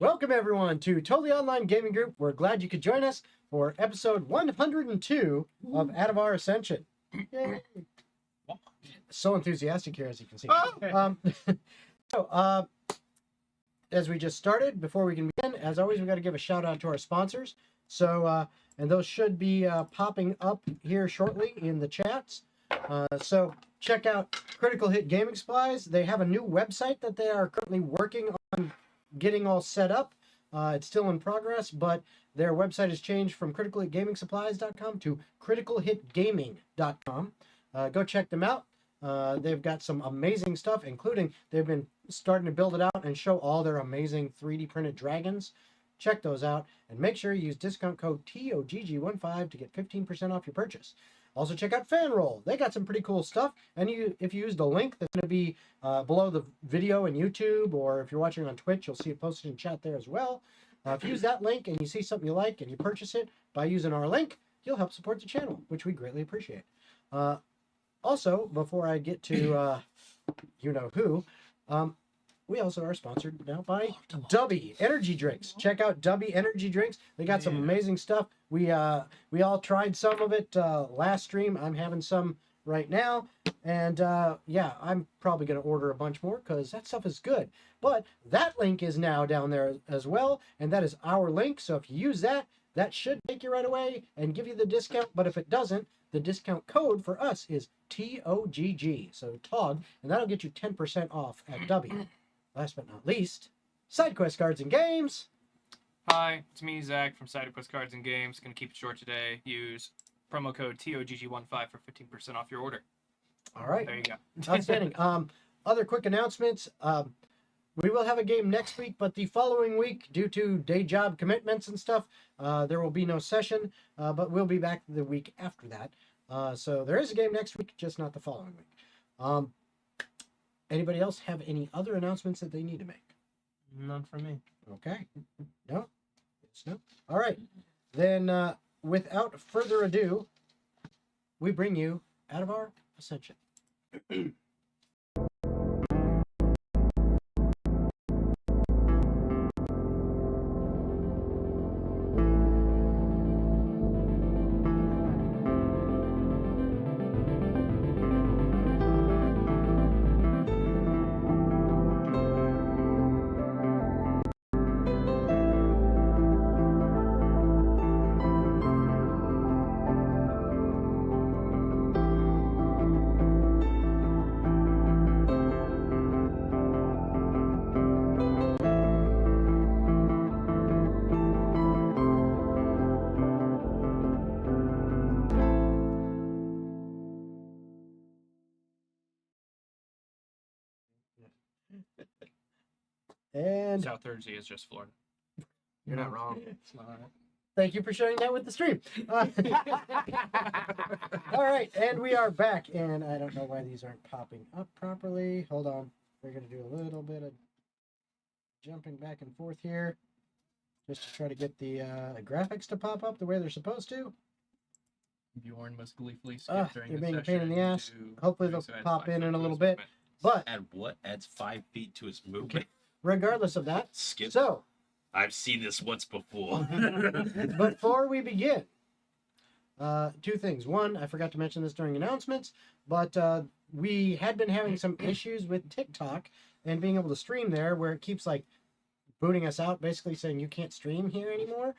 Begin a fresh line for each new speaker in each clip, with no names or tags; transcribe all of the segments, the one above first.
Welcome everyone to Totally Online Gaming Group. We're glad you could join us for episode 102 of Atavar Ascension. Yay. So enthusiastic here, as you can see. As we just started, before we can begin, as always, we've got to give a shout out to our sponsors. And those should be popping up here shortly in the chats. So check out Critical Hit Gaming Supplies. They have a new website that they are currently working on getting all set up. It's still in progress, but their website has changed from criticalhitgamingsupplies.com to criticalhitgaming.com. Go check them out. They've got some amazing stuff, including they've been starting to build it out and show all their amazing 3D printed dragons. Check those out and make sure you use discount code TOGG15 to get 15% off your purchase. Also check out Fanroll. They got some pretty cool stuff. And if you use the link that's going to be below the video in YouTube, or if you're watching on Twitch, you'll see it posted in chat there as well. If you use that link and you see something you like and you purchase it by using our link, you'll help support the channel, which we greatly appreciate. Also, before I get to you-know-who, we also are sponsored now by TOGG Energy Drinks. Check out TOGG Energy Drinks. They got some amazing stuff. We all tried some of it last stream. I'm having some right now. And yeah, I'm probably going to order a bunch more because that stuff is good. But that link is now down there as well. And that is our link. So if you use that, that should take you right away and give you the discount. But if it doesn't, the discount code for us is TOGG. So TOGG. And that'll get you 10% off at W. Last but not least, SideQuest Cards and Games.
Hi, it's me, Zach, from SideQuest Cards and Games. Going to keep it short today. Use promo code TOGG15 for 15% off your order.
All right.
There you go.
Outstanding. Other quick announcements. We will have a game next week, but the following week, due to day job commitments and stuff, there will be no session, but we'll be back the week after that. So there is a game next week, just not the following week. Anybody else have any other announcements that they need to make?
None for me.
Okay. No? It's no? All right. Then, without further ado, we bring you Atavar Ascension. And
South Jersey is just Florida.
You're not wrong.
It's not.
thank you for sharing that with the stream. All right, and we are back, and I don't know why these aren't popping up properly. Hold on. We're going to do a little bit of jumping back and forth here just to try to get the graphics to pop up the way they're supposed to.
Bjorn must gleefully skip during
they're
the
being a
session
pain in the ass.
to-
Hopefully they'll
so adds
pop
5
in
feet
a
to
little
his
bit.
movement.
But
Add what? Adds 5 feet to his movement.
regardless of that,
Skip.
so
I've seen this once before.
before we begin, two things. One, I forgot to mention this during announcements, but we had been having some issues with TikTok and being able to stream there, where it keeps like booting us out, basically saying you can't stream here anymore.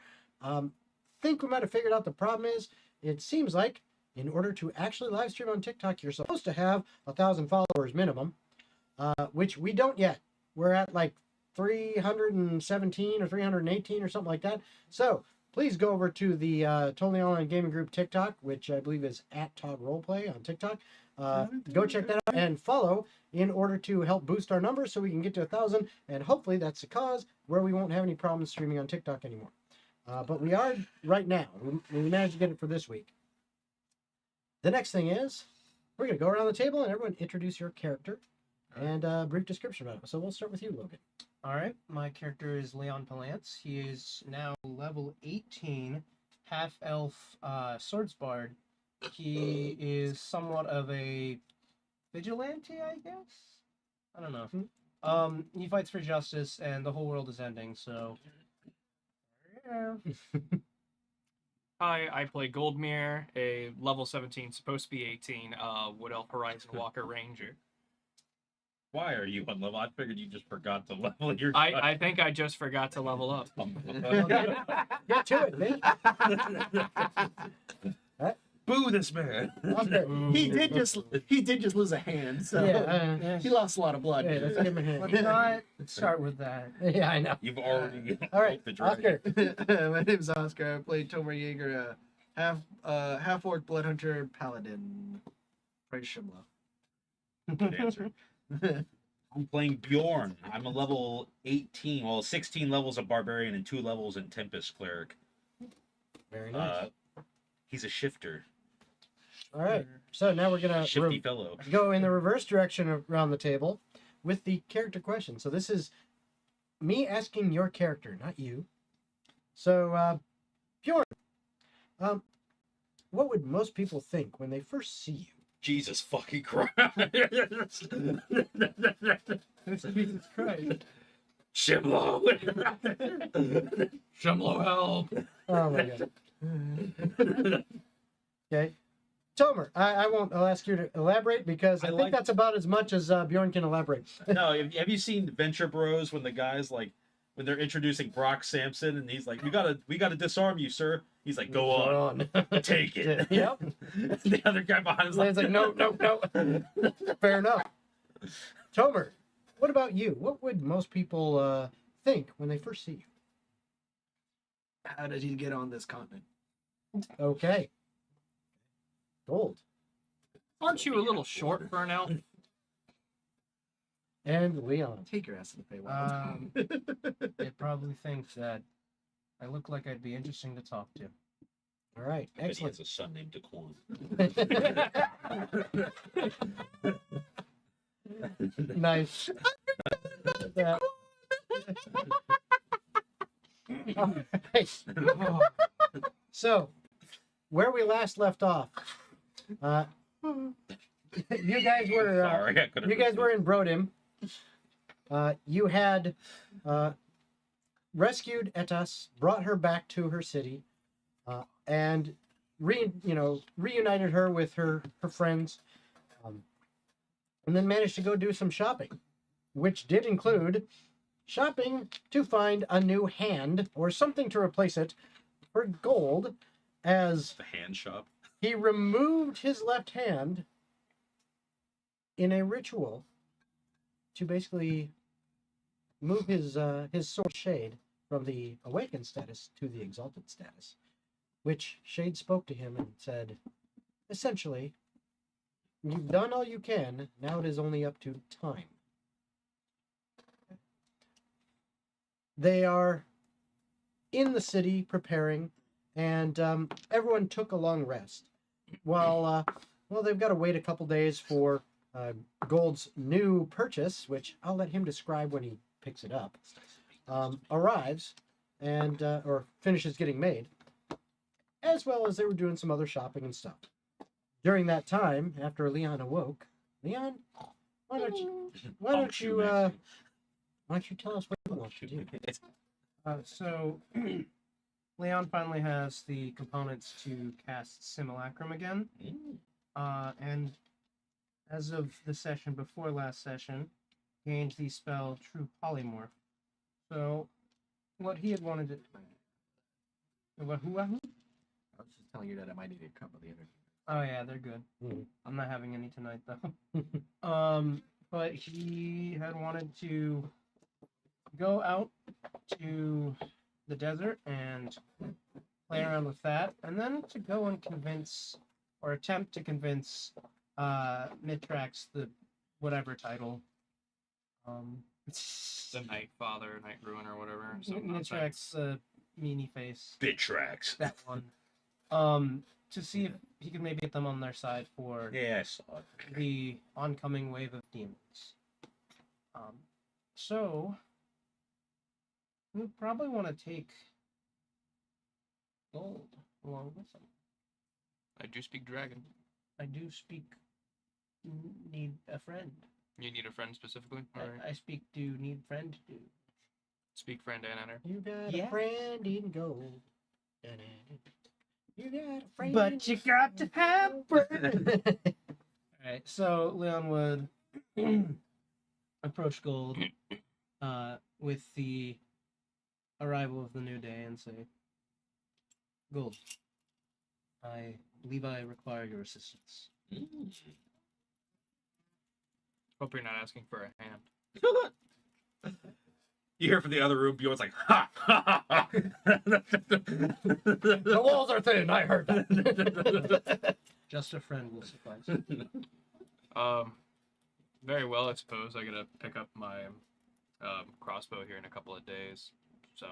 Think we might have figured out the problem is. It seems like in order to actually live stream on TikTok, you're supposed to have 1,000 followers minimum, which we don't yet. We're at like 317 or 318 or something like that. So please go over to the Totally Online Gaming Group TikTok, which I believe is at TOGG Roleplay on TikTok. Go check that out and follow in order to help boost our numbers so we can get to 1,000. And hopefully that's the cause where we won't have any problems streaming on TikTok anymore. But we are right now. We managed to get it for this week. The next thing is we're going to go around the table and everyone introduce your character and a brief description about it. So we'll start with you, Logan.
All right, my character is Leon Palance. He is now level 18, half-elf swords bard. He is somewhat of a vigilante, I guess? I don't know. He fights for justice, and the whole world is ending. So, yeah.
Hi, I play Goldmere, a level 17, supposed to be 18, Wood Elf Horizon Walker Ranger.
Why are you on level? I figured you just forgot to level your.
I think I just forgot to level up.
Get to it, bitch.
Boo this man.
Okay.
He did just lose a hand, so
Yeah,
he lost a lot of blood.
Hey, let's give him a hand.
Let's not start with that.
Yeah, I know.
You've already.
All right,
the dragon.
Oscar.
My name's Oscar. I played Tomer Jaeger, half orc blood hunter paladin. Praise Shimla.
Good answer. I'm playing Bjorn. I'm a level 18, well, 16 levels of barbarian and 2 levels in Tempest cleric.
Very nice.
He's a shifter.
All right. So now we're gonna
Shifty fellow.
go in the reverse direction around the table with the character question. So this is me asking your character, not you. So, Bjorn, what would most people think when they first see you?
Jesus fucking Christ.
Jesus Christ.
Shimlo.
Shumlo, help!
Oh my god. Okay. Tomer, I won't. I'll ask you to elaborate because I think
like-
that's about as much as Bjorn can elaborate.
No, have you seen Venture Bros when the guys like when they're introducing Brock Sampson and he's like, we gotta disarm you, sir. He's like, go on, take it.
Yep.
The other guy behind him's
It's like, no. Fair enough. Tomer, what about you? What would most people think when they first see you?
How did he get on this continent?
Okay. Gold.
Aren't you a little short for an elf?
And Leon.
Take your ass to the Feywild.
They probably think that I look like I'd be interesting to talk to.
All right.
He
Excellent.
has a son named Daquan.
Nice. Yeah. All right. So, where we last left off, you guys were
Sorry, I couldn't
you guys
resist.
were in Brodim. You had rescued Etas, brought her back to her city, and reunited her with her friends, and then managed to go do some shopping, which did include shopping to find a new hand or something to replace it for gold, as
The hand shop.
he removed his left hand in a ritual to basically move his sword Shade from the awakened status to the exalted status, which Shade spoke to him and said, essentially, you've done all you can, now it is only up to time. They are in the city preparing, and everyone took a long rest. While they've got to wait a couple days for Gold's new purchase, which I'll let him describe when he picks it up, arrives and or finishes getting made, as well as they were doing some other shopping and stuff. During that time, after Leon awoke, Leon, why don't you tell us what you want to do?
So, Leon finally has the components to cast Simulacrum again. And as of the session before last session, gained the spell True Polymorph. So, what he had wanted to... Who?
I was just telling you that I might need a cup of the other.
Oh yeah, they're good.
Mhm.
I'm not having any tonight though. But he had wanted to go out to the desert and play around with that, and then to go and convince or attempt to convince Mitrax, the whatever title.
The Night Father, Night Ruin, or whatever. some nonsense.
Mitrax, the meanie face.
Bitrax.
That one. To see if he could maybe get them on their side for
Yeah, I saw it.
the oncoming wave of demons. So we probably want to take Gold along with him.
I do speak dragon.
I do speak. Need a friend.
You need a friend specifically? Alright.
I speak to need friend to.
Speak friend and enter.
You got
Yeah.
a friend in gold. You got a friend.
But you got to have friends. Alright, so Leon would approach Gold with the arrival of the new day and say, Gold, I believe I require your assistance.
Hope you're not asking for a hand.
You hear from the other room, Bjorn's like, ha, ha, ha, ha.
The walls are thin. I heard that.
Just a friend will suffice.
Very well, I suppose. I gotta pick up my crossbow here in a couple of days, so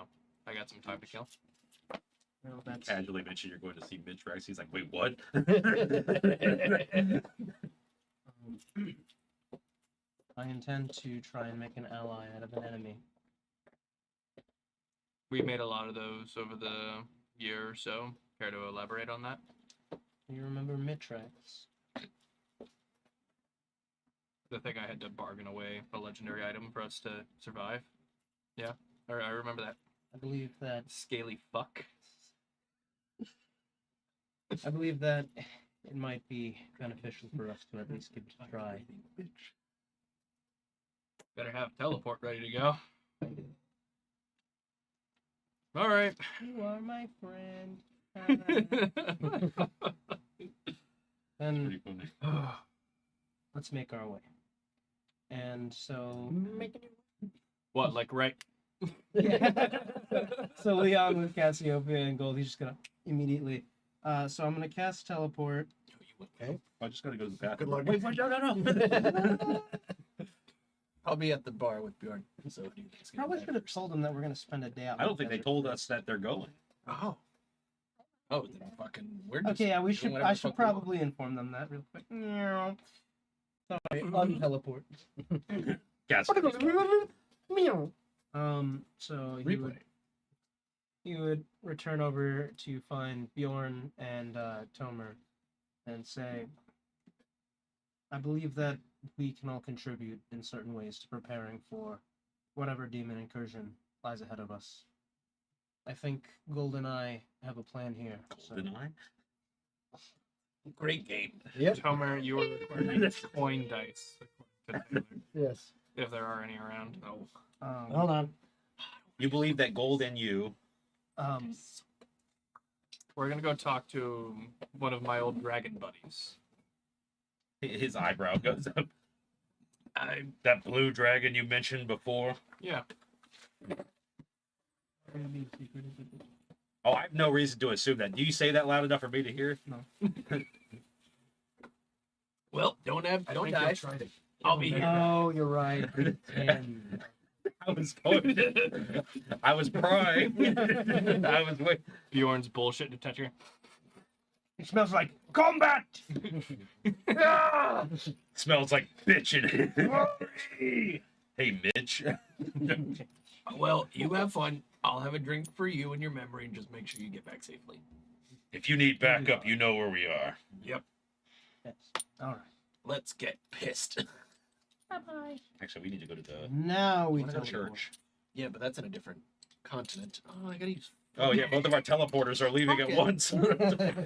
I got some time to kill.
Well, that's...
Casually mentioned you're going to see Midtrax. He's like, wait, what?
I intend to try and make an ally out of an enemy.
We made a lot of those over the year or so. Care to elaborate on that?
You remember Mitrax?
The thing I had to bargain away a legendary item for us to survive. Yeah, I remember that.
I believe that
Scaly fuck.
it might be beneficial for us to at least give it a try.
Better have teleport ready to go. All right.
You are my friend. Then
Pretty funny.
let's make our way. And so,
What, like right?
so Leon with Cassiopeia and Gold, he's just gonna immediately. So I'm gonna cast teleport.
Okay.
I just gotta go to the bathroom.
Good luck.
Wait, no.
I'll be at the bar with Bjorn. So if you guys get
Probably
back
should have
first.
told them that we're gonna spend a day out.
I
in
don't
the
think they
desert.
told us that they're going.
Oh. Oh, then fucking. We're just
Okay, yeah, we
doing
should.
whatever
I
the
should
fuck we want.
probably inform them that real quick. Meow. Sorry, unteleport.
Gas.
So
Replay.
you would return over to find Bjorn and Tomer, and say, I believe that we can all contribute in certain ways to preparing for whatever demon incursion lies ahead of us. I think Gold and I have a plan here. So.
Golden Eye?
Great game.
Yep.
Tomer, you are requiring coin dice. according to Taylor,
Yes.
If there are any around. Oh.
Hold on.
You believe that Gold and you.
We're gonna go talk to one of my old dragon buddies.
His eyebrow goes up. That blue dragon you mentioned before.
Yeah.
Oh, I have no reason to assume that. Do you say that loud enough for me to hear?
Well, don't die.
I'll be here.
Oh, you're right. And
I was going. I was primed. I was waiting.
Bjorn's bullshit detector.
it smells like combat.
Smells like bitchin'. Hey, Mitch.
Well, you have fun. I'll have a drink for you and your memory, and just make sure you get back safely.
If you need backup, you know where we are.
Yep.
Yes. All right.
Let's get pissed.
Bye-bye.
Actually, we need to go to the
Now we
Wanna
tell
go
church.
Yeah, but that's in a different continent. Oh, I gotta use
Oh, yeah, both of our teleporters are leaving at
Okay.
once.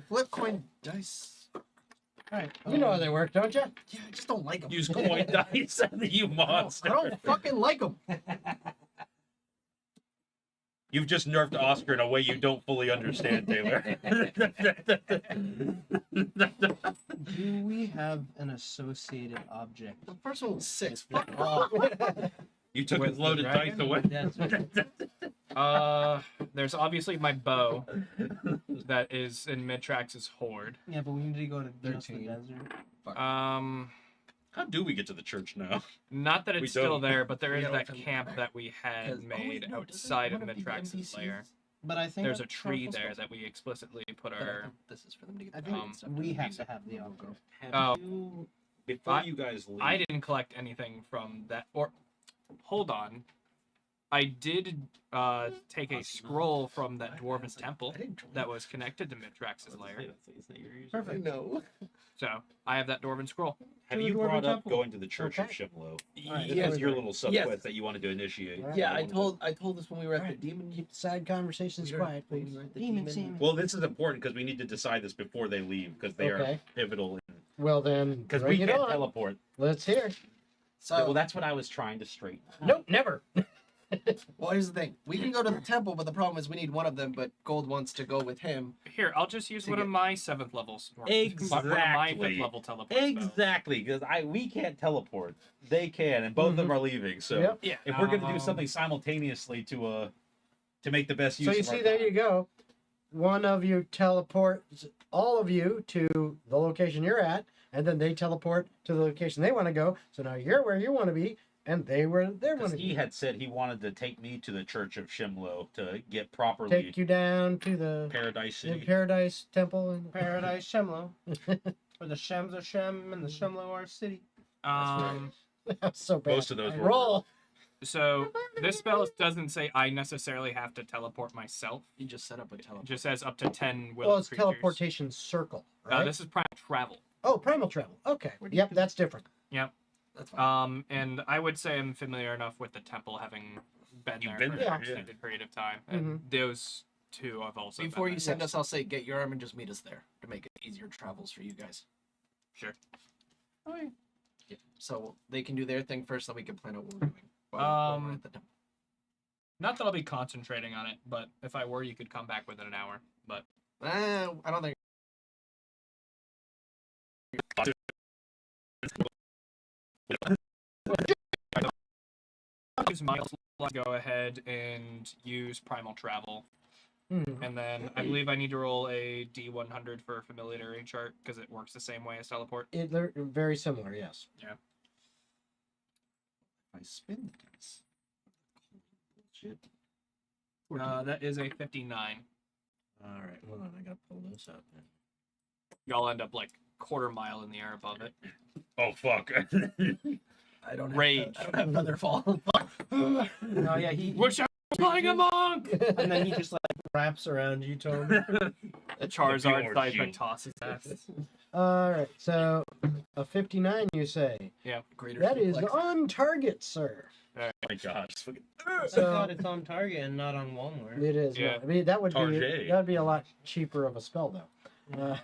flip coin dice.
All right.
You know how they work, don't you?
Yeah, I just don't like them.
Use coin dice, you monster.
I don't fucking like them.
You've just nerfed Oscar in a way you don't fully understand, Taylor.
Do we have an associated object?
The first one was 6. Fuck off.
You took
With
his
the
loaded dice
dragon?
away.
There's obviously my bow that is in Mitrax's horde.
Yeah, but we need to go to just the
13.
desert.
How do we get to the church now?
Not that
We
it's still
don't.
there, but there
We
is
gotta
that
open the
camp
back.
that we had
'Cause- oh,
made
wait, no, doesn't
outside of
one of the
Mitrax's
NPCs
lair.
But I think
There's a
that
tree
powerful
there
stuff-
that we explicitly put
But
our.
this is for them to get
I
the
think
fucking stuff
we
done.
have to have the object.
Oh.
Before
I-
you guys leave.
I didn't collect anything from that. Or, hold on. I did take a scroll from that dwarven temple
I didn't join.
that was connected to Mitrax's lair.
Perfect.
No.
So I have that Dwarven scroll.
Have
To the
you
Dwarven
brought up
Temple.
going to the Church of
Okay.
Shimlo?
Alright,
This
yes.
was your little sub
Yes.
quest that you wanted to initiate.
Alright.
Yeah,
wanted
I told this when we were at
Alright.
the demon.
Keep the side conversations
we were-
quiet,
when
please.
we were at the
Demon
demon.
scene.
To... Well, this is important because we need to decide this before they leave because they are
Okay.
pivotal.
Well then,
Because
bring
we
it
can't
on.
teleport.
Let's hear.
So,
Well, that's what I was trying to straighten out.
Nope, never.
well, here's the thing. We can go to the temple, but the problem is we need one of them. But Gold wants to go with him.
Here, I'll just use
To
one
get-
of my 7th levels. One of my
Exactly.
5th level teleport spells.
Exactly, because we can't teleport. They can, and both of them are leaving. So
Yep.
Yeah.
if we're gonna do something simultaneously to make the best use.
So you
of our
see, there
time.
you go. One of you teleports all of you to the location you're at, and then they teleport to the location they want to go. So now you're where you want to be, and they were there want
Because
to
he
be.
had said he wanted to take me to the Church of Shimlo to get properly
Take you down to the
Paradise City.
Paradise Temple. And...
Paradise Shemlo. Where the Shems are Shem and the Shemlo are city.
That's so bad.
Most of those were
Roll.
So this spell doesn't say I necessarily have to teleport myself.
You just set up a
It
teleport.
just says up to 10 will
Well, it's
creatures.
teleportation circle, right?
This is prime travel.
Oh, primal travel. Okay.
Where do you
Yep, that's different.
That's fine.
And I would say I'm familiar enough with the temple, having been
You've
there
been
for
there,
an
yeah.
extended period of time. And those two I've also been
Before you
there.
send us, I'll say get your arm and just meet us there to make it easier travels for you guys.
Sure.
Yeah. So they can do their thing first, then we can plan out what we're doing. while we're at the temple.
Not that I'll be concentrating on it, but if I were, you could come back within an hour. But
I don't think.
use my go ahead and use primal travel.
Mhm.
And then I believe I need to roll a D100 for a familiarity chart because it works the same way as teleport.
They're very similar, yes.
I spin the dice. Shit.
That is a 59.
All right, hold on. I gotta pull this up.
Y'all end up like quarter mile in the air above it.
Oh fuck!
I don't have
Rage.
I don't have another fall.
Oh yeah, he
Wish I was playing a monk!
and then he just like wraps around you, Tom.
The Charizard
pure
type
shield.
and tosses ass.
All right, so a 59, you say?
Greater
That is
suplex.
on target, sir.
Oh my god! Just fucking...
I
So-
thought it's on target and not on Walmart.
It is.
Yeah.
I mean, that would
Target.
be a lot cheaper of a spell, though.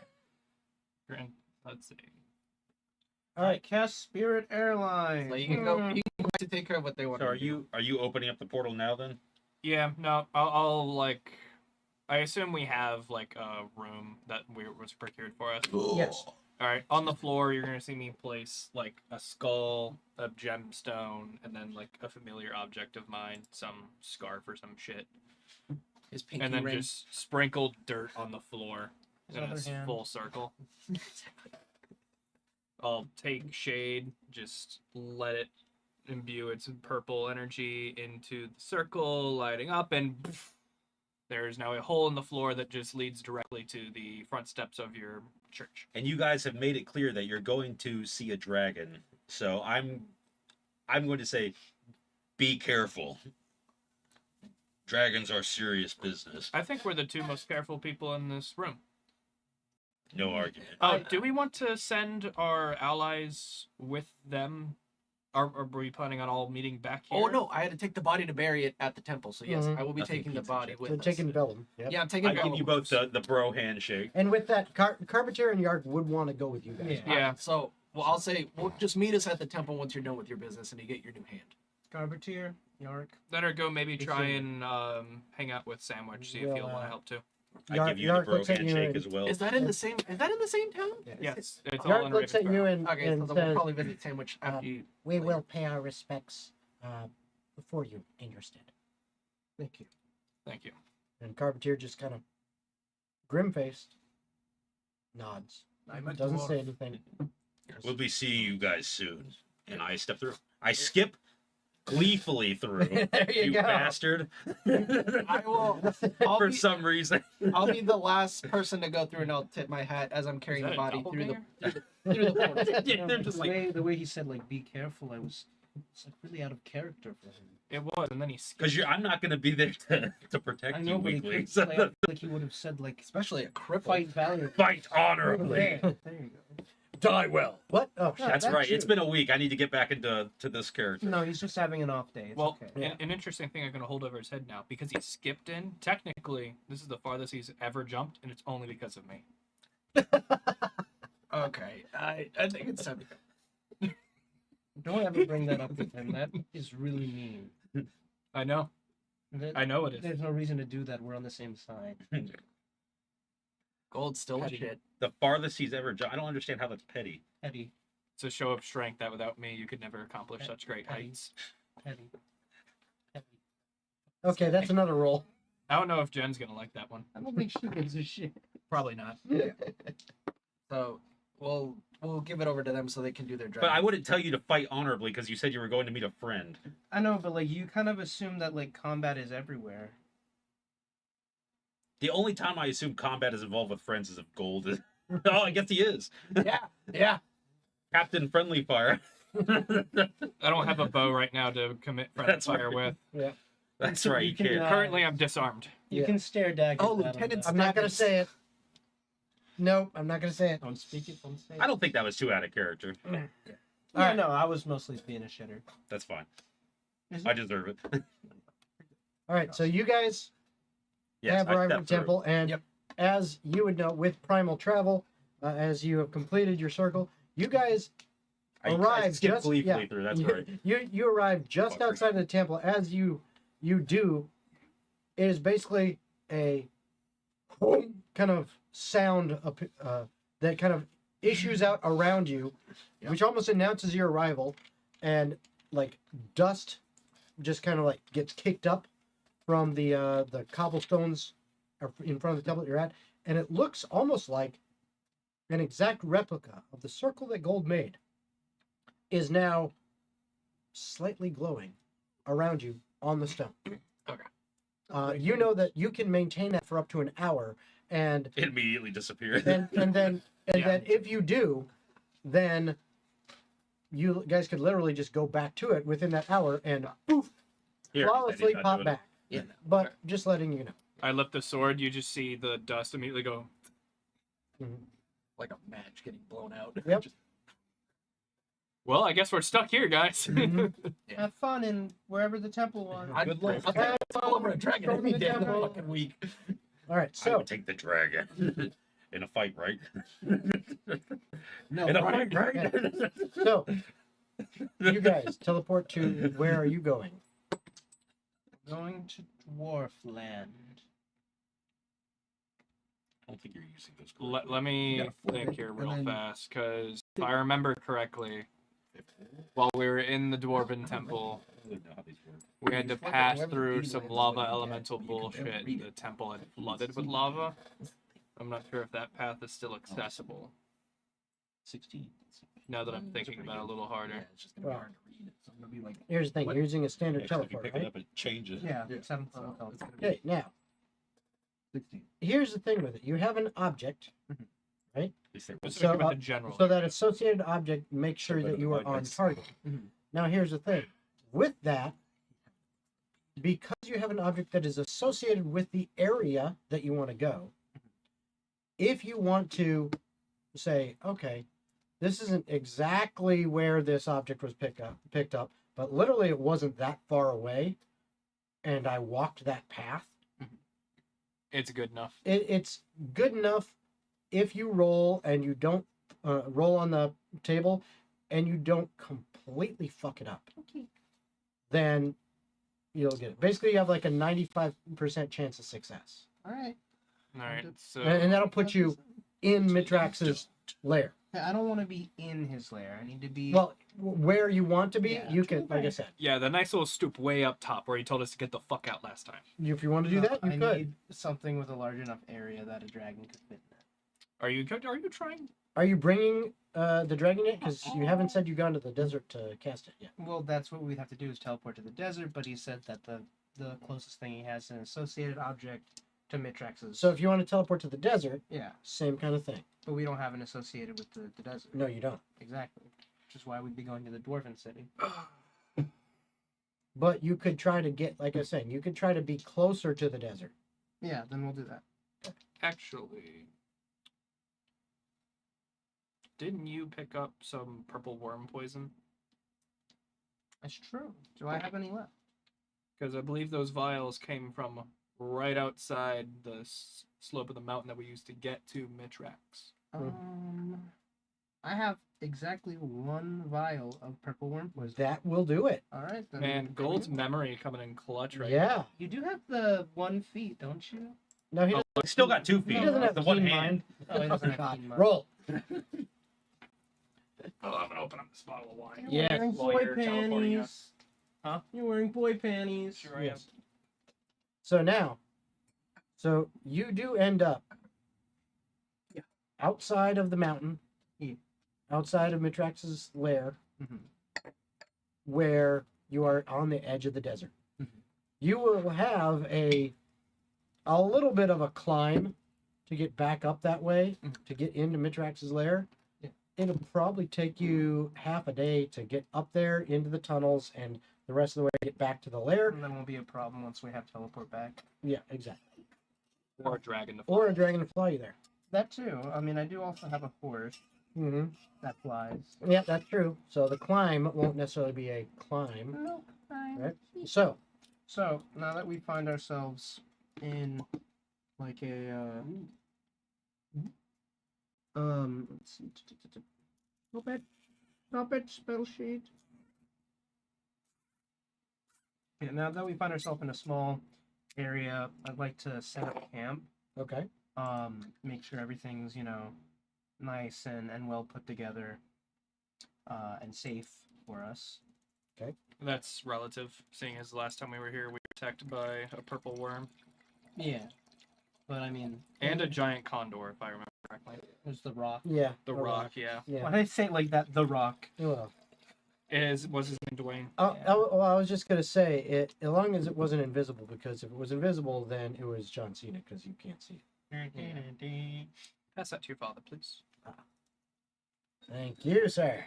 Let's see.
All
I
right.
cast Spirit Airlines.
Like, you can go. You can go to take care of what they want.
So
to
are
do.
you opening up the portal now then?
Yeah, no, I'll like. I assume we have like a room that was procured for us.
Yes.
All right, on the floor, you're gonna see me place like a skull, a gemstone, and then like a familiar object of mine, some scarf or some shit,
His pinky
and then
ring.
just sprinkle dirt on the floor
His
in a
other hand.
full circle. I'll take shade, just let it imbue its purple energy into the circle, lighting up, and poof, there's now a hole in the floor that just leads directly to the front steps of your church.
And you guys have made it clear that you're going to see a dragon. So I'm going to say, be careful. Dragons are serious business.
I think we're the two most careful people in this room.
No argument.
Oh, do we want to send our allies with them? Are we planning on all meeting back here?
Oh no! I had to take the body to bury it at the temple. So yes,
Mhm.
I will be
That's a
taking the
pizza
body
check.
with
So
us.
taking Vellum. Yep.
Yeah, I'm taking.
I give you both the bro handshake.
And with that, Carpenter and Yark would want to go with you guys.
Yeah.
Yeah.
So, well, I'll say, well, just meet us at the temple once you're done with your business and you get your new hand.
Carbertier, Yark.
Let her go. Maybe
It's
try
in-
and hang out with Sandwich. See if
Well,
he'll want to help too.
I give you the
Yark
bro
looks at you
handshake
and-
as well.
Is that in the same? Is that in the same town?
Yes, it's all
Yark
in
looks at you
Ravensburg.
and,
Okay,
and
so then
says,
we'll probably visit Sandwich after you.
"We will pay our respects before you in your stead."
Thank you.
Thank you.
And Carpenter just kind of grim-faced, nods,
I'm a
doesn't
dwarf.
say anything.
We'll be seeing you guys soon. And I step through. I skip gleefully through.
There you go.
Bastard.
I will. I'll
For
be,
some reason.
I'll be the last person to go through, and I'll tip my hat as I'm carrying
Is
the
that a
body through the
doppelganger?
through the portal.
Yeah, they're just like.
The way he said like be careful, it's like really out of character for him.
It was, and then he
Because
skipped.
I'm not going to be there to protect
I
you
know, but he
weekly.
could
So
play out like he would have said like
Especially a cripple.
fight valiantly.
fight honorably.
Yeah, there you go.
Die well.
What? Oh, shit.
That's
that's
right.
you.
It's been a week. I need to get back into this character.
No, he's just having an off day. It's
Well,
okay.
Yeah.
an interesting thing I'm going to hold over his head now, because he skipped in, technically, this is the farthest he's ever jumped, and it's only because of me.
Okay, I think it's time to go.
Don't ever bring that up with him. That is really mean.
I know. I know it is.
There's no reason to do that. We're on the same side.
Gold's still
Petty.
shit.
The farthest he's ever jumped. I don't understand how that's petty.
Petty.
It's a show of strength that without me, you could never accomplish such great
Petty.
heights.
Petty. Petty.
Okay, that's another roll.
I don't know if Jen's going to like that one.
I don't think she gives a shit.
Probably not.
So we'll give it over to them so they can do their job.
But I wouldn't tell you to fight honorably because you said you were going to meet a friend.
I know, but like you kind of assume that like combat is everywhere.
The only time I assume combat is involved with friends is if Gold is. Oh, I guess he is.
Yeah.
Captain Friendly Fire.
I don't have a bow right now to commit friendly
That's
fire
right.
with.
That's right.
You
You
can,
can't.
Currently, I'm disarmed.
You
Yeah.
can stare daggers.
Oh,
at him,
Lieutenant
though.
I'm not gonna say it. Nope, I'm not gonna say it.
Don't speak it. Don't say it.
I don't think that was too out of character.
Yeah,
Alright.
no, I was mostly being a shitter.
That's fine.
Is
I
it?
deserve it.
All right, so you guys
Yes,
have
I
arrived at
stepped
the temple, and
Yep.
as you would know, with primal travel, as you have completed your circle, you guys
through. I
arrived
skipped
just
gleefully through. That's right.
You arrived just
Fucker.
outside of the temple. As you do, it is basically a kind of sound that kind of issues out around you,
Yep.
which almost announces your arrival, and like dust just kind of like gets kicked up from the cobblestones in front of the temple that you're at, and it looks almost like an exact replica of the circle that Gold made is now slightly glowing around you on the stone.
Okay.
You know that you can maintain that for up to an hour, and
It immediately disappeared.
then
Yeah.
if you do, then you guys could literally just go back to it within that hour and poof,
Here,
flawlessly
he's not
pop
doing it.
back.
Yeah.
But just letting you know.
I lift the sword, you just see the dust immediately go.
Like a match getting blown out.
Yep.
Just-
Well, I guess we're stuck here, guys.
Mhm.
Have fun in wherever the temple was.
I'd
Good luck.
I'll take it all over a dragon any day of the
Temple.
fucking week.
All right,
I
so
would take the dragon in a fight, right?
No,
In a
right,
fight, right?
so you guys teleport to where are you going?
Going to Dwarf Land.
I don't think you're using those.
Let me
You gotta flip
think
it,
here
and
real
then-
fast, because if I remember correctly, while we were in the Dwarven Temple,
I don't know how these work.
we had to
Flip it
pass
wherever
through
either
some
way,
lava
that's what you get,
elemental
but you can never
bullshit.
read
The
it.
temple had flooded with lava. I'm not sure if that path is still accessible.
16.
Now that I'm thinking about it a little
Yeah,
harder.
it's just gonna be hard to read. So I'm gonna be like,
Here's the thing,
What?
you're using a standard
Actually, if you
teleport,
pick it
right?
up, it changes.
Yeah,
yeah,
7th
so
level teleport.
it's gonna be
Okay, now
16.
here's the thing with it. You have an object,
At least they-
Let's
So,
think about
uh,
the general.
so that associated object makes sure
better
that you
than
are
mine
on
next.
target.
Mhm.
Now here's the thing. With that, because you have an object that is associated with the area that you want to go, if you want to say, okay, this isn't exactly where this object was picked up, but literally it wasn't that far away, and I walked that path,
It's good enough.
it's good enough if you roll and you don't roll on the table and you don't completely fuck it up. Then you'll get it. Basically, you have like a 95% chance of success,
All right.
All right, so
and that'll put you in Mitrax's lair.
I don't want to be in his lair. I need to be.
Well, where you want to be,
Yeah,
you can, like I
okay.
said,
yeah, the nice little stoop way up top where he told us to get the fuck out last time.
if you want to do that, you
I
could.
need something with a large enough area that a dragon could fit in.
Are you trying?
Are you bringing the dragon yet? Because you haven't said you've gone to the desert to cast it yet.
Well, that's what we'd have to do is teleport to the desert. But he said that the closest thing he has is an associated object to Mitrax's.
So if you want to teleport to the desert,
yeah,
same kind of thing.
but we don't have an associated with the desert.
No, you don't.
Exactly. Which is why we'd be going to the Dwarven City.
But you could try to get, like I was saying, you could try to be closer to the desert.
Yeah, then we'll do that.
Actually, didn't you pick up some purple worm poison?
That's true. Do I have any left?
Because I believe those vials came from right outside the slope of the mountain that we used to get to Mitrax.
I have exactly 1 vial of purple worm poison.
That will do it.
All right, then.
Man, Gold's memory coming in clutch right
Yeah.
now.
You do have the 1 feet, don't you?
No, he
Oh,
doesn't,
He's still got 2 feet.
he doesn't have
the
keen
one hand.
mind.
Oh, he doesn't have
God.
keen mind.
Roll.
Oh, I'm gonna open up this bottle of wine.
You're
Yes.
wearing
While
boy
you're teleporting
panties.
us. Huh?
You're wearing boy panties.
Sure I am.
Yes. So now, you do end up outside of the mountain,
Yeah.
outside of Mitrax's lair,
Mhm.
where you are on the edge of the desert.
Mhm.
You will have a little bit of a climb to get back up that way,
Mhm.
to get into Mitrax's lair.
Yeah.
It'll probably take you half a day to get up there into the tunnels and the rest of the way to get back to the lair.
And that won't be a problem once we have teleport back.
Yeah, exactly.
Or a dragon to fly.
Or a dragon to fly you there.
That too. I mean, I do also have a horse
Mm-hmm.
that flies.
Yeah, that's true. So the climb won't necessarily be a climb.
No,
Right. So,
So now that we find ourselves in like a let's see. Stop it, spell sheet. Yeah, now that we find ourselves in a small area, I'd like to set up camp.
okay.
Make sure everything's, nice and well put together, and safe for us.
That's relative, seeing as the last time we were here, we were attacked by a purple worm
Yeah. But I mean,
and a giant condor, if I remember correctly.
there's the rock.
Yeah.
The
all right.
Rock, yeah.
Yeah.
Why did I say it like that? The rock.
Well,
Was his name Dwayne?
well, I was just gonna say it. As long as it wasn't invisible, because if it was invisible, then it was John Cena, because you can't see it.
Pass that to your father, please.
Thank you, sir.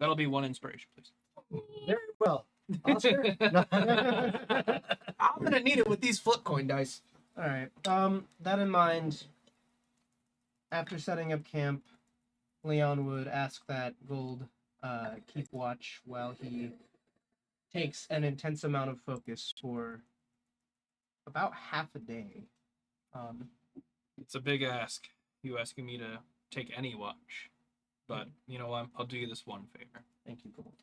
That'll be 1 inspiration, please.
Very well, Oscar. No.
I'm gonna need it with these flip coin dice.
All right. That in mind, after setting up camp, Leon would ask that Gold keep watch while he takes an intense amount of focus for about half a day.
It's a big ask. You asking me to take any watch. But, you know what? I'll do you this one favor.
Thank you, Gold.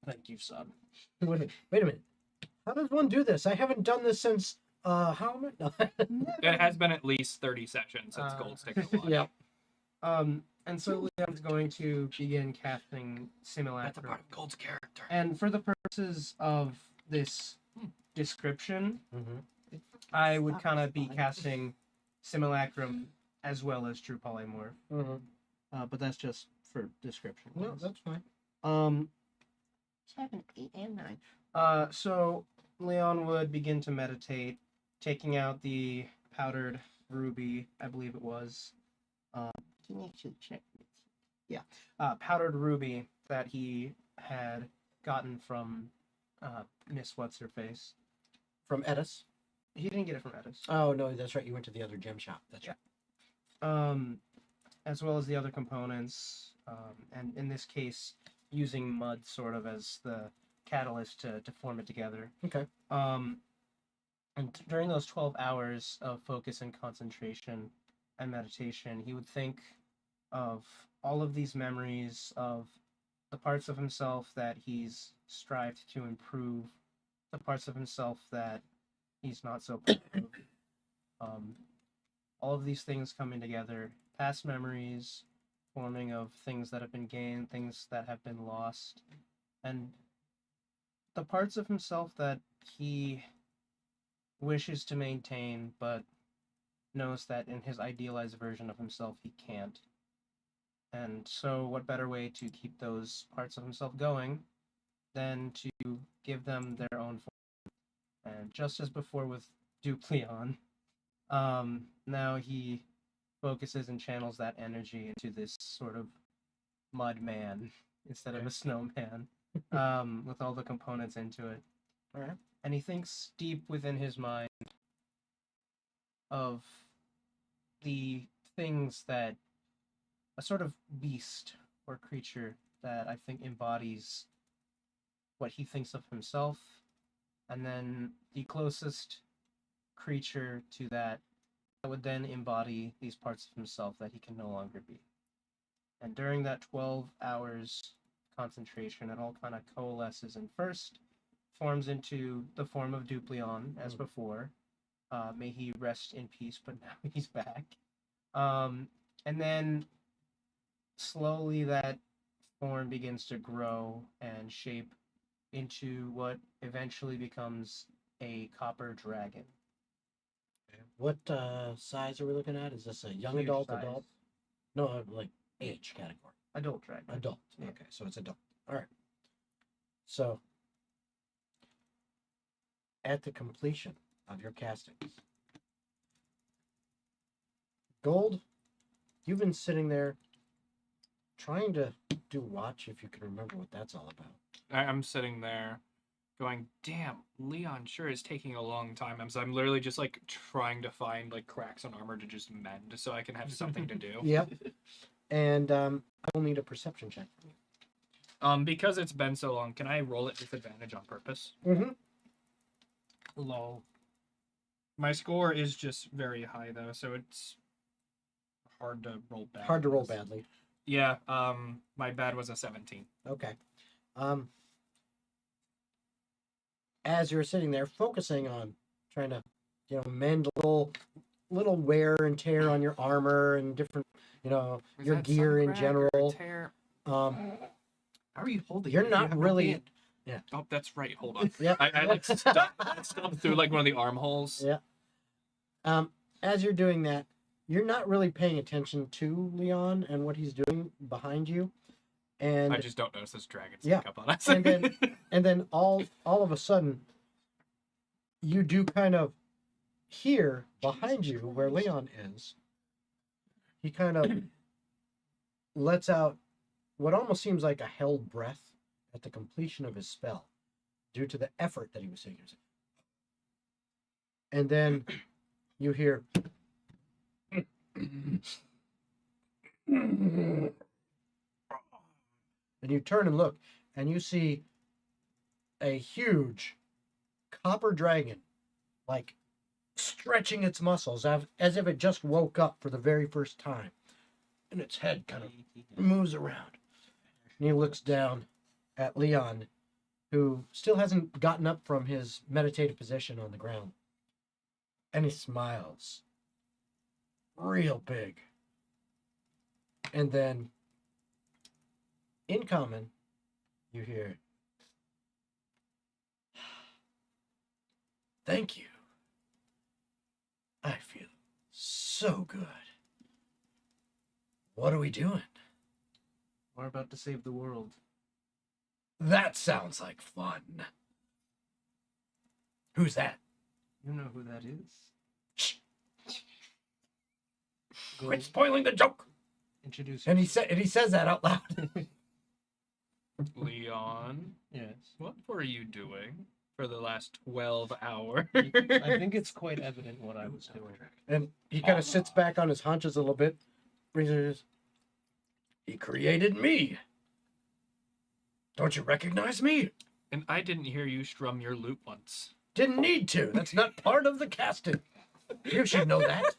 Thank you, son.
Wait a minute. How does one do this? I haven't done this since how many? No.
It has been at least 30 sessions since Gold's taken a watch.
Yeah.
And so Leon's going to begin casting
That's a
Simulacrum.
part of Gold's character.
And for the purposes of this description,
Mm-hmm.
I would kind of be casting Simulacrum as well as True Polymorph.
Mm-hmm.
But that's just for description.
No, that's fine.
7, 8, and 9. So Leon would begin to meditate, taking out the powdered ruby, I believe it was. Can you actually check? Yeah, powdered ruby that he had gotten from Miss What's Her Face.
From Edis.
He didn't get it from Edis.
Oh no, that's right. You went to the other gem shop. That's right.
As well as the other components, and in this case, using mud sort of as the catalyst to form it together.
Okay.
And during those 12 hours of focus and concentration and meditation, he would think of all of these memories of the parts of himself that he's strived to improve, the parts of himself that he's not so proud of. All of these things coming together, past memories, forming of things that have been gained, things that have been lost, and the parts of himself that he wishes to maintain, but knows that in his idealized version of himself he can't. And so what better way to keep those parts of himself going than to give them their own form. And just as before with Duke Leon, now he focuses and channels that energy into this sort of mud man instead of a snowman, with all the components into it.
Alright.
And he thinks deep within his mind of the things that a sort of beast or creature that I think embodies what he thinks of himself, and then the closest creature to that would then embody these parts of himself that he can no longer be. And during that 12 hours concentration, it all kind of coalesces and first forms into the form of Dupleon as before. May he rest in peace, but now he's back. And then slowly that form begins to grow and shape into what eventually becomes a copper dragon.
What size are we looking at? Is this a young
Huge
adult,
size.
adult? No, like age category.
Adult dragon.
Adult.
Yeah.
Okay, so it's adult. All right. So, at the completion of your castings, Gold, you've been sitting there trying to do watch, if you can remember what that's all about.
I'm sitting there going, damn, Leon sure is taking a long time. I'm literally just like trying to find like cracks on armor to just mend so I can have something to do.
Yep. And I will need a perception check from you.
Because it's been so long, can I roll at disadvantage on purpose?
Mm-hmm.
Lol.
My score is just very high though, so it's hard to roll bad.
Hard to roll badly.
Yeah, my bad was a 17.
Okay. As you're sitting there focusing on trying to, mend a little wear and tear on your armor and different,
Was
your
that
gear
some
in
crack or
general.
tear?
Um,
How are you holding
you're
it?
not
You have no
really.
hand.
Yeah.
Oh, that's right. Hold on.
Yep.
I like stubbed through like one of the armholes.
Yeah. As you're doing that, you're not really paying attention to Leon and what he's doing behind you, and
I just don't notice this dragon
Yeah.
sneak up on us.
and then all of a sudden, you do kind of hear behind you where Leon is. He kind of lets out what almost seems like a held breath at the completion of his spell, due to the effort that he was taking. And then you hear. And you turn and look, and you see a huge copper dragon, like stretching its muscles as if it just woke up for the very first time. And its head kind of moves around. And he looks down at Leon, who still hasn't gotten up from his meditative position on the ground. And he smiles. Real big. And then, in common, you hear, "Thank you. I feel so good. What are we doing?"
We're about to save the world.
"That sounds like fun. Who's that?"
You know who that is.
"Shh.
Go
Quit spoiling the joke."
introduce
And he says that out loud.
Leon,
Yes.
what were you doing for the last 12 hours?
I think it's quite evident what I was doing.
And he kind of sits back on his haunches a little bit. "He created me. Don't you recognize me?"
And I didn't hear you strum your lute once.
"Didn't need to. That's not part of the casting. You should know that.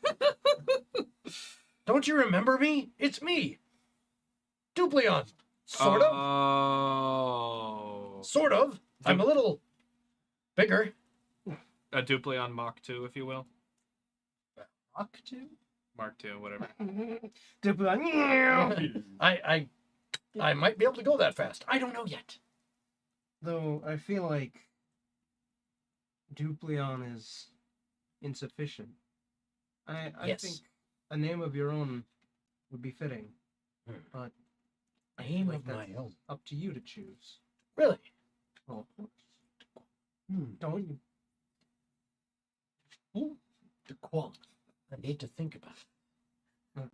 Don't you remember me? It's me. Dupleon. Sort of.
Oh.
Sort of. I'm a little bigger."
A Dupleon Mach 2, if you will.
Rock to?
Mark 2, whatever.
I might be able to go that fast. I don't know yet.
Though I feel like Dupleon is insufficient. I
Yes.
think a name of your own would be fitting. But I feel
Name
like
of my
that's
own.
up to you to choose.
Really?
Well, of course.
Hmm.
Don't you?
I need to think about it.
Hmm.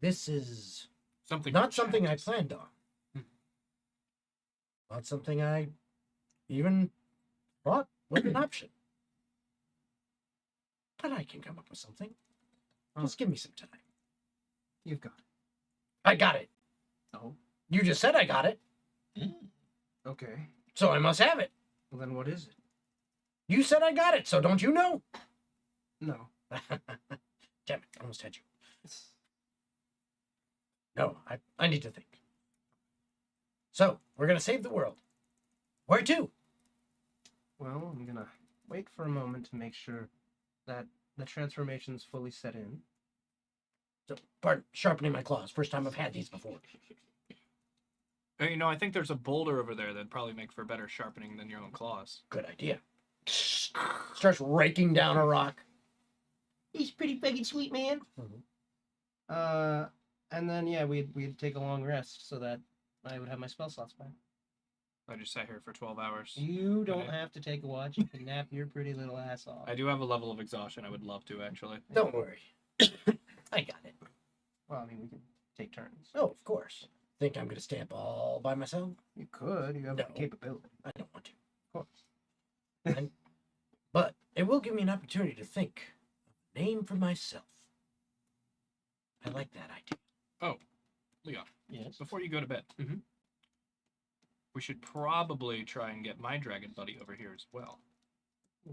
This is
Something
not
for
something I
chat.
planned on. Not something I even thought was an option. But I can come up with something. Just give me some time.
You've got it.
I got it.
Oh.
You just said I got it,
Okay.
so I must have it.
Well, then what is it?
You said I got it, so don't you know?
No.
Damn it, I almost had you. No, I need to think. So, we're going to save the world. Where to?
Well, I'm gonna wait for a moment to make sure that the transformation's fully set in.
So, pardon, sharpening my claws. First time I've had these before.
You know, I think there's a boulder over there that'd probably make for better sharpening than your own claws.
Good idea. Starts raking down a rock.
He's pretty fucking sweet, man. And then yeah, we'd take a long rest so that I would have my spell slots back.
I just sat here for 12 hours.
You don't
Okay.
have to take a watch. You can nap your pretty little ass off.
I do have a level of exhaustion I would love to, actually.
Don't worry. I got it.
Well, I mean, we can take turns.
Oh, of course. Think I'm going to stay up all by myself?
You could. You have
No.
the capability.
I don't want to.
Of course.
But it will give me an opportunity to think of a name for myself. I like that idea.
Leon,
Yes.
before you go to bed,
Mhm.
we should probably try and get my dragon buddy over here as well.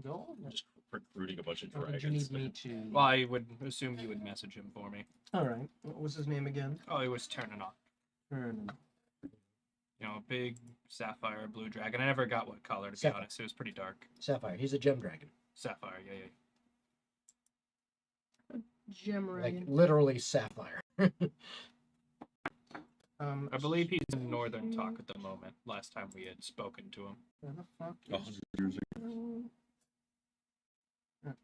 Go.
Just recruiting a bunch of
Or
dragons.
did you need me to?
Well, I would assume you would message him for me.
All right. What was his name again?
Oh, it was Ternanok.
Turn.
You know, a big sapphire blue dragon. I never got what color, to be
Sapphire.
honest. It was pretty dark.
Sapphire, he's a gem dragon.
Sapphire, yeah.
Like, literally sapphire.
I believe he's in northern talk at the moment. Last time we had spoken to him.
Where the fuck
A
is-
100 years ago.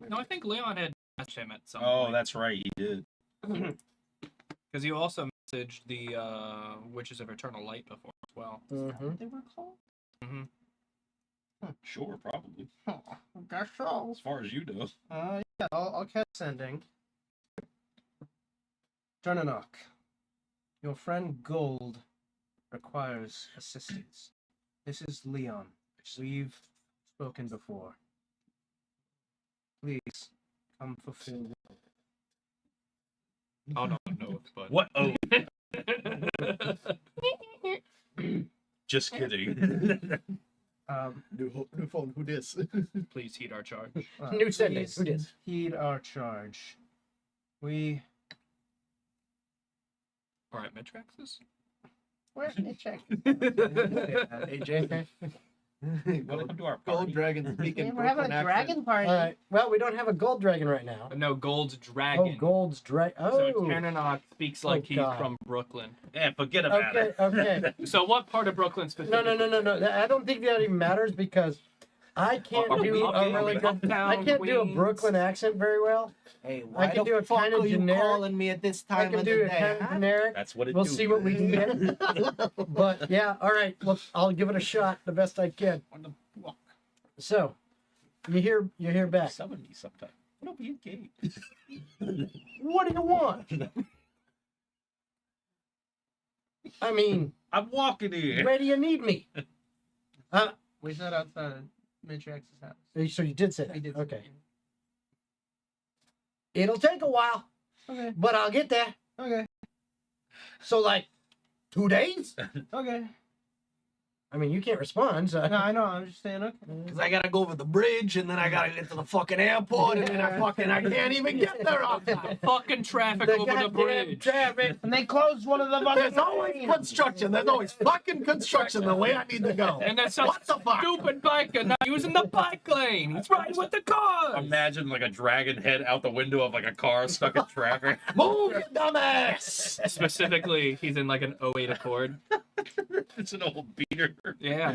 No, I think Leon had messaged him at some
Oh,
point.
that's right. He did.
Because you also messaged the Witches of Eternal Light before as well.
Is that
Mm-hmm.
what they were called?
Mm-hmm.
Sure, probably.
Oh, I guess so.
As far as you know.
Yeah, I'll catch sending. Ternanok, your friend Gold requires assistance. This is Leon. We've spoken before. Please, come fulfill.
Oh, no, but...
What? Oh, just kidding.
New phone. Who dis?
Please heed our charge.
New sending.
Please
Who dis?
heed our charge. We.
All right, Mitraxes?
Where's my check?
AJ?
Welcome to our
Gold
party.
dragon speaking.
We're having a
Brooklyn
dragon
accent.
party.
All right. Well, we don't have a gold dragon right now.
No, Gold's
Oh,
dragon.
gold's dragon.
So
Oh.
Ternanok speaks like he's
God.
from Brooklyn.
Yeah, forget about
Okay.
it.
Okay.
So what part of Brooklyn specifically?
No. I don't think that even matters because I can't
Are
do
we
a
uptown,
really good.
uptown
I can't do a
Queens?
Brooklyn accent very well.
Hey,
I can do a
fuck
kinda
are you
generic-
calling me at this
I
time
can
of
do
the
it
day?
kind of
huh?
generic.
That's what it
We'll
do.
see what we can get. But yeah, all right. Well, I'll give it a shot the best I can.
What the fuck?
So, you hear back.
Summon me sometime. It'll be a game.
What do you want? I mean,
I'm walking here.
where do you need me?
We sat outside of Mitrax's house.
So you did say that.
We did.
Okay. It'll take a while,
Okay.
but I'll get there.
Okay.
So like 2 days?
Okay.
I mean, you can't respond. So.
No, I know. I'm just saying. Okay.
Cause I gotta go over the bridge and then I gotta get to the fucking airport and then I can't even get there on time.
Fucking traffic
The
over the
goddamn
bridge.
traffic.
And they closed one of the fucking.
There's always construction. There's always fucking construction the way I need to go.
And that's some
What the fuck?
stupid biker not using the bike lane. He's riding with the cars.
Imagine like a dragon head out the window of like a car stuck in traffic.
Move, you dumbass!
Specifically, he's in like an 08 Accord.
It's an old beater.
Yeah.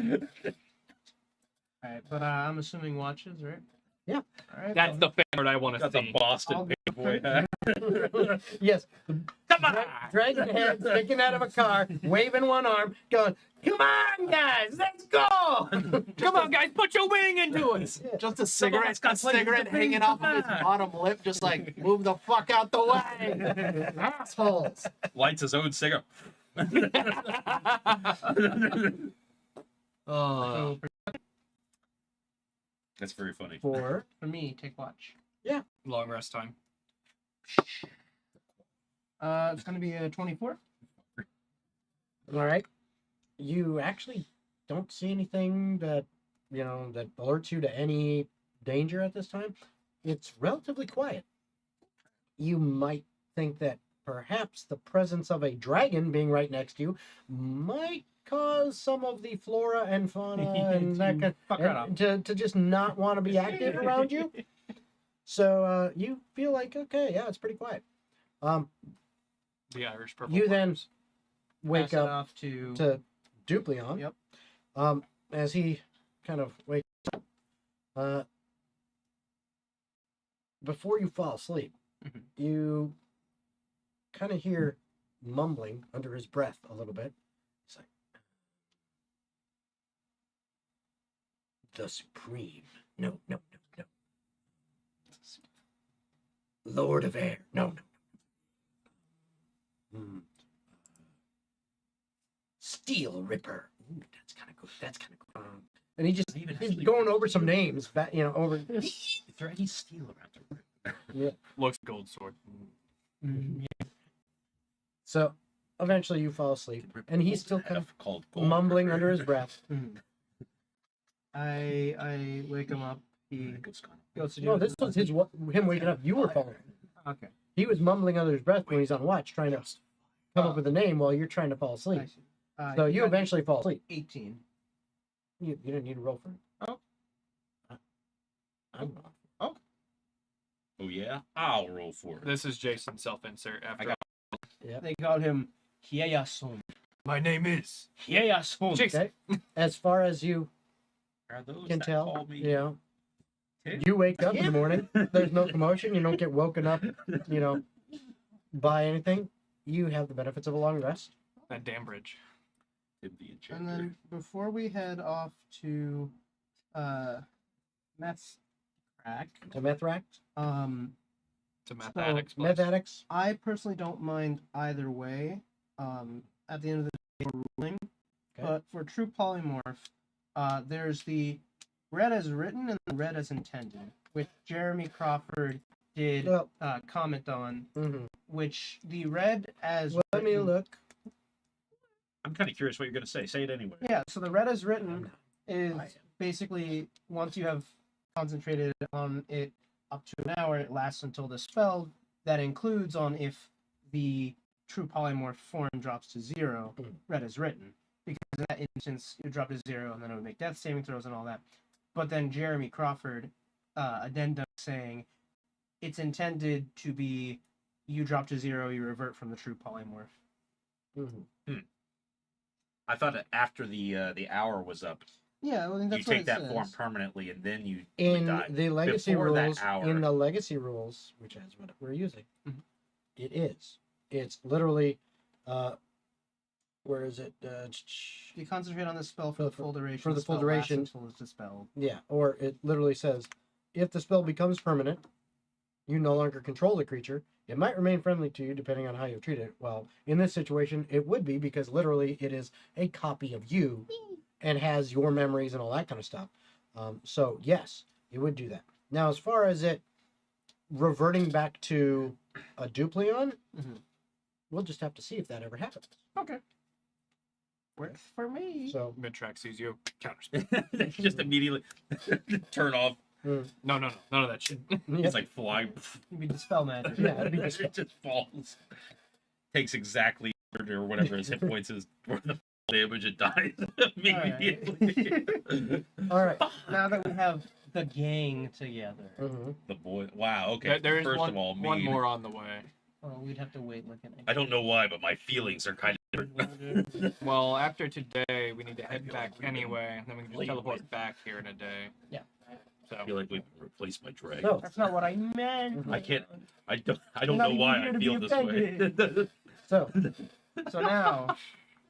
Alright, but I'm assuming watches, right?
Yeah.
Alright.
That's the favorite I want to
Got the
see.
Boston paperboy hat.
Yes.
Come on.
Dragon head sticking out of a car, waving one arm, going, "Come on, guys, let's go!"
Come on, guys, put your wing into it.
Just a cigarette. It's got a cigarette hanging off of his bottom lip, just like move the fuck out the way. Assholes.
Lights his own cigarette.
Oh.
So
That's very funny.
For
for me, take watch.
Long rest time.
It's gonna be a 24.
All right. You actually don't see anything that that alerts you to any danger at this time. It's relatively quiet. You might think that perhaps the presence of a dragon being right next to you might cause some of the flora and fauna and that kind
Fuck right off.
to just not want to be active around you. So you feel like, okay, yeah, it's pretty quiet.
The Irish purple.
You then
flames.
wake
Pass it
up
off to
to Dupleon.
Yep.
As he kind of wakes up. Before you fall asleep,
Mhm.
you kind of hear mumbling under his breath a little bit. It's like, the Supreme. No, no, no, no. Lord of Air. No, no. Steel Ripper. Ooh, that's kind of good. That's kind of good. And he's going over some names, over.
Is there any steel around the room?
Yeah.
Looks gold sword.
Mhm.
So eventually you fall asleep, and he's still kind of
called gold.
mumbling under his breath.
Mhm. I wake him up. He goes to do
No, this was him waking up. You were falling.
Okay.
He was mumbling under his breath when he's on watch, trying to come up
Oh.
with a name while you're trying to fall asleep.
I see.
So
he
you
got
eventually fall asleep.
18.
You didn't need to roll for it.
Oh.
I'm not.
Oh yeah, I'll roll for it.
This is Jason's self-insert. After
got-
They call him Hieyasun.
my name is
Hieyasun.
Jason.
Okay. As far as you
Are those
can
that
tell,
call me Tim?
you wake up in the morning. There's no commotion. You don't get woken up, by anything. You have the benefits of a long rest.
That damn bridge.
Tim the Enchanter.
And then before we head off to Meth's crack,
To Methract,
To mathematics.
So,
Meth addicts.
I personally don't mind either way. At the end of the day, we're ruling.
Okay.
But for true polymorph, there's the read as written and the read as intended, which Jeremy Crawford did
Well,
comment on.
mhm.
Which the read as
Let me
written-
look.
I'm kind of curious what you're going to say. Say it anyway.
Yeah, so the read as
I'm
written
not-
is
I am.
basically once you have concentrated on it up to an hour, it lasts until the spell. That includes on if the true polymorph form drops to 0,
Mm.
read as written. Because in that instance, it dropped to 0, and then it would make death saving throws and all that. But then Jeremy Crawford addendum saying it's intended to be you drop to 0, you revert from the true polymorph.
Mhm.
I thought that after the hour was up,
Yeah, well, that's
you
what
take
it
that
says.
form permanently, and then you
In
die.
the legacy
Before that
rules,
hour.
in the legacy rules, which is what we're using,
Mhm.
it is. It's literally, where is it?
You concentrate on the spell for the full duration.
for the full
spell lasts
duration.
until it's dispelled.
Yeah, or it literally says, if the spell becomes permanent, you no longer control the creature. It might remain friendly to you depending on how you treat it. Well, in this situation, it would be because literally it is a copy of you and has your memories and all that kind of stuff. So yes, it would do that. Now, as far as it reverting back to a Dupleon,
Mhm.
we'll just have to see if that ever happens.
Okay. Works for me.
So
Mid-track sees you. Counterspell.
just immediately turn off.
No, none of that shit.
yeah,
It's like flying.
You'd be dispel magic.
Yeah, it'd be
It just falls. Takes exactly or whatever his hit points is for the damage. It dies immediately.
all right.
Now that we have the gang together,
Mhm.
The boy. Wow. Okay.
There is
First
one,
of all,
one
mean.
more on the way.
well, we'd have to wait like an.
I don't know why, but my feelings are kind of different.
Well, after today, we need to head back anyway, and then we can just
Wait,
teleport
wait.
back here in a day.
Yeah.
So
I feel like we've replaced my dragon.
So
That's not what I meant.
I can't. I don't
You're
know
not
why
here
I
to be
feel this way.
so
So now,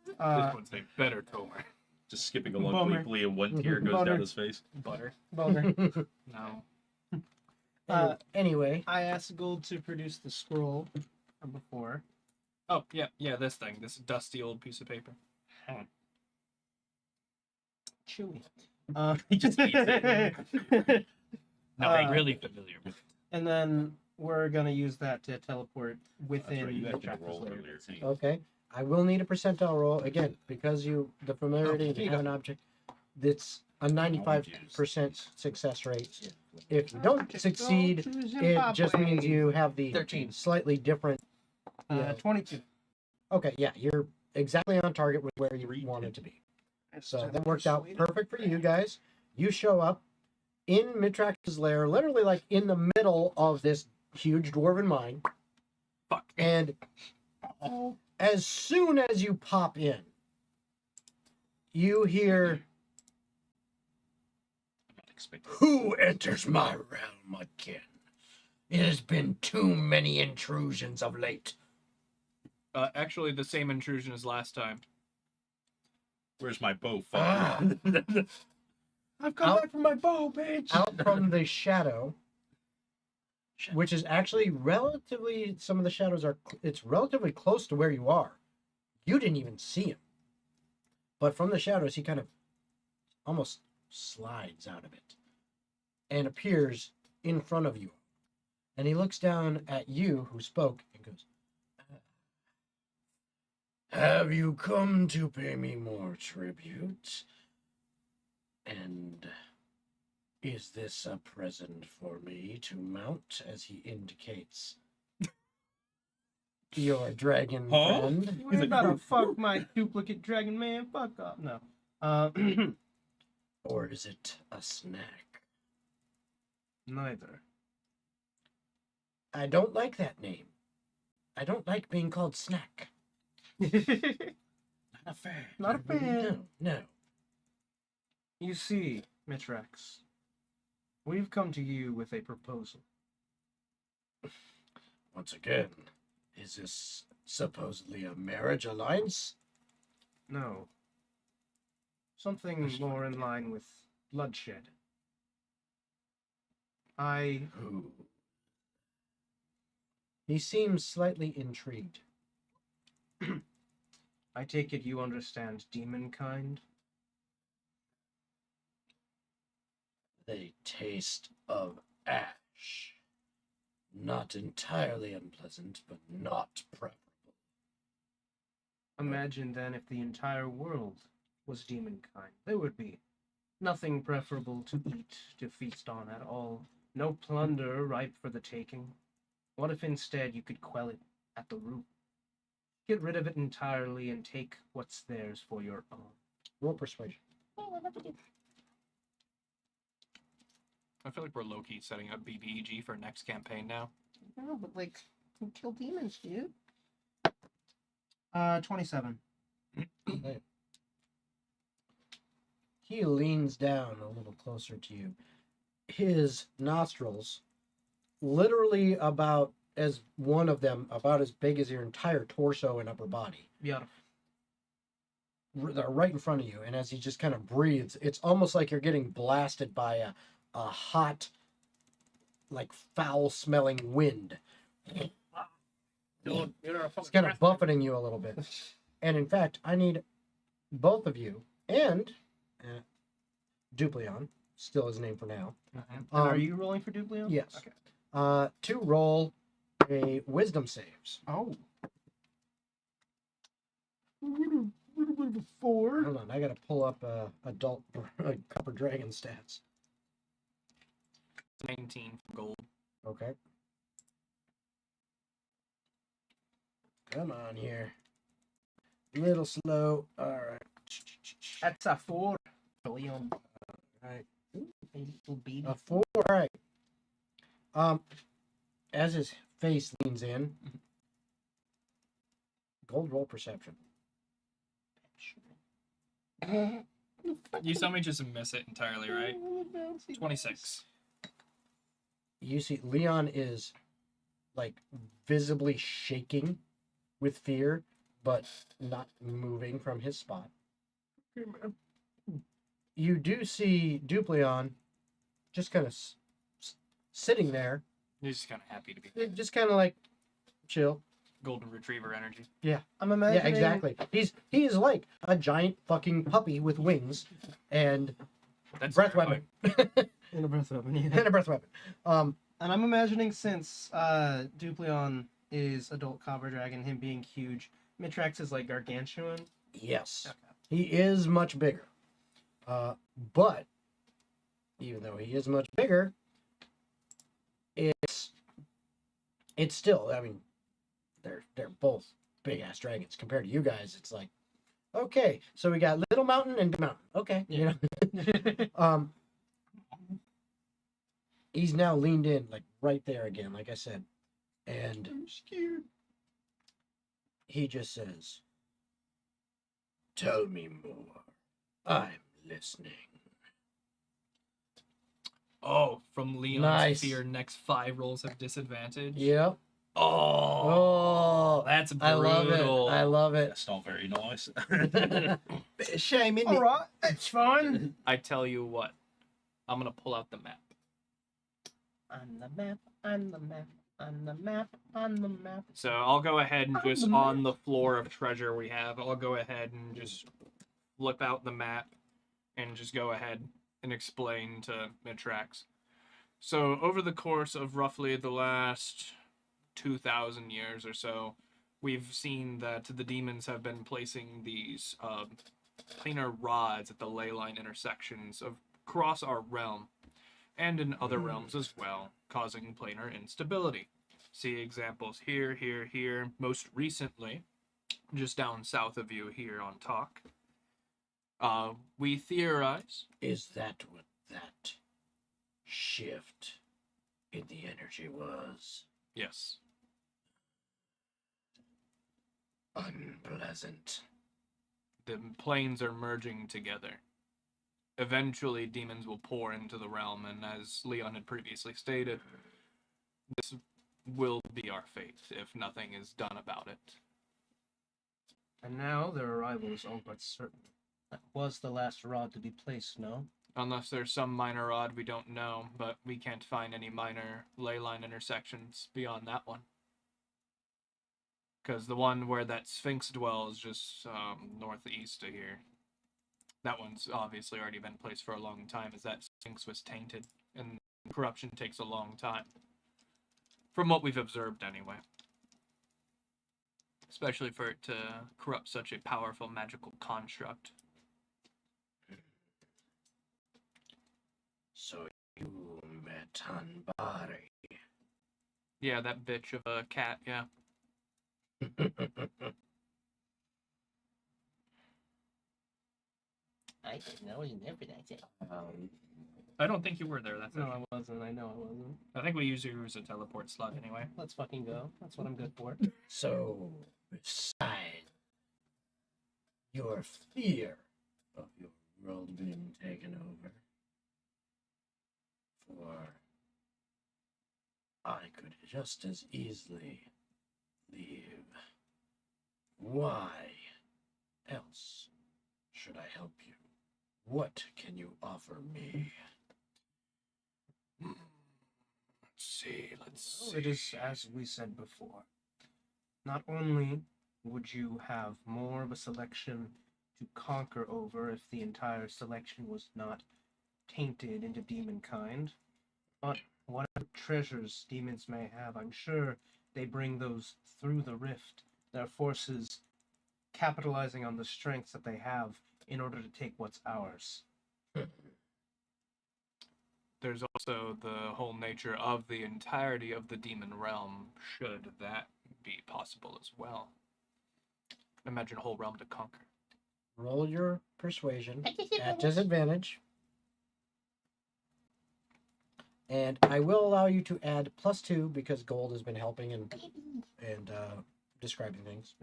this one's named Better Tomer.
Just skipping along
Bummer.
gleefully, and one tear goes
Bummer.
down his face.
Butter.
Boner,
No.
anyway,
I asked Gold to produce the scroll from before.
Oh, yeah, this thing. This dusty old piece of paper.
Chewy.
He just eats it.
Nothing
Uh,
really familiar with.
And then we're gonna use that to teleport
That's
within
right, you
the
had to
Tractor's
roll
lair.
earlier.
Okay. I will need a percentile roll again because the familiarity
Oh,
and
here you
have
go.
an object. That's a 95% success rate. If you don't succeed, it just means you have the
13.
slightly different.
22.
Okay, yeah, you're exactly on target with where you wanted to be. So that worked out perfect for you guys. You show up in Mitrax's lair, literally like in the middle of this huge dwarven mine.
Fuck.
And as soon as you pop in, you hear,
I'm not expecting.
"Who enters my realm again? It has been too many intrusions of late."
Actually, the same intrusion as last time.
Where's my bow? Fuck.
Ah.
I've come
Out-
back from my bow, bitch.
Out from the shadow, which is actually relatively, some of the shadows are, it's relatively close to where you are. You didn't even see him. But from the shadows, he kind of almost slides out of it and appears in front of you. And he looks down at you, who spoke, and goes, "Have you come to pay me more tribute? And is this a present for me to mount?" As he indicates your dragon
Huh?
friend.
You ain't about to fuck my duplicate dragon man. Fuck off. No.
Or is it a snack?
Neither.
I don't like that name. I don't like being called Snack.
Not a fan.
Not a fan.
No, no.
You see, Mitrax, we've come to you with a proposal.
Once again, is this supposedly a marriage alliance?
No. Something more in line with bloodshed.
Who? He seems slightly intrigued.
I take it you understand demon kind?
The taste of ash. Not entirely unpleasant, but not preferable.
Imagine then if the entire world was demon kind. There would be nothing preferable to eat, to feast on at all. No plunder ripe for the taking. What if instead you could quell it at the root? Get rid of it entirely and take what's theirs for your own.
Roll persuasion.
I feel like we're low-key setting up BBEG for next campaign now.
No, but like, you kill demons, dude. 27.
He leans down a little closer to you. His nostrils, literally about as one of them, about as big as your entire torso and upper body.
Yeah.
They're right in front of you, and as he just kind of breathes, it's almost like you're getting blasted by a hot, like foul-smelling wind. It's kind of buffeting you a little bit. And in fact, I need both of you and Dupleon, still his name for now.
Are you rolling for Duplion?
Yes.
Okay.
To roll a wisdom saves.
Oh.
4.
Hold on, I gotta pull up adult copper dragon stats.
19 for gold.
Okay. Come on here. A little slow. All right.
That's a 4. Leon.
Right.
A little baby.
A 4. All right. As his face leans in, gold roll perception.
You saw me just miss it entirely, right? 26.
You see, Leon is like visibly shaking with fear, but not moving from his spot. You do see Dupleon just kind of sitting there,
He's just kind of happy to be
just kind of like chill.
golden retriever energy.
Yeah.
I'm imagining.
Yeah, exactly. He is like a giant fucking puppy with wings and
That's
breath
terrifying.
weapon.
In a breath weapon, yeah.
And a breath weapon.
And I'm imagining since Dupleon is adult copper dragon, him being huge, Mitrax is like gargantuan.
Yes.
Okay.
He is much bigger. But even though he is much bigger, it's still, I mean, they're both big ass dragons. Compared to you guys, it's like, okay, so we got Little Mountain and Big Mountain. Okay. You know. He's now leaned in, like right there again, like I said. And
I'm scared.
he just says, "Tell me more. I'm listening."
Oh, from Leon's
Nice.
fear, next 5 rolls have disadvantage.
Yep.
Oh,
Oh,
that's
I
brutal.
love it. I love it.
That's not very nice.
Bit of shame, isn't
All
it?
right, that's fine.
I tell you what, I'm gonna pull out the map.
On the map, on the map, on the map, on the map.
So I'll go ahead and
On
just
the map.
on the floor of treasure we have, I'll go ahead and just flip out the map and just go ahead and explain to Mitrax. So over the course of roughly the last 2,000 years or so, we've seen that the demons have been placing these planar rods at the ley line intersections across our realm and in other realms as well, causing planar instability. See examples here, here, here. Most recently, just down south of you here on TOGG, we theorize.
Is that what that shift in the energy was?
Yes.
Unpleasant.
The planes are merging together. Eventually, demons will pour into the realm, and as Leon had previously stated, this will be our fate if nothing is done about it.
And now their arrival is all but certain. That was the last rod to be placed, no?
Unless there's some minor odd we don't know, but we can't find any minor ley line intersections beyond that one. Because the one where that Sphinx dwells just northeast of here, that one's obviously already been placed for a long time, as that Sphinx was tainted, and corruption takes a long time. From what we've observed, anyway. Especially for it to corrupt such a powerful magical construct.
So you met Hanbari.
Yeah, that bitch of a cat, yeah.
I didn't know you never did.
I don't think you were there, that's
No,
it.
I wasn't. I know I wasn't.
I think we use you as a teleport slot anyway.
Let's fucking go. That's what I'm good for.
So, beside your fear of your world being taken over, for I could just as easily leave. Why else should I help you? What can you offer me?
Let's see.
It is as we said before. Not only would you have more of a selection to conquer over if the entire selection was not tainted into demon kind, but whatever treasures demons may have, I'm sure they bring those through the rift, their forces capitalizing on the strengths that they have in order to take what's ours.
There's also the whole nature of the entirety of the demon realm, should that be possible as well. Imagine a whole realm to conquer.
Roll your persuasion at disadvantage. And I will allow you to add +2 because gold has been helping and describing things.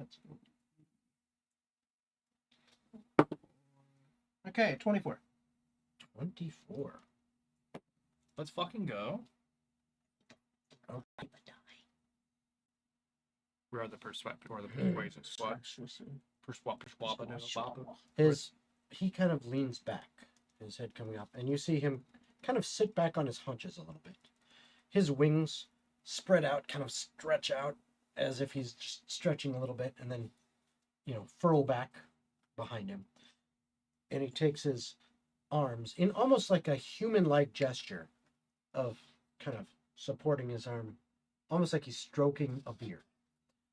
Okay, 24.
24.
Let's fucking go.
Okay.
Where are the persuasion squad?
He kind of leans back, his head coming up, and you see him kind of sit back on his haunches a little bit. His wings spread out, kind of stretch out as if he's just stretching a little bit, and then, furl back behind him. And he takes his arms in almost like a human-like gesture of kind of supporting his arm, almost like he's stroking a beard.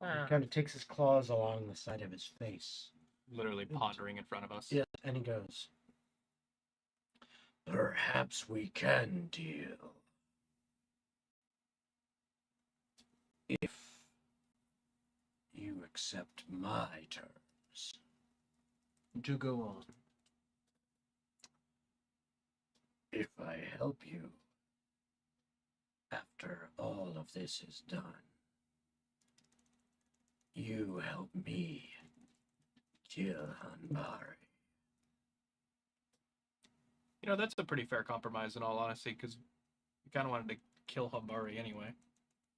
He
Ah.
kind of takes his claws along the side of his face.
Literally pondering in front of us.
Yes, and he goes, "Perhaps we can deal. If you accept my terms."
Do go on.
If I help you after all of this is done, you help me kill Hanbari.
You know, that's a pretty fair compromise in all honesty, because we kind of wanted to kill Humbari anyway.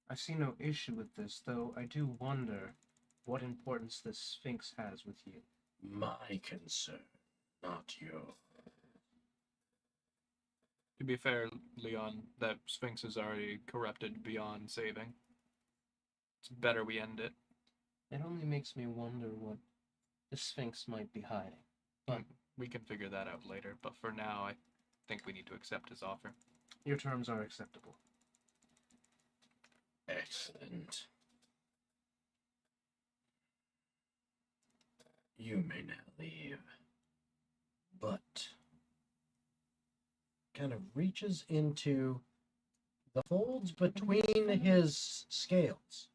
I see no issue with this, though I do wonder what importance the Sphinx has with you.
My concern, not yours.
To be fair, Leon, that Sphinx is already corrupted beyond saving. It's better we end it.
It only makes me wonder what the Sphinx might be hiding.
We can figure that out later, but for now, I think we need to accept his offer.
Your terms are acceptable.
Excellent. You may now leave, but kind of reaches into the folds between his scales,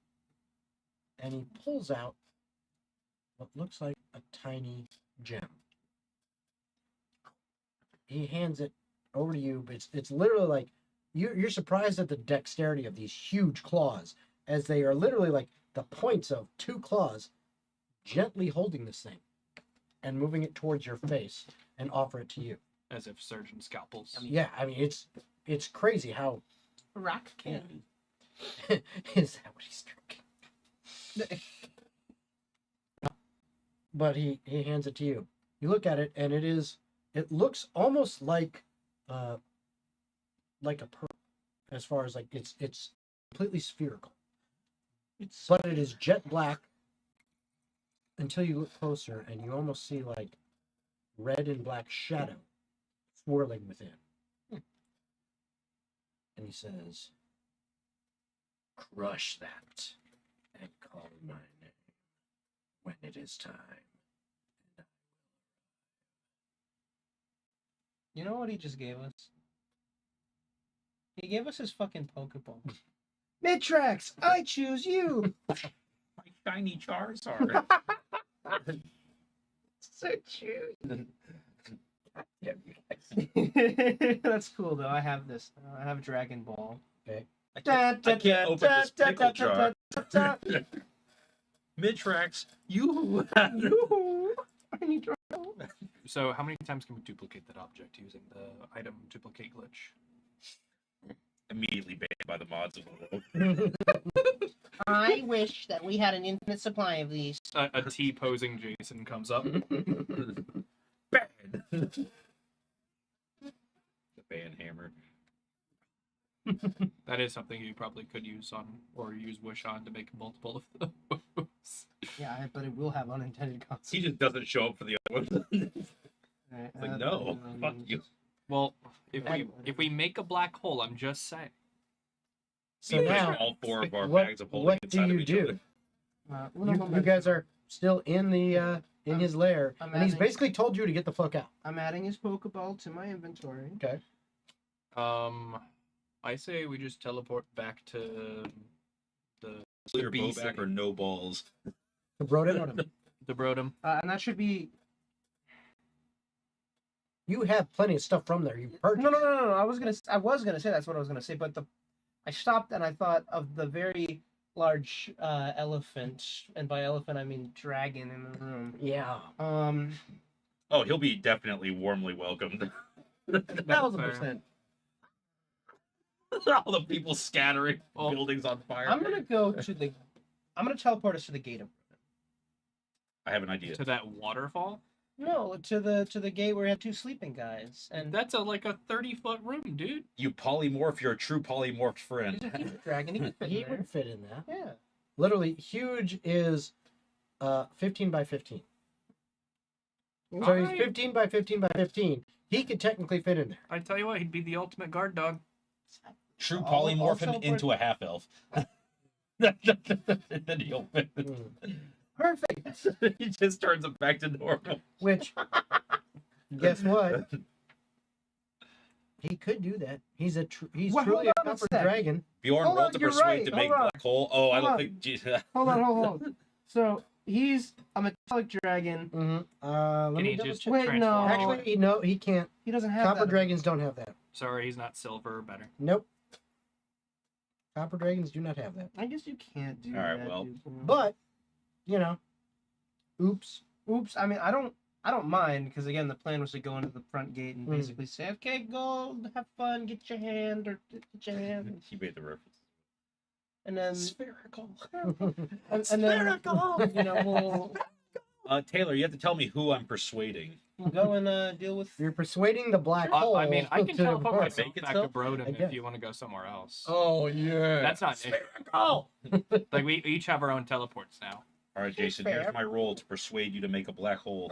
and he pulls out what looks like a tiny gem. He hands it over to you, but it's literally like you're surprised at the dexterity of these huge claws, as they are literally like the points of two claws gently holding this thing and moving it towards your face and offer it to you.
As if surgeon scalpels.
Yeah, I mean it's crazy how
Rock candy.
is that what he's drinking? But he hands it to you. You look at it and it looks almost like a pearl, as far as like it's completely spherical. But it is jet black until you look closer and you almost see like red and black shadow swirling within. And he says, "Crush that and call my name when it is time."
You know what he just gave us? He gave us his fucking Pokeball. Mitrax, I choose you!
My shiny Charizard.
So cute. That's cool though. I have this. I have Dragon Ball.
I can't open this pickle jar. Mitrax, you.
Yoo-hoo. I need to.
So how many times can we duplicate that object using the item duplicate glitch?
Immediately banned by the mods of the world.
I wish that we had an infinite supply of these.
A T-posing Jason comes up.
Banned. The ban hammer.
That is something you probably could use on, or use Wish on to make multiple of those.
Yeah, but it will have unintended
He
consequences.
just doesn't show up for the other one.
Right,
Like, no, fuck you.
Well, if we make a black hole, I'm just saying.
So
We put
now,
all four of our
what-
bags of holding
what do
inside
you
of each
do?
other.
you guys are still in the in his lair,
I'm
and he's
adding-
basically told you to get the fuck out.
I'm adding his Pokeball to my inventory.
Okay.
I say we just teleport back to the
Clear
bee
bowback
city.
or no balls.
The Broden,
the Brodom.
And that should be.
you have plenty of stuff from there. You purchased.
No. I was gonna say that's what I was gonna say, but I stopped and I thought of the very large elephant, and by elephant I mean dragon in the room.
Yeah.
Oh, he'll be definitely warmly welcomed.
1,000%.
All the people scattering,
Well,
buildings on fire.
I'm gonna teleport us to the gate of.
I have an idea.
To that waterfall.
No, to the gate where we have two sleeping guys, and
That's like a 30-foot room, dude.
You polymorph your true polymorphed
he's
friend.
a huge dragon. He would fit
He
in there.
would fit in that.
Yeah.
Literally, huge is 15 by 15. So he's
Alright.
15 by 15 by 15. He could technically fit in there.
I tell you what, he'd be the ultimate guard dog.
True
I'll
polymorph him
teleport-
into a half elf. Then he'll
Perfect.
he just turns him back to normal.
Which, guess what? He could do that. He's he's
Well,
truly a
hold on a
copper
sec.
dragon.
Bjorn
Hold
rolled
on,
to
you're
persuade
right.
to make
Hold on.
black hole. Oh, I
Hold
don't
on.
think. Geez,
Hold on. So he's a metallic dragon.
Mm-hmm. Let
Can
me
he
double
just
check.
Wait,
transform?
no.
Actually, no, he can't.
He doesn't have
Copper
that.
dragons don't have that.
Sorry, he's not silver or better.
Nope. Copper dragons do not have that.
I guess you can't do
All right,
that.
well.
dude.
But, oops.
Oops. I mean, I don't mind because again, the plan was to go into the front gate and
Mm.
basically say, "Okay, go have fun, get your hand or get your hand,"
he made the reference.
and then
Spherical.
and then we'll
Taylor, you have to tell me who I'm persuading.
go and deal with.
You're persuading the black hole.
I mean, I can
to
teleport
work.
myself
Make it
back
so?
to Broden
I
if
guess.
you want to go somewhere else.
Oh yeah.
That's not an issue. Like, we each have our own teleports now.
All right, Jason,
Fair.
here's my roll to persuade you to make a black hole.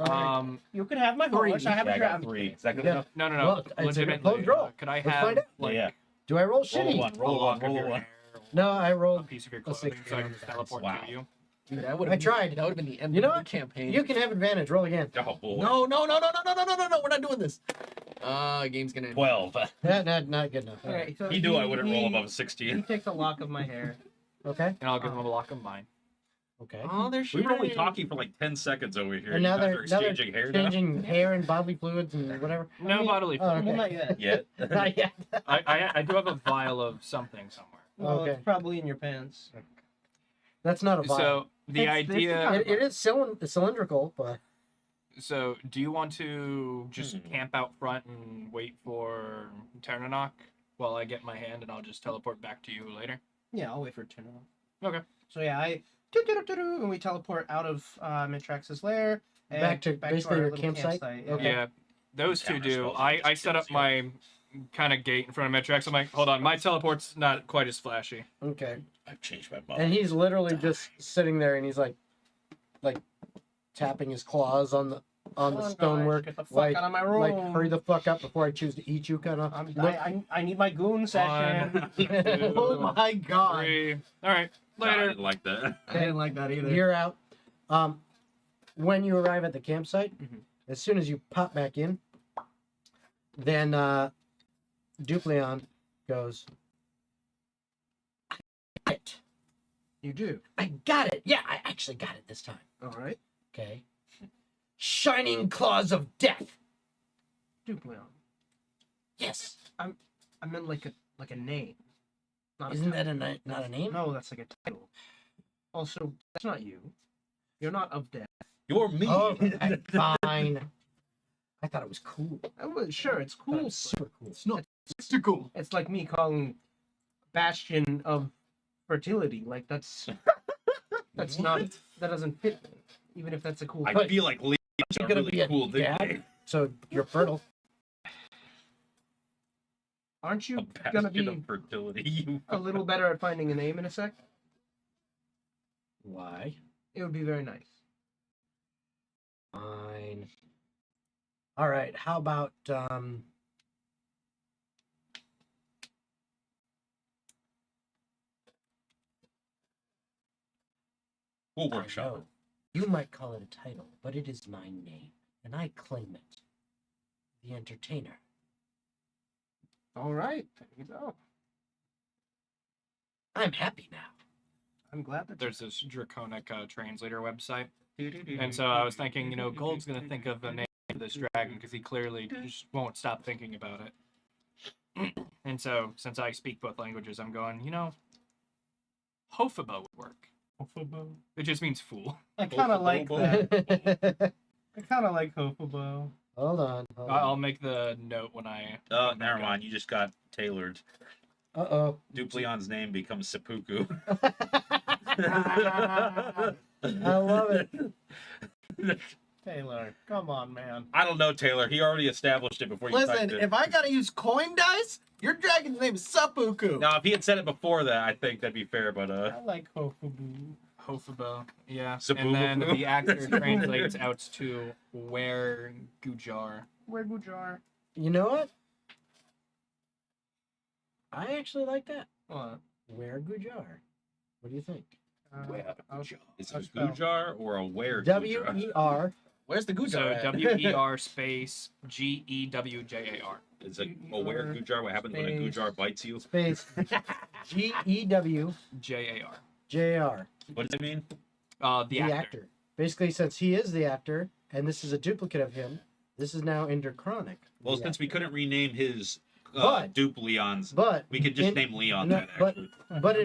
You can have my
Three.
horse. I have
Yeah,
a
I got
dragon.
3. Is that good
Yeah.
enough?
No.
Well, it's a
legitimately,
closed roll.
could I
Let's
have
find out.
like
Yeah.
Do I roll
Roll
shitty?
one.
a
Roll
lock
one.
of
Roll
your
one.
hair or
No, I
a
rolled.
piece of your
a
clothing so I can
16.
just teleport
Wow.
to you?
Dude, that would
I tried.
That would have been the end
You know
of the
what?
campaign.
You can have advantage. Roll again.
Oh boy.
No. We're not doing this. Game's gonna end.
12.
Not good enough.
Okay, so
He knew I wouldn't roll
he-
above a
He
16.
takes a lock of my hair.
Okay.
And I'll give him a lock of mine.
Okay.
Oh, they're
We were only
sharing.
talking for like 10 seconds over here.
And now
you guys
they're
are exchanging hair now?
changing hair and bodily fluids and whatever.
No bodily
Oh,
fluid.
Well,
okay.
not yet.
Yet.
Not yet.
I do have a vial of something somewhere.
Well,
Okay.
it's probably in your pants.
That's not a vial.
So the
It's- this is
idea.
kind
it is cylindrical, but
So do you want to just
Hmm.
camp out front and wait for Ternanok while I get my hand and I'll just teleport back to you later?
Yeah, I'll wait for it to turn on.
Okay.
So yeah, and we teleport out of Mitrax's lair and
Back to basically
our
your
little
campsite?
Yeah.
Okay.
Yeah, those two
Counter
do.
spells
I
against
set up
skills,
my kind of gate in front of Mitrax. I'm like, hold on, my teleport's not quite as flashy.
okay.
I've changed my mind.
And he's literally just sitting there, and he's like tapping his claws on the
Come on,
stonework,
guys, get the fuck
like
out of my room.
like hurry the fuck up before I choose to eat you, kind of.
I need my goon session.
One, two,
Oh my god.
3. All right,
No, I
later.
didn't like that.
I didn't like that either.
You're out. When you arrive at the campsite,
Mhm.
as soon as you pop back in, then Dupleon goes, "I got it.
You do.
I got it. Yeah, I actually got it this time.
All right.
Okay. Shining claws of death.
Dupleon.
Yes.
I meant like a name. Not
Isn't
title.
that not a name?
No, that's like a title. Also, that's not you. You're not of death.
You're me.
Oh, fine. I thought it was cool.
Sure, it's
I thought it
cool.
was super cool.
It's not. It's too cool.
It's like me calling Bastion of fertility. Like that's not that doesn't fit. Even if that's a cool.
I feel like Leon's a
gonna
really
be a
cool
dad?
nickname.
So you're fertile.
Aren't you
A
gonna
bastion
be
of fertility. You.
a little better at finding a name in a sec?
Why?
It would be very nice.
Fine. All right. How about
We'll
I
workshop.
know. You might call it a title, but it is my name, and I claim it. The Entertainer.
All right, there you go.
I'm happy now.
I'm glad that
There's this draconic translator website. And so I was thinking, Gold's going to think of a name for this dragon because he clearly just won't stop thinking about it. And so, since I speak both languages, I'm going, Hofabo would work. It just means fool.
I kind of like
Hofobo.
that. I kind of like Hofobo.
Hold on.
I'll make the note when I.
Oh, never mind. You just got tailored.
Uh-oh.
Dupleon's name becomes Seppuku.
I love it.
Taylor, come on, man.
I don't know, Taylor. He already established it before you
Listen,
typed it.
if I gotta use coin dice, your dragon's name is Seppuku.
Now, if he had said it before that, I think that'd be fair. But
I like Hofobo.
Hofabo. Yeah.
Sabu.
And then the actor translates out to where Gujar.
Where Gujar?
You know what? I actually like that.
What?
Where Gujar? What do you think?
Where
I'll-
Gujar? Is
I'll
it a
spell.
Gujar or a where Gujar?
W-E-R.
Where's the Gujar
So
at?
WER space GEWJAR.
Is it a where Gujar? What happens when a
Space.
Gujar bites you?
Space G-E-W-J-A-R.
JAR.
What does it mean?
The actor.
Basically, since he is the actor, and this is a duplicate of him, this is now Interchronic.
Well,
the
since we
actor.
couldn't rename his
But-
dupe Leon's,
But
we could just
in-
name Leon
no,
that.
but-
Actually.
But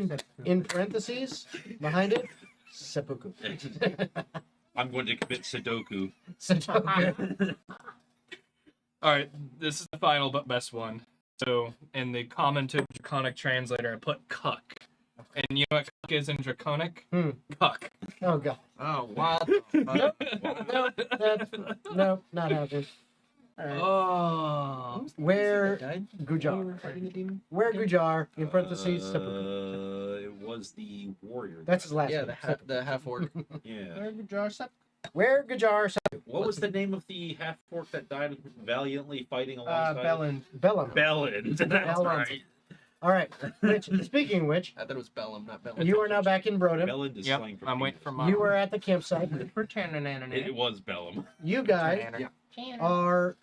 in parentheses behind it, seppuku.
I'm going to commit Sudoku.
Sudoku.
All right, this is the final but best one. So in the common to Draconic translator, I put cuck. And you know what cuck is in Draconic? Cuck.
Oh god.
Oh, what?
No, not happening. All right.
Oh.
Where
Died?
Gujar?
Fighting the demon?
Where Gujar? In parentheses, seppuku.
It was the warrior.
That's his last
Yeah,
name.
the half orc.
Yeah.
Where Gujar sep-
Where Gujar?
What was the name of the half orc that died valiantly fighting alongside?
Bellin.
Bellum.
Bellin. That's
Bellin.
right.
All right. Which, speaking of which,
I thought it was Bellum, not Bellum.
you are now back in Brodom.
Bellin is
Yep,
slang for
I'm waiting
penis.
for my.
You are at the campsite.
Pretending
It was Bellum.
You guys
Yeah.
are.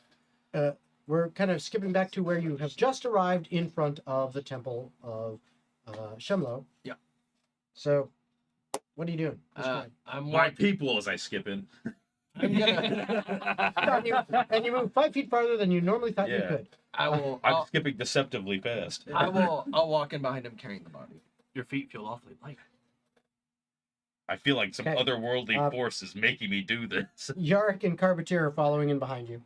We're kind of skipping back to where you have just arrived in front of the temple of Shemlo.
Yeah.
So, what are you doing? Describe.
I'm
My
walking.
people, as I skip in.
I'm gonna.
and you move 5 feet farther than you normally thought you
Yeah.
could.
I will.
I'm skipping deceptively fast.
I'll walk in behind him carrying the body.
Your feet feel awfully light.
I feel like some
Okay.
otherworldly force is making me do this.
Yarick and Carbatir are following in behind you.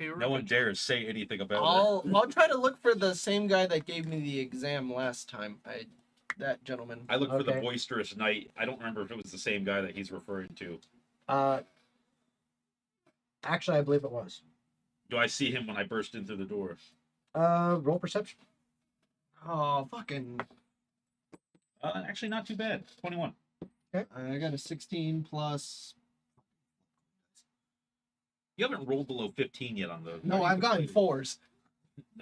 No one dares say anything about it.
I'll try to look for the same guy that gave me the exam last time. That gentleman.
I looked for the
Okay.
boisterous knight. I don't remember if it was the same guy that he's referring to.
Actually, I believe it was.
Do I see him when I burst in through the door?
Roll perception.
Oh fucking!
Actually, not too bad. 21.
I got a 16 plus.
You haven't rolled below 15 yet on the.
No, I've gotten fours.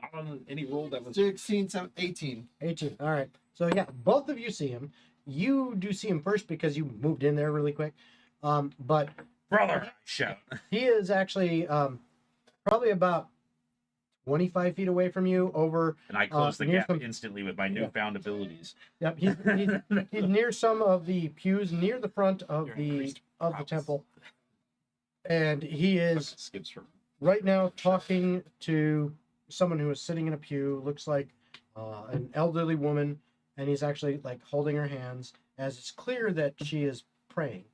Not on any roll that was.
16, 18.
18. All right. So yeah, both of you see him. You do see him first because you moved in there really quick. But
Brother! I shout.
he is actually probably about 25 feet away from you. Over.
And I close the
near
gap
some-
instantly with my newfound abilities.
Yep. He's near some of the pews near the front of
Your
the
increased prowess.
temple, and he is
Skips her.
right now talking to someone who is sitting in a pew. Looks like an elderly woman, and he's actually like holding her hands as it's clear that she is praying.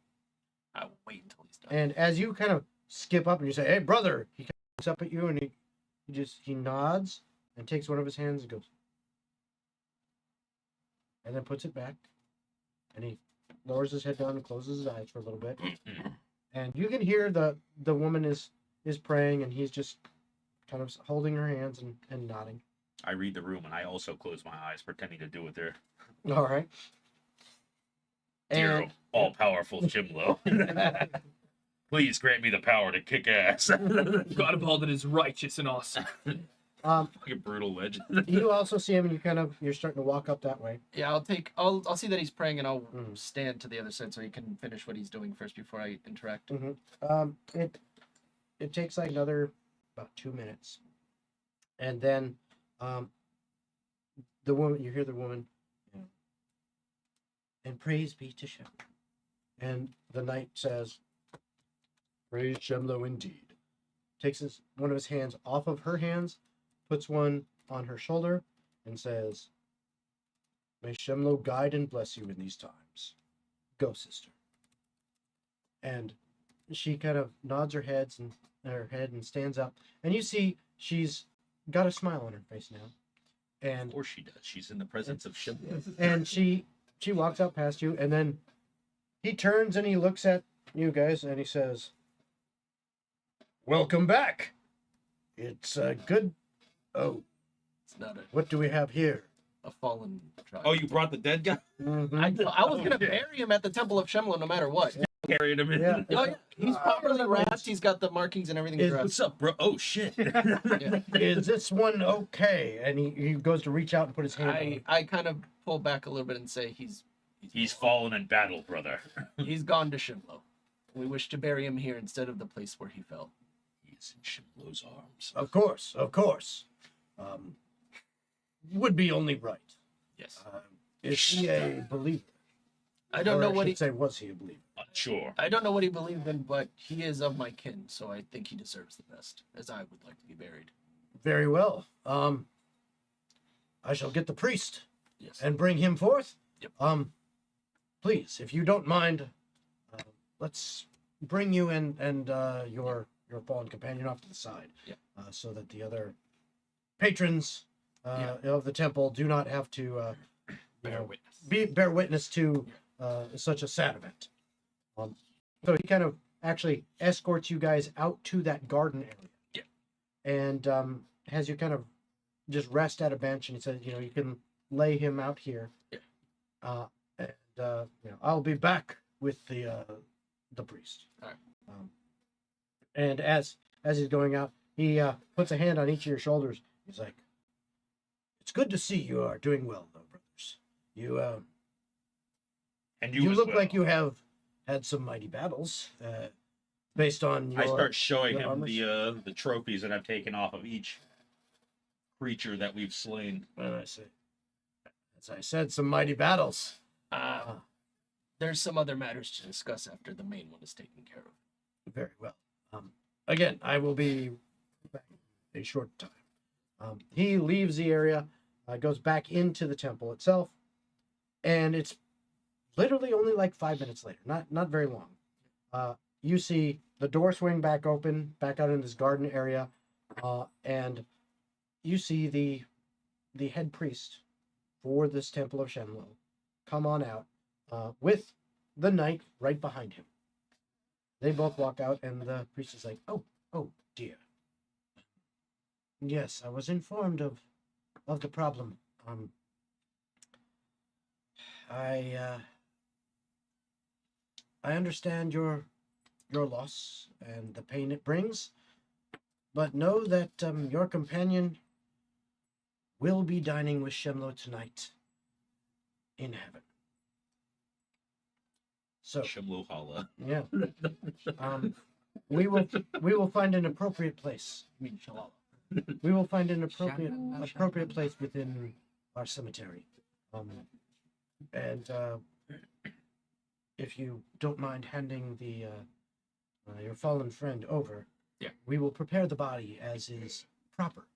I'll wait until he's done.
And as you kind of skip up and you say, "Hey, brother," he kind of looks up at you and he nods and takes one of his hands and goes, and then puts it back, and he lowers his head down and closes his eyes for a little bit, and you can hear the woman is praying, and he's just kind of holding her hands and nodding.
I read the room and I also close my eyes, pretending to do it there.
All right.
Dear
And
all powerful Shimlo, please grant me the power to kick ass.
God of all that is righteous and awesome.
Fucking brutal legend.
you also see him, and you're starting to walk up that way.
Yeah, I'll see that he's praying, and I'll
Mhm.
stand to the other side so he can finish what he's doing first before I interact.
It takes like another about 2 minutes, and then the woman, you hear the woman, and praise be to Shem. And the knight says, "Praise Shemlo indeed." Takes one of his hands off of her hands, puts one on her shoulder, and says, "May Shemlo guide and bless you in these times. Go, sister." And she kind of nods her head and stands up, and you see she's got a smile on her face now,
Of
and
course she does. She's in the presence of Shimlo.
she walks out past you, and then he turns and he looks at you guys and he says, "Welcome back. It's good. Oh,
It's not
what do we have here?"
a fallen tribe.
Oh, you brought the dead guy?
Mhm.
I was gonna bury him at the Temple of Shemlo no matter what.
carrying him in.
Yeah.
Oh yeah, he's properly wrapped. He's got the markings and everything
Is-
dressed.
What's up, bro? Oh shit.
Yeah.
Is this one okay? And he goes to reach out and put his hand on it.
I kind of pull back a little bit and say
He's fallen in battle, brother.
he's gone to Shimlo. We wish to bury him here instead of the place where he fell.
He's in Shimlo's arms.
Of course, of course. Would be only right.
Yes.
Is he a believer?
I don't
Or
know what
should
he
say. Was he a believer?
Unsure.
I don't know what he believed in, but he is of my kin, so I think he deserves the best, as I would like to be buried.
Very well. I shall get the priest
Yes.
and bring him forth.
Yep.
Please, if you don't mind, let's bring you and your fallen companion off to the side.
Yeah.
So that the other patrons of the temple do not have to
Bear witness.
bear witness to such a sad event. So he kind of actually escorts you guys out to that garden area.
Yeah.
And has you kind of just rest at a bench, and he says, you can lay him out here.
Yeah.
I'll be back with the priest.
All right.
And as he's going out, he puts a hand on each of your shoulders. He's like, "It's good to see you are doing well, though, brothers. You
And
you
as
look
well.
like you have had some mighty battles, based on your."
I start showing
your
him
armors.
the trophies that I've taken off of each creature that we've slain.
And I say, as I said, some mighty battles.
There's some other matters to discuss after the main one is taken care of.
Very well. Again, I will be back in a short time. He leaves the area, goes back into the temple itself, and it's literally only like 5 minutes later. Not very long. You see the door swing back open, back out in this garden area, and you see the head priest for this temple of Shenlo come on out with the knight right behind him. They both walk out, and the priest is like, "Oh dear. Yes, I was informed of the problem. I understand your loss and the pain it brings, but know that your companion will be dining with Shemlo tonight in heaven." So
Shimlo Hala.
yeah, we will find an appropriate place. We will find an appropriate place within our cemetery. And if you don't mind handing your fallen friend over,
Yeah.
we will prepare the body as is proper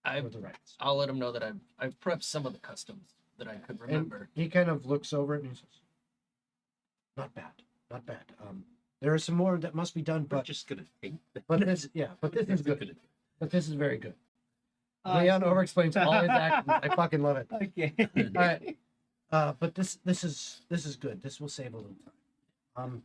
for the rites.
I'll let him know that I've prepped some of the customs that I could remember.
And he kind of looks over it and he says, "Not bad, not bad. There is some more that must be done,
We're
but
just gonna take
but this is good. But this is very good." Leon
so-
over-explains all his actions. I fucking love it.
Okay.
All right. But this is good. This will save a little time.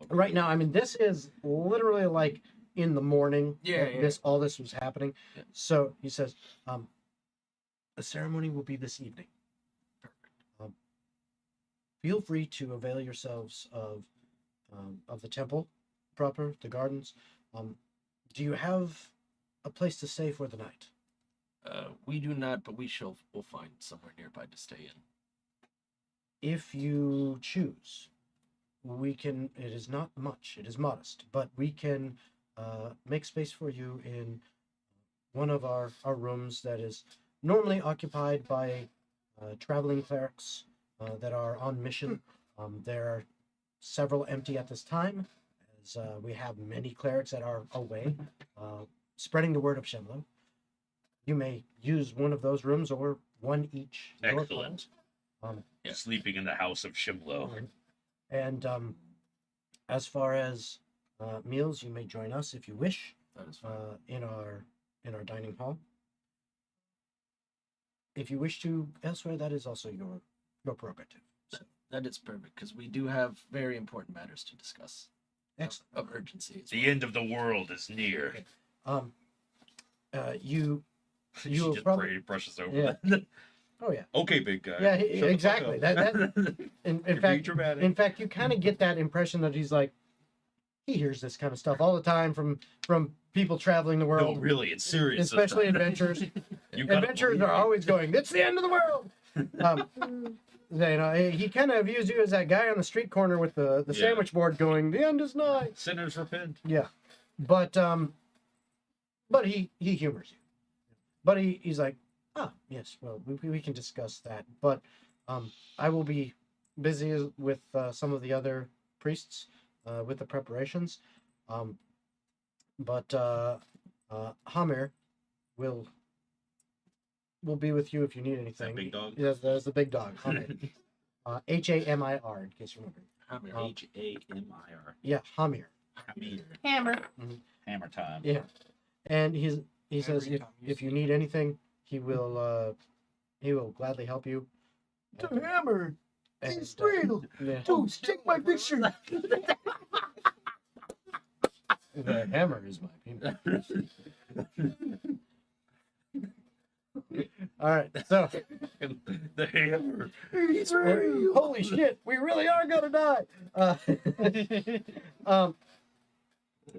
Right now, I mean, this is literally like in the morning.
Yeah,
that all this was happening.
Yeah.
So he says, the ceremony will be this evening. Feel free to avail yourselves of the temple proper, the gardens. Do you have a place to stay for the night?
We do not, but we'll find somewhere nearby to stay in.
If you choose, we can. It is not much. It is modest, but we can make space for you in one of our rooms that is normally occupied by traveling clerics that are on mission. There are several empty at this time, as we have many clerics that are away, spreading the word of Shemlo. You may use one of those rooms or one each. your
Excellent.
call.
Sleeping in the house of Shimlo.
And as far as meals, you may join us if you wish
That is fine.
in our dining hall. If you wish to elsewhere, that is also your prerogative.
That is perfect, because we do have very important matters to discuss
Excellent.
of urgency. as
The end of the world is near.
You
She
will
just
probably
brushes over
Yeah.
that.
Oh yeah.
Okay, big guy.
Yeah,
Shut the fuck
exactly.
up.
That
You're
in
being
fact,
dramatic.
in fact, you kind of get that impression that he's like, he hears this kind of stuff all the time from people traveling the
No,
world,
really, it's serious.
especially adventurers.
You gotta
Adventurers
believe
are
me.
always going, "It's the end of the world." You know, he kind of views you as that guy on the street corner with the
Yeah.
sandwich board going, "The end is nigh."
Sinners repent.
Yeah, but he humors you. But he's like, "Ah, yes, well, we can discuss that. But I will be busy with some of the other priests with the preparations. But Hamir will be with you if you need anything."
big dog?
Yes, that's the big dog. Hamir. Hamir, in case you remember.
Hamir.
Yeah, Hamir.
Hamir.
Hammer.
Hammer time.
Yeah, and he says
Every
if
time
if
see
you
it.
need anything, he will gladly help you.
The hammer
And,
is real.
yeah,
Dude, take my picture.
the hammer is my penis. All right, so
The hammer.
It's real.
holy shit, we really are gonna die.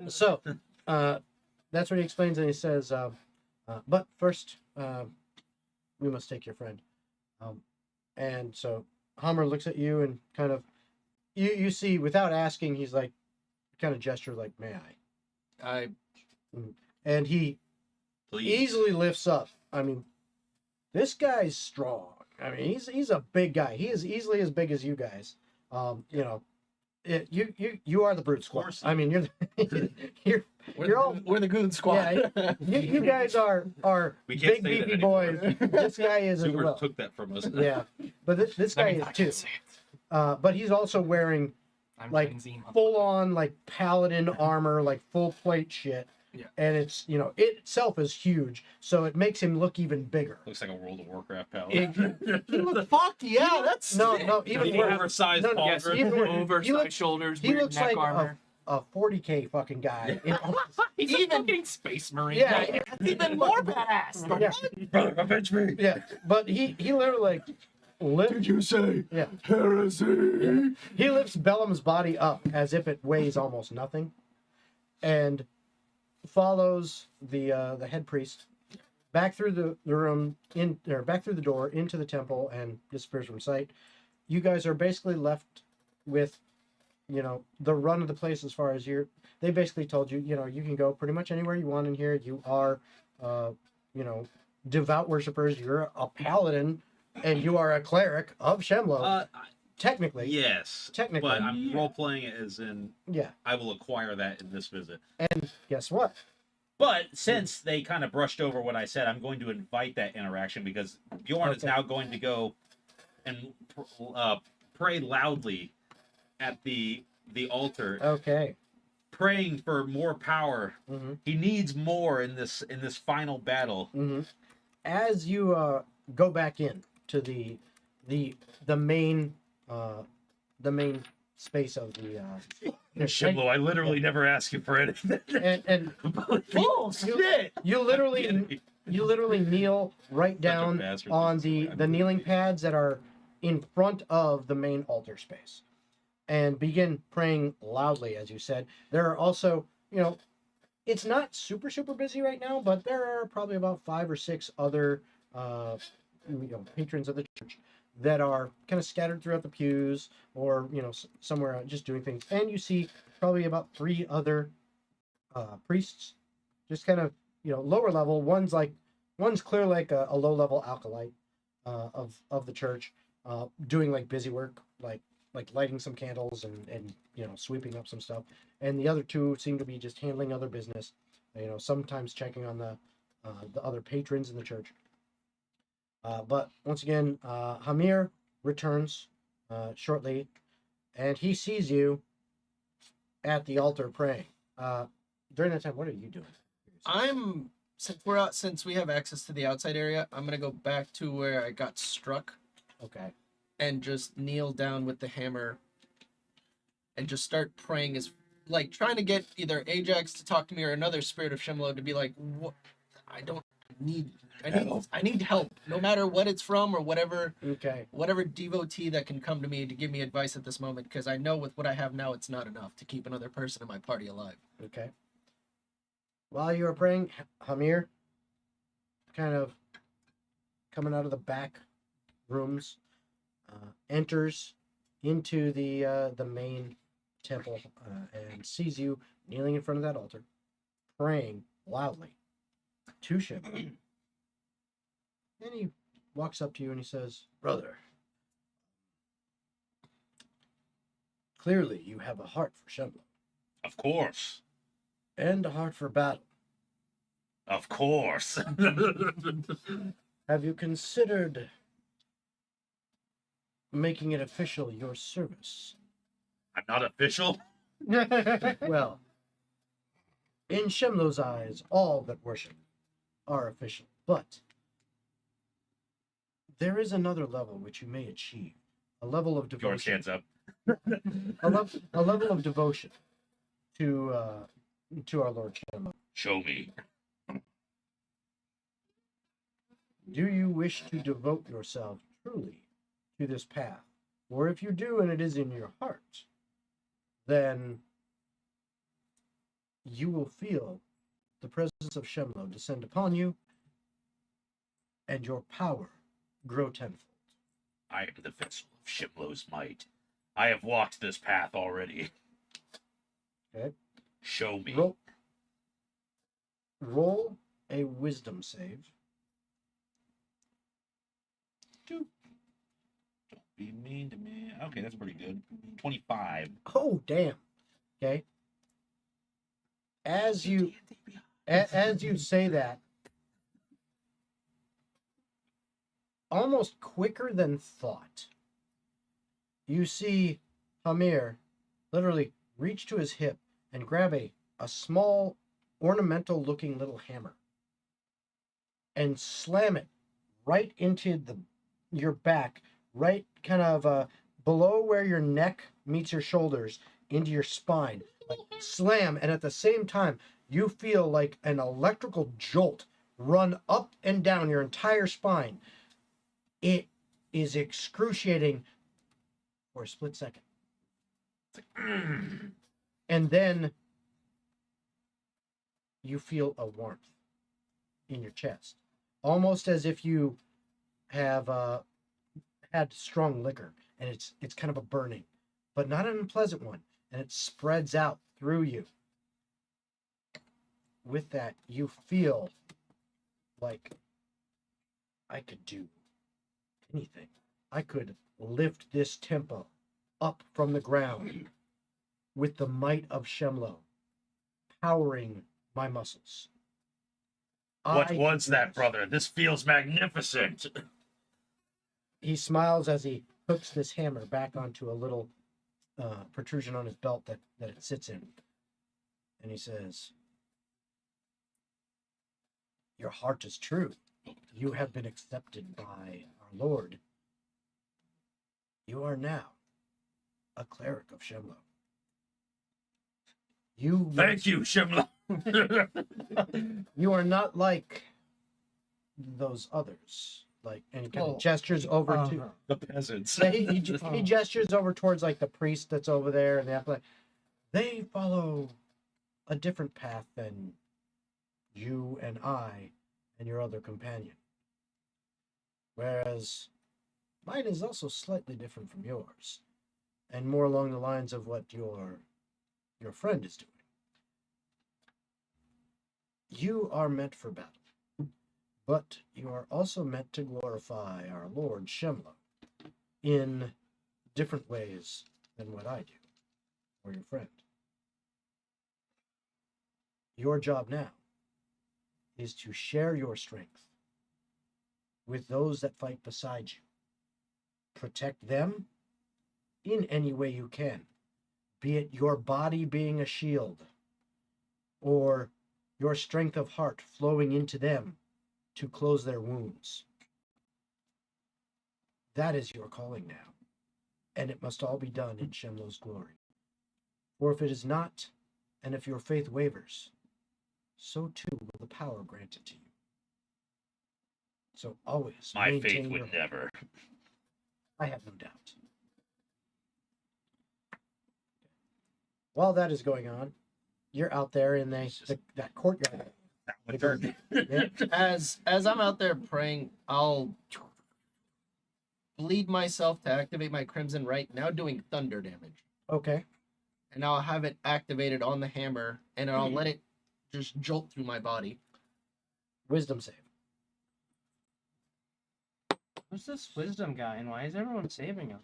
So that's what he explains, and he says, "But first, we must take your friend." And so Hammer looks at you and kind of, you see without asking, he's like, kind of gesture like, "May I?" And he
Please.
easily lifts up. I mean, this guy's strong. I mean, he's a big guy. He is easily as big as you guys. You know, you are the brute squad.
course.
I mean, you're all
We're the goon squad.
you guys are
We can't
big
say that
beefy
anymore.
boys. This guy is as
Super
well.
took that from us.
Yeah, but this guy is too. But he's also wearing
I'm
like,
Gen Z,
full on like paladin armor, like full plate shit.
Yeah.
And it's, you know, it itself is huge, so it makes him look even bigger.
Looks like a World of Warcraft paladin.
You look fucked. Yeah, that's
No, even
The
worse.
oversized
No, no,
Yes,
pauldron.
even worse.
oversized
He looks-
shoulders,
he
weird
looks
neck
like
armor.
a 40K fucking guy. You know?
He's
even-
a fucking space marine.
Yeah,
Even more badass.
yeah,
Brother, avenge me.
yeah. But he literally like
Did you say
yeah.
heresy?
He lifts Bellum's body up as if it weighs almost nothing, and follows the head priest back through the room back through the door into the temple and disappears from sight. You guys are basically left with, you know, the run of the place as far as they basically told you, you know, you can go pretty much anywhere you want in here. You are, you know, devout worshippers. You're a paladin, and you are a cleric of Shemlo. Technically,
Yes.
Technically.
But I'm role playing it as in
yeah.
I will acquire that in this visit.
And guess what?
But since they kind of brushed over what I said, I'm going to invite that interaction because Bjorn is
Okay.
now going to go and pray loudly at the altar,
Okay.
praying for more power.
Mm-hmm.
He needs more in this final battle.
Mm-hmm. As you go back in to the main space of the
Shimlo, I literally never ask you for anything.
and
Oh shit!
you literally kneel right down
bastard.
on the kneeling pads that are in front of the main altar space, and begin praying loudly. As you said, there are also, you know, it's not super busy right now, but there are probably about 5 or 6 other you know, patrons of the church that are kind of scattered throughout the pews, or, you know, somewhere just doing things. And you see probably about 3 other priests, just kind of, you know, lower level. One's clear like a low level acolyte of the church, doing like busy work, like lighting some candles and you know, sweeping up some stuff. And the other 2 seem to be just handling other business, you know, sometimes checking on the other patrons in the church. But once again, Hamir returns shortly, and he sees you at the altar praying. During that time, what are you doing?
Since we have access to the outside area, I'm gonna go back to where I got struck
Okay.
and just kneel down with the hammer and just start praying, as like trying to get either Ajax to talk to me or another spirit of Shimlo to be like, what?
I need help, no matter what it's from or whatever
Okay.
devotee that can come to me to give me advice at this moment, because I know with what I have now, it's not enough to keep another person in my party alive.
Okay. While you are praying, Hamir, kind of coming out of the back rooms, enters into the main temple and sees you kneeling in front of that altar, praying loudly to Shiva. Then he walks up to you and he says, "Brother, clearly you have a heart for Shemla
Of course.
and a heart for battle.
Of course.
Have you considered making it official your service?"
I'm not official.
Well, in Shemlo's eyes, all that worship are official, but there is another level which you may achieve. A level of
George
devotion.
stands up.
A level of devotion to our Lord Shemlo.
Show me.
Do you wish to devote yourself truly to this path? Or if you do and it is in your heart, then you will feel the presence of Shemlo descend upon you and your power grow tenfold.
I am the vessel of Shimlo's might. I have walked this path already.
Okay.
Show me.
Roll a wisdom save.
Don't be mean to me. Okay, that's pretty good. 25.
Oh, damn. Okay. As you say that, almost quicker than thought, you see Hamir literally reach to his hip and grab a small ornamental looking little hammer and slam it right into your back, right kind of below where your neck meets your shoulders, into your spine. Like slam, and at the same time, you feel like an electrical jolt run up and down your entire spine. It is excruciating for a split second. And then you feel a warmth in your chest, almost as if you have had strong liquor, and it's kind of a burning, but not an unpleasant one, and it spreads out through you. With that, you feel like I could do anything. I could lift this temple up from the ground with the might of Shemlo powering my muscles.
What
I
was
could
that,
do this.
brother? This feels magnificent.
He smiles as he hooks this hammer back onto a little protrusion on his belt that it sits in. And he says, "Your heart is true. You have been accepted by our Lord. You are now a cleric of Shemlo. You
Thank you, Shimlo.
You are not like those others." Like, and he kind
Oh,
of gestures over to.
The peasants.
Yeah, he gestures over towards like the priest that's over there, and they follow a different path than you and I and your other companion. Whereas mine is also slightly different from yours, and more along the lines of what your friend is doing. You are meant for battle, but you are also meant to glorify our Lord Shemlo in different ways than what I do, or your friend. Your job now is to share your strength with those that fight beside you. Protect them in any way you can, be it your body being a shield, or your strength of heart flowing into them to close their wounds. That is your calling now, and it must all be done in Shemlo's glory. For if it is not, and if your faith wavers, so too will the power granted to you. So always
My
maintain
faith
your
would
hope.
never.
I have no doubt. While that is going on, you're out there in that courtyard.
That would hurt.
As I'm out there praying, I'll bleed myself to activate my Crimson Right, now doing thunder damage.
Okay.
And I'll have it activated on the hammer, and I'll let it just jolt through my body.
Wisdom save.
Who's this wisdom guy, and why is everyone saving him?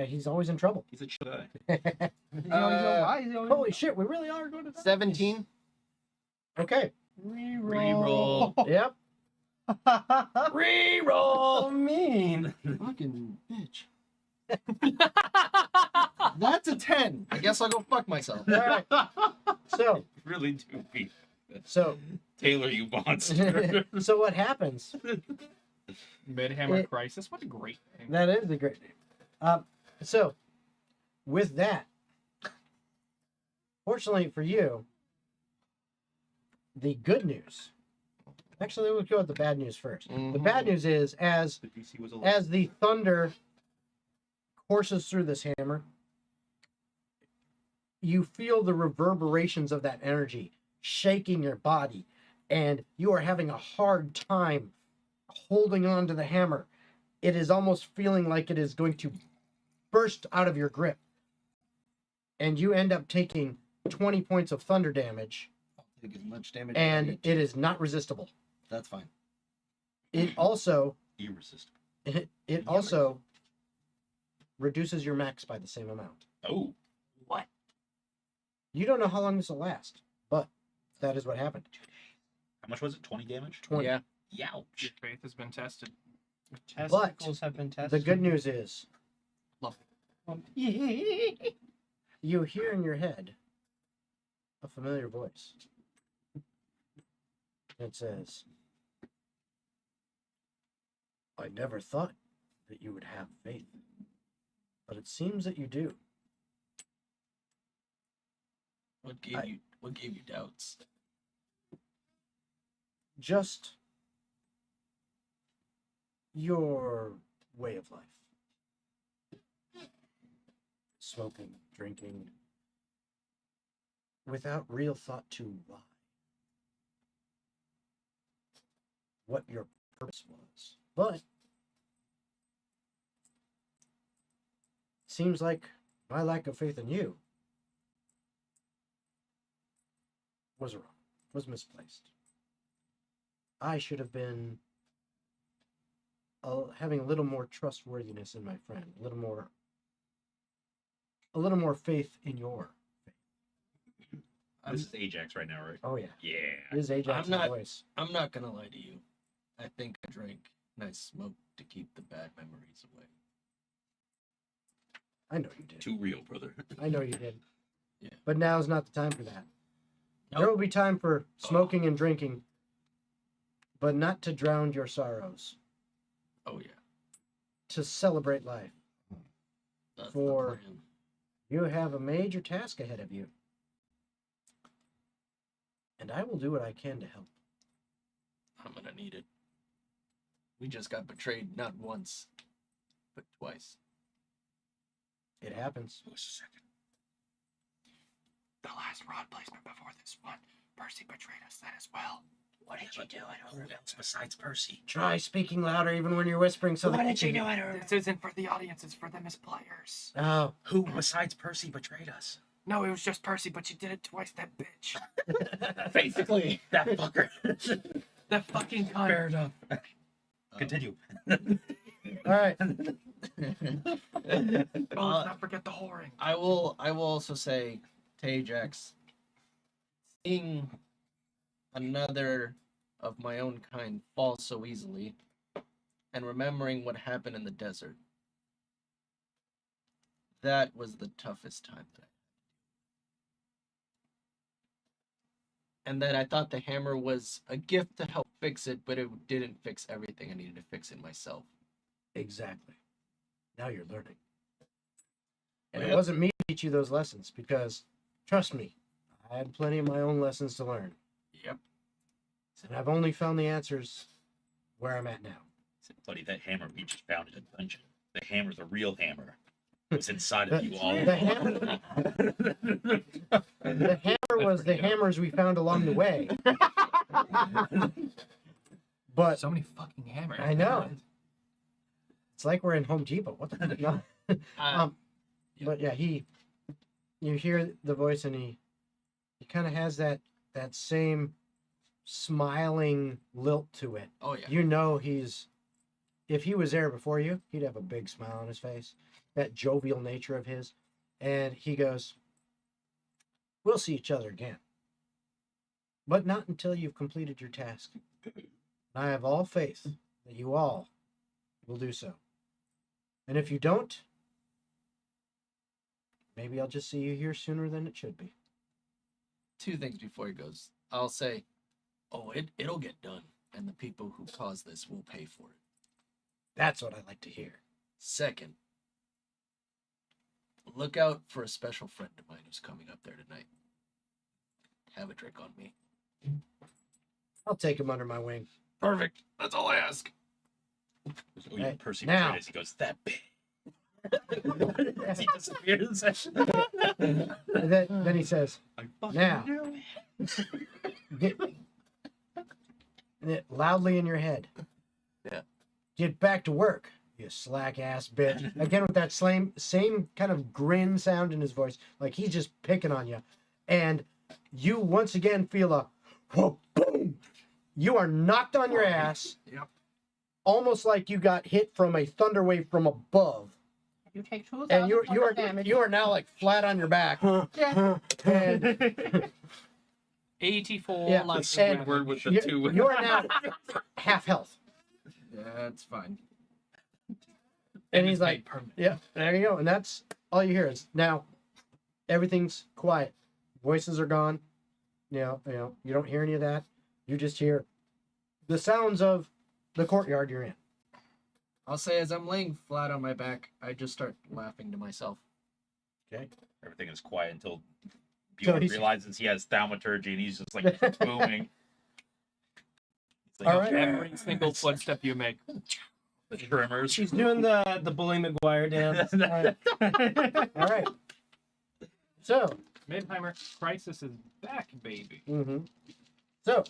He's always in trouble.
He's a Jedi.
He's always so wise, he's always-
Holy shit, we really are going to die.
17.
Okay.
Reroll.
Yep.
Reroll. Mean. Fucking bitch. That's a 10. I guess I'll go fuck myself.
All right. So,
Really do be.
so,
Taylor, you monster.
so what happens?
Midhammer
It-
Crisis. What a great name.
That is the great name. So, with that, fortunately for you, the good news. Actually, let's go with the bad news first. The bad news is as
The DC was a
as the thunder courses through this hammer, you feel the reverberations of that energy shaking your body, and you are having a hard time holding on to the hammer. It is almost feeling like it is going to burst out of your grip. And you end up taking 20 points of thunder damage,
Take as much damage as I
and
need.
it is not resistible.
That's fine.
It also
irresistible.
it also reduces your max by the same amount.
Oh,
What?
You don't know how long this will last, but that is what happened.
how much was it? 20 damage?
20.
Yeah.
Your
Youch.
faith has been tested.
Testicles have been tested.
The good news is
Yeah.
you hear in your head a familiar voice. It says, I never thought that you would have faith, but it seems that you do.
What gave you doubts?
Just your way of life. Smoking, drinking, without real thought to why. What your purpose was. But seems like my lack of faith in you was wrong, was misplaced. I should have been having a little more trustworthiness in my friend, a little more faith in your faith.
This is Ajax right now, right?
Oh yeah,
Yeah.
it is Ajax's
I'm not-
voice.
I'm not gonna lie to you. I think I drank and I smoked to keep the bad memories away.
I know you did.
Too real, brother.
I know you did.
Yeah.
But now's not the time for that.
Nope.
There will be time for smoking and drinking, but not to drown your sorrows.
Oh yeah.
To celebrate life.
That's
For-
the plan.
You have a major task ahead of you. And I will do what I can to help.
I'm gonna need it. We just got betrayed not once, but twice.
It happens.
Wait a second.
The last rod placement before this one, Percy betrayed us then as well.
What did you do?
Who else besides Percy?
Try speaking louder even when you're whispering so that you can...
This isn't for the audience, it's for them as players.
Oh,
Who besides Percy betrayed us?
No, it was just Percy, but you did it twice, that bitch.
Basically, that fucker.
That fucking cunt.
Fair enough. Continue.
all right.
Oh, let's not forget the whoring.
I will also say to Ajax, seeing another of my own kind fall so easily, and remembering what happened in the desert, that was the toughest time that and that I thought the hammer was a gift to help fix it, but it didn't fix everything. I needed to fix it myself.
Exactly. Now you're learning. And it
Yep.
wasn't me to teach you those lessons because, trust me, I had plenty of my own lessons to learn.
Yep.
And I've only found the answers where I'm at now.
He said, buddy, that hammer we just found in a dungeon. The hammer's a real hammer. It's inside of you all.
The hammer was the hammers we found along the way. But
So many fucking hammers.
I know. It's like we're in Home Depot. What the fuck? No. But yeah, you hear the voice, and he kind of has that same smiling lilt to it.
Oh yeah.
You know if he was there before you, he'd have a big smile on his face, that jovial nature of his. And he goes, we'll see each other again, but not until you've completed your task. I have all faith that you all will do so. And if you don't, maybe I'll just see you here sooner than it should be.
2 things before he goes. I'll say, oh, it'll get done, and the people who caused this will pay for it.
That's what I like to hear.
Second, look out for a special friend of mine who's coming up there tonight. Have a drink on me.
I'll take him under my wing.
Perfect. That's all I ask.
Oh,
Hey,
Percy
now.
He goes, that big. As he disappears.
And then he says, now, get it loudly in your head.
Yeah.
Get back to work, you slack ass bitch. Again with that same kind of grin sound in his voice, like he's just picking on you. And you once again feel a whoa, boom. You are knocked on your ass.
Yep.
Almost like you got hit from a thunder wave from above.
You take 2,000
And
damage.
you are now like flat on your back.
Yeah.
And
84
Yeah,
like
and
Word with the
you,
two.
you are now half health.
Yeah, that's fine.
And
it's
he's like,
made permanent.
yeah, there you go. And that's all you hear is now everything's quiet. Voices are gone. You don't hear any of that. You just hear the sounds of the courtyard you're in.
I'll say as I'm laying flat on my back, I just start laughing to myself.
Everything is quiet until
So
Bjorn
he's-
realizes he has thaumaturgy and he's just like booming. He's like,
All right.
Every single footstep you make.
the tremors.
She's doing the Bully McGuire dance.
All right. So,
Midheimer Crisis is back, baby.
so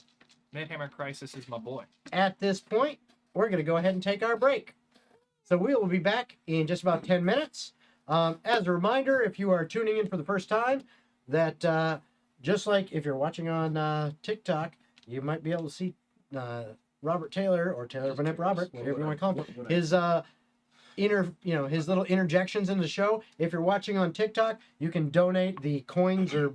Midheimer Crisis is my boy.
at this point, we're going to go ahead and take our break. So we will be back in just about 10 minutes. As a reminder, if you are tuning in for the first time, that just like if you're watching on TikTok, you might be able to see Robert Taylor or Taylor Van Robert, whatever you want to call him, his his little interjections in the show. If you're watching on TikTok, you can donate the coins or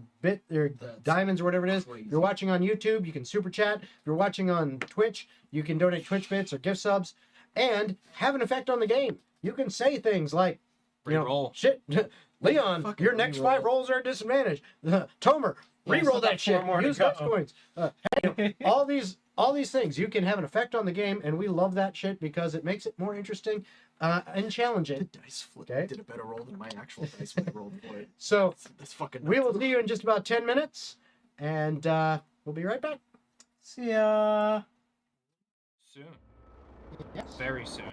diamonds or whatever it is. If you're watching on YouTube, you can super chat. If you're watching on Twitch, you can donate Twitch bits or gift subs and have an effect on the game. You can say things like,
Reroll.
shit, Leon,
Fucking
your next
reroll.
5 rolls are at disadvantage. Tomer,
Yeah,
reroll
still
that
got
shit.
4 more to
Use
go.
Hux coins. All these things, you can have an effect on the game, and we love that shit because it makes it more interesting and challenging.
The dice flip
Okay.
did a better roll than my actual dice when I rolled for it.
So
That's fucking
we will
nuts.
see you in just about 10 minutes, and we'll be right back.
See ya.
Soon.
Yes.
Very soon.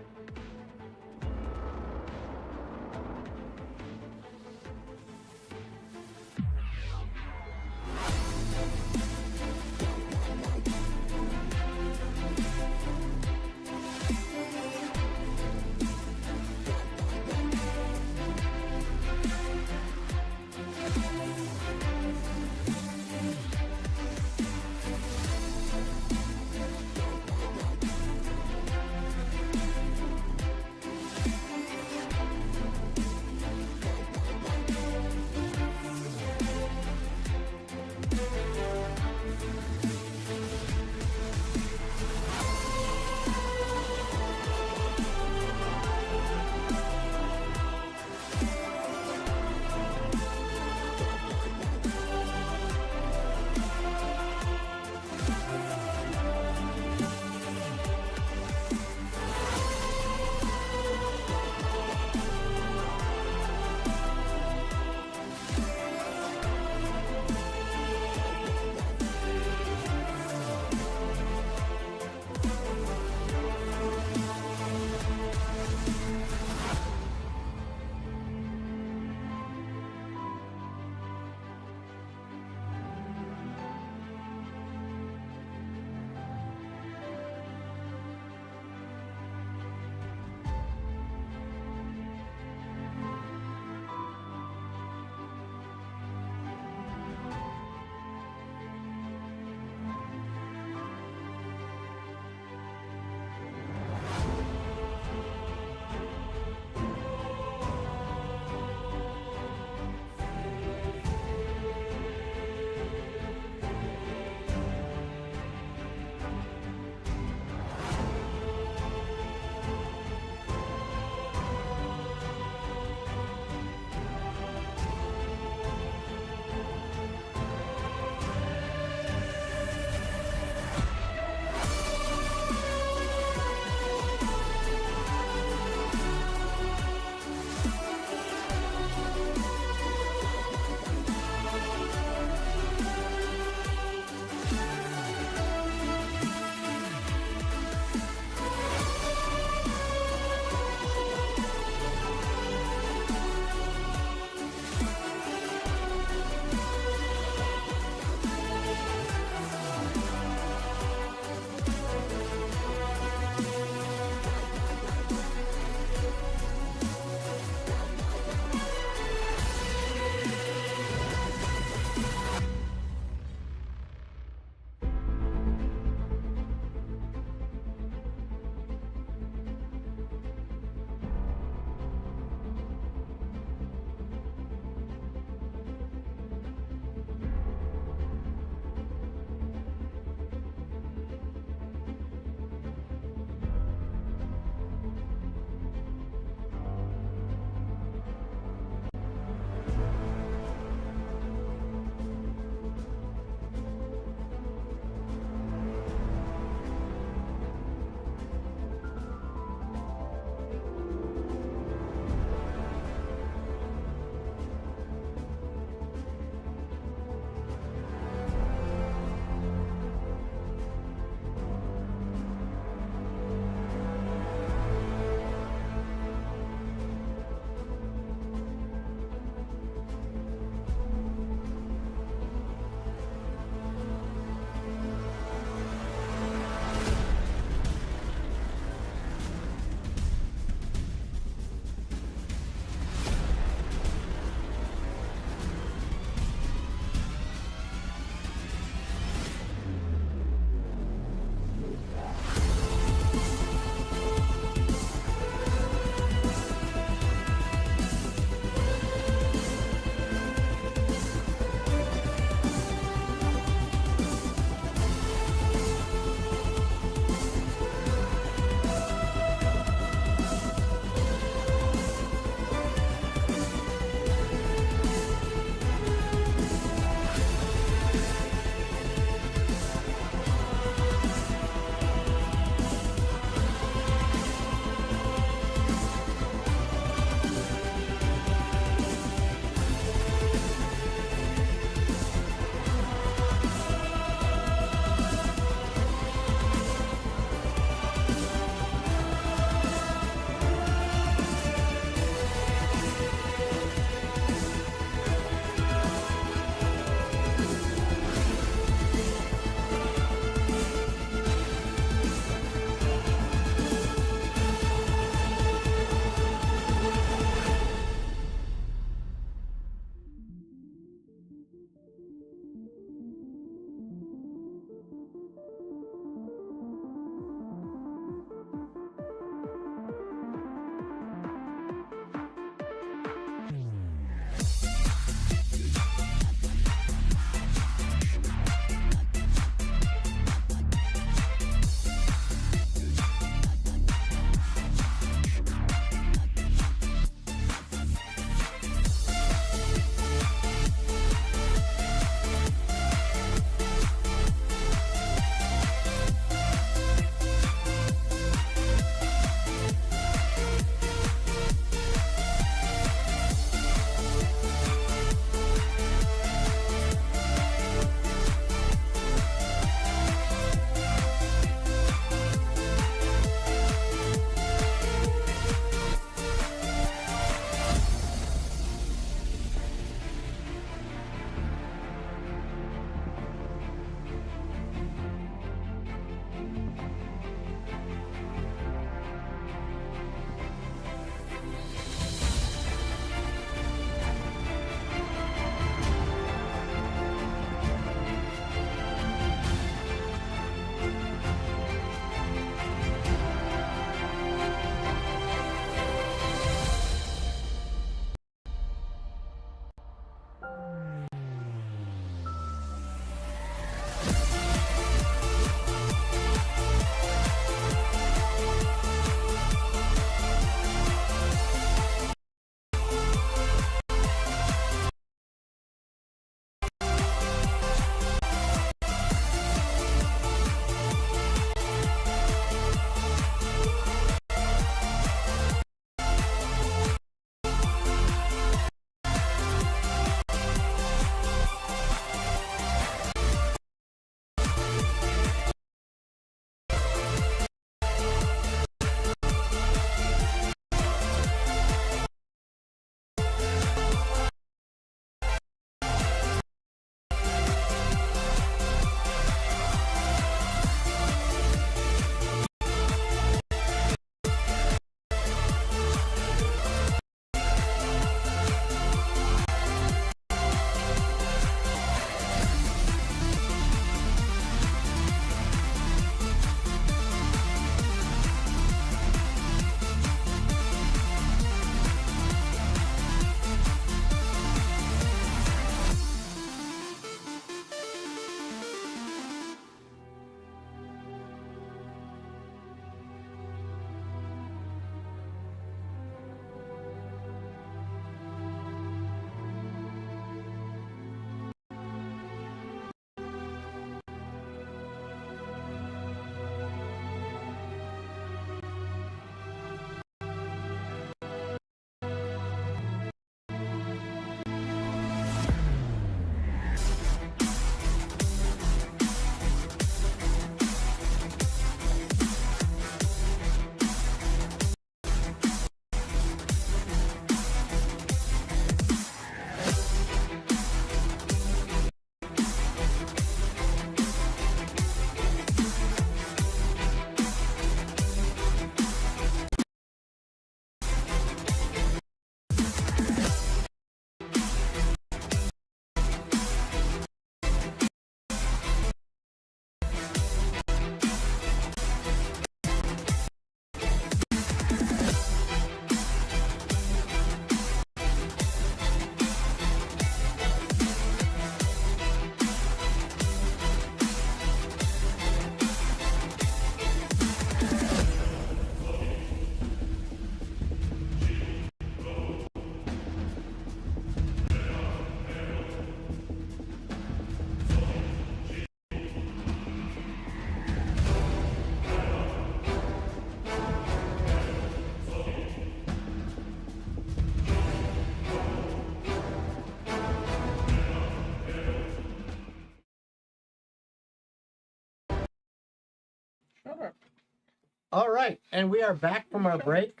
All right, and we are back from our break.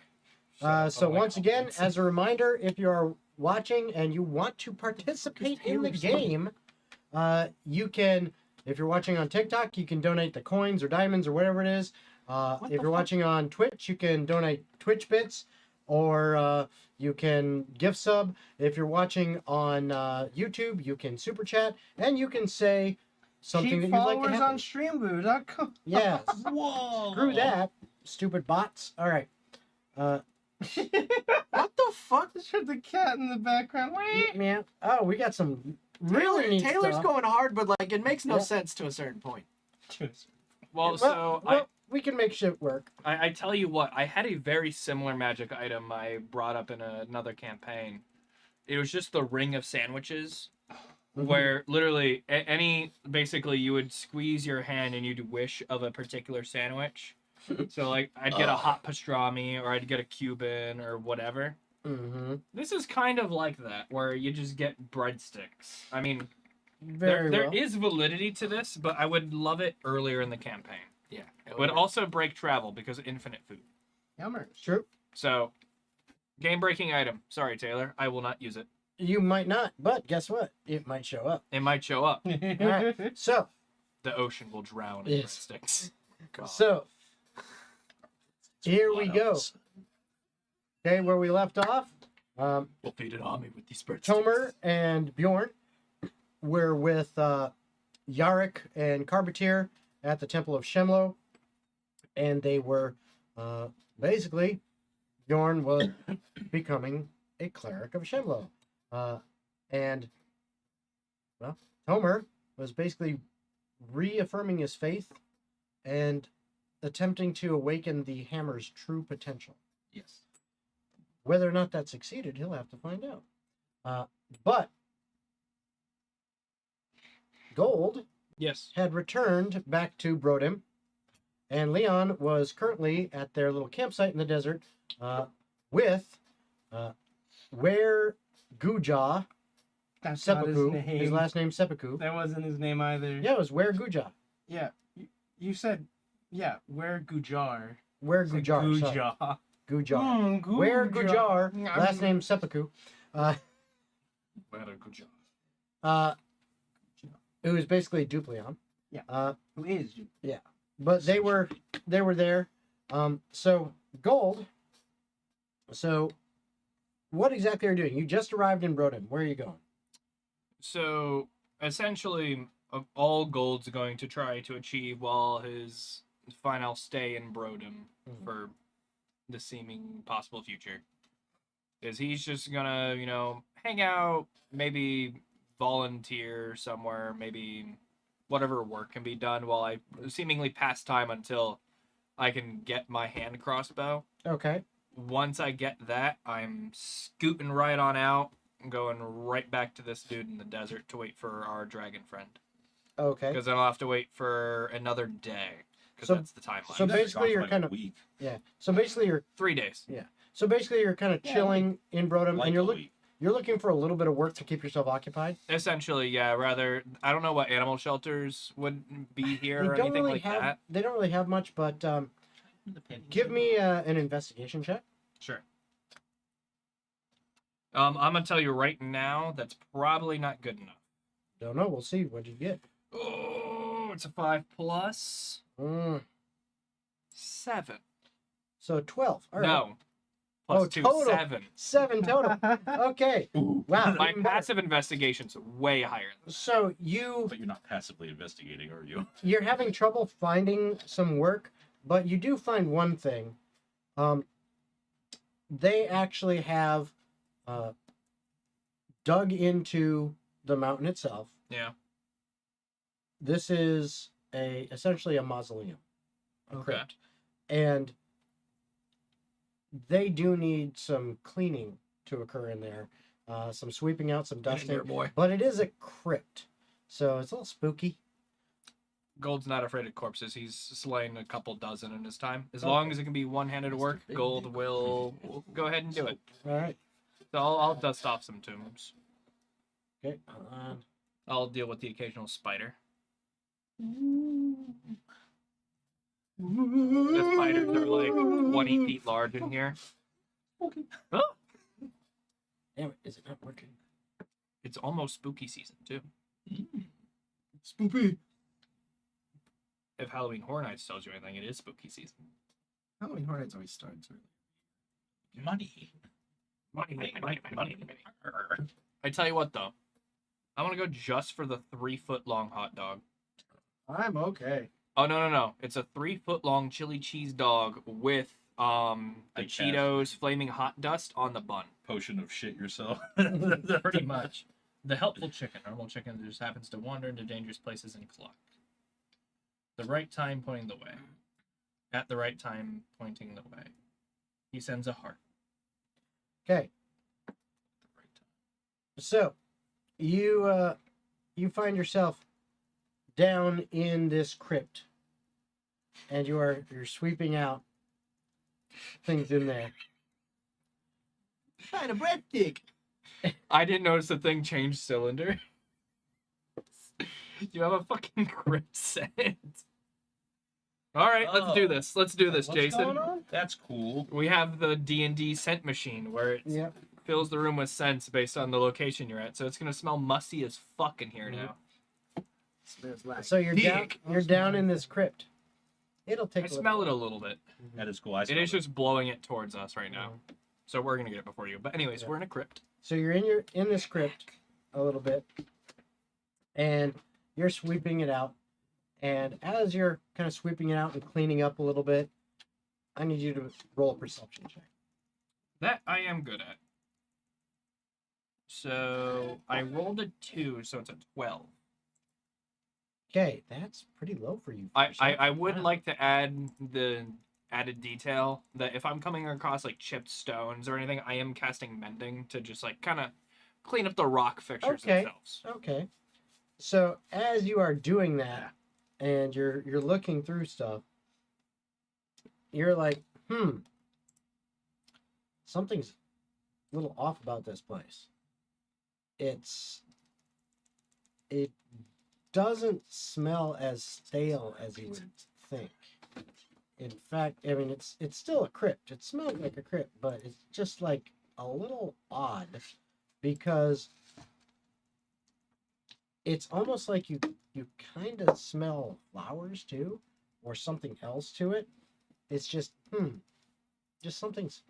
So once again, as a reminder, if you are watching and you want to participate in the game, you can. If you're watching on TikTok, you can donate the coins or diamonds or whatever it is. If you're watching on Twitch, you can donate Twitch bits, or you can gift sub. If you're watching on YouTube, you can super chat, and you can say something that
Cheap
you'd like to
followers
happen.
on streamboo.com.
Yes.
Whoa!
Screw that, stupid bots. All right.
What the fuck? Just heard the cat in the background.
Yeah. Oh, we got some really neat
Taylor's
stuff.
going hard, but like it makes no
Yeah.
sense to a certain point.
Well, so
we can make shit work.
I tell you what, I had a very similar magic item I brought up in another campaign. It was just the ring of sandwiches, where literally basically you would squeeze your hand and you'd wish of a particular sandwich. So like I'd get a hot pastrami or I'd get a Cuban or whatever.
Mm-hmm.
This is kind of like that, where you just get breadsticks. I mean,
Very
there
well.
is validity to this, but I would love it earlier in the campaign.
Yeah.
It would also break travel because of infinite food.
Yummer.
True.
So, game-breaking item. Sorry, Taylor. I will not use it.
You might not, but guess what? It might show up.
It might show up.
right. So,
The ocean will drown in
Yes.
breadsticks. God.
so here we go. Okay, where we left off,
We'll feed an army with these breadsticks.
Tomer and Bjorn were with Yarrick and Carbetir at the Temple of Shemlo, and they were basically Bjorn was becoming a cleric of Shemlo, and well, Tomer was basically reaffirming his faith and attempting to awaken the hammer's true potential.
Yes.
Whether or not that succeeded, he'll have to find out. But Gold
Yes.
had returned back to Brodim, and Leon was currently at their little campsite in the desert with Where Guja
That's not his
Seppuku.
name.
His last name Seppuku.
That wasn't his name either.
Yeah, it was Where Guja.
Yeah. You said, yeah, where Gujar.
Where
It's like
Gujar. sorry.
Guja.
Gujar. Where Gujar. Last name Seppuku. It was basically Duplion.
Yeah. Who is you?
But they were there. So Gold. So what exactly are you doing? You just arrived in Broden. Where are you going?
So, essentially, all Gold's going to try to achieve while his final stay in Brodom for the seeming possible future is he's just gonna, hang out, maybe volunteer somewhere, maybe whatever work can be done while I seemingly pass time until I can get my hand crossbow.
Okay.
Once I get that, I'm scooting right on out and going right back to this dude in the desert to wait for our dragon friend.
Okay.
Because then I'll have to wait for another day. Because
So-
that's the timeline.
so basically you're
like
kind
a
of-
week,
Yeah. So basically you're
3 days.
kind of chilling in Brodom,
like
and
a week.
you're looking for a little bit of work to keep yourself occupied.
Essentially, yeah. Rather, I don't know what animal shelters would be here or anything like that.
They don't really have much, but give me an investigation check.
Sure. I'm gonna tell you right now, that's probably not good enough.
Don't know. We'll see. What you get?
Oh, it's a 5 plus
Mm,
7.
so 12. All right.
No. Plus
Oh,
2,
total.
7.
7 total. Okay. Wow.
My
even better.
passive investigation's way higher than
So you
But you're not passively investigating, are you?
you're having trouble finding some work, but you do find one thing. They actually have dug into the mountain itself.
Yeah.
This is essentially a mausoleum. A
Okay.
crypt. And they do need some cleaning to occur in there. Some sweeping out, some dusting.
There, boy.
But it is a crypt. So it's a little spooky.
Gold's not afraid of corpses. He's slain a couple dozen in his time. As
Okay.
long as it can be one-handed work,
Big
Gold
Dick.
will go ahead and do it.
All right.
So I'll dust off some tombs.
Okay. Hold on.
I'll deal with the occasional spider. The spiders are like 20 feet large in here. Oh,
Damn it, is it not working?
it's almost spooky season too.
Spoopy.
If Halloween Horror Nights tells you anything, it is spooky season.
Halloween Horror Nights always starts early.
Money.
Money. I tell you what though, I want to go just for the 3-foot long hot dog.
I'm okay.
Oh no! It's a 3-foot long chili cheese dog with the
Big
Cheetos flaming hot dust on the bun.
Potion of shit yourself.
Pretty much. The helpful chicken, normal chicken that just happens to wander into dangerous places and cluck. The right time pointing the way. At the right time pointing the way. He sends a heart.
Okay,
At the right time.
so you find yourself down in this crypt, and you're sweeping out things in there.
Kind of breadstick.
I didn't notice the thing changed cylinder. You have a fucking crypt set. All right, let's do this. Let's do this,
What's
Jason.
going on?
That's cool.
We have the D&D scent machine where it
Yeah.
fills the room with scents based on the location you're at. So it's gonna smell musty as fuck in here now.
Smells like
So you're down.
dick.
You're down in this crypt. It'll take.
I
a little
smell it
while.
a little bit.
That is cool. I
It
smell
is just blowing it towards us right now. So we're gonna get it before you. But anyways,
Yeah.
we're in a crypt.
So you're in this crypt a little bit, and you're sweeping it out. And as you're kind of sweeping it out and cleaning up a little bit, I need you to roll a perception check.
That I am good at. So I rolled a 2, so it's a 12.
Okay, that's pretty low for you.
I would
Wow.
like to add the added detail that if I'm coming across like chipped stones or anything, I am casting mending to just like kind of clean up the rock fixtures
Okay.
themselves.
Okay. So as you are doing that, and you're looking through stuff, you're like, something's a little off about this place. It doesn't smell as stale as you would think. In fact, I mean it's still a crypt. It smells like a crypt, but it's just like a little odd because it's almost like you kind of smell flowers too, or something else to it. It's just something's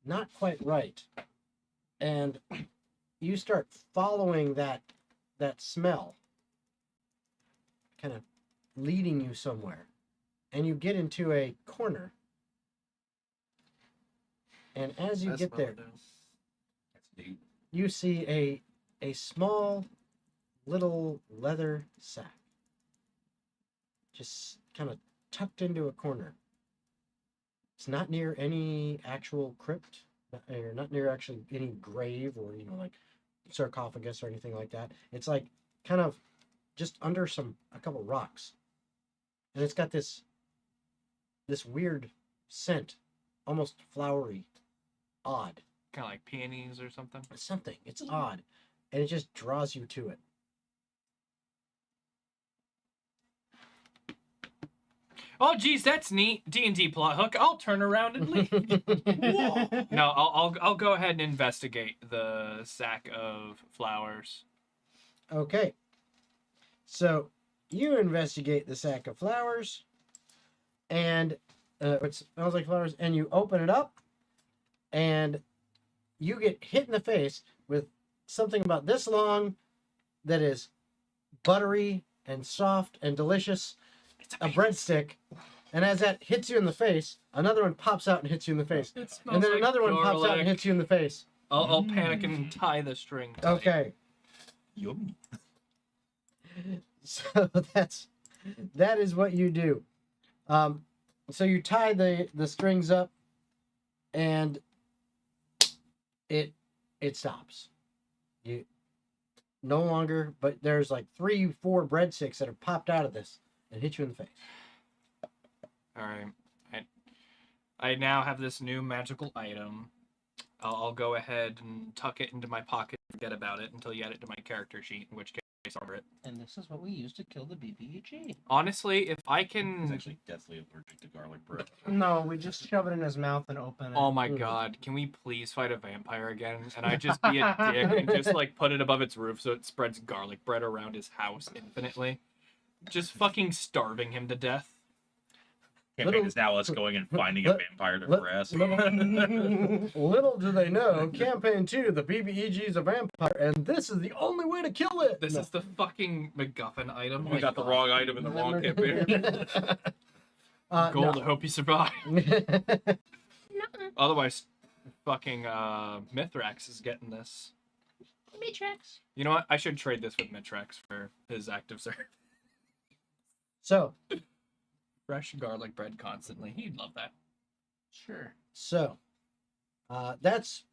not quite right, and you start following that smell, kind of leading you somewhere, and you get into a corner. And as you
I
get
smell
there,
it now.
That's neat.
you see a small little leather sack just kind of tucked into a corner. It's not near any actual crypt, or not near actually any grave or like sarcophagus or anything like that. It's like kind of just under a couple rocks, and it's got this weird scent, almost flowery, odd.
Kind of like peonies or something.
It's odd, and it just draws you to it.
Oh, geez, that's neat. D&D plot hook. I'll turn around and leave. No, I'll go ahead and investigate the sack of flowers.
Okay. So you investigate the sack of flowers, and it smells like flowers, and you open it up, and you get hit in the face with something about this long that is buttery and soft and delicious, a breadstick. And as that hits you in the face, another one pops out and hits you in the face.
It smells
And then
like
another one pops out
garlic.
and hits you in the face.
I'll panic and tie the string. tight.
Okay.
Yum.
So that is what you do. So you tie the strings up, and it stops. You no longer, but there's like 3-4 breadsticks that have popped out of this and hit you in the face.
All right. I now have this new magical item. I'll go ahead and tuck it into my pocket and forget about it until you add it to my character sheet, in which case over it.
And this is what we use to kill the BBEG.
Honestly, if I
He's
can.
actually deathly allergic to garlic bread.
No, we just shove it in his mouth and open it.
Oh my god, can we please fight a vampire again? And I just be a dick and just like put it above its roof so it spreads garlic bread around his house infinitely. Just fucking starving him to death.
Campaign is now us going and finding a vampire to harass.
Little do they know, campaign 2, the BBEG is a vampire, and this is the only way to kill it.
This is the fucking MacGuffin item.
We got the wrong item in the wrong campaign.
Gold,
no.
I hope you survive. Otherwise, fucking Mithrax is getting this.
Matrix.
You know what? I should trade this with Mithrax for his active serve.
So,
Fresh garlic bread constantly. He'd love that.
Sure.
So, that's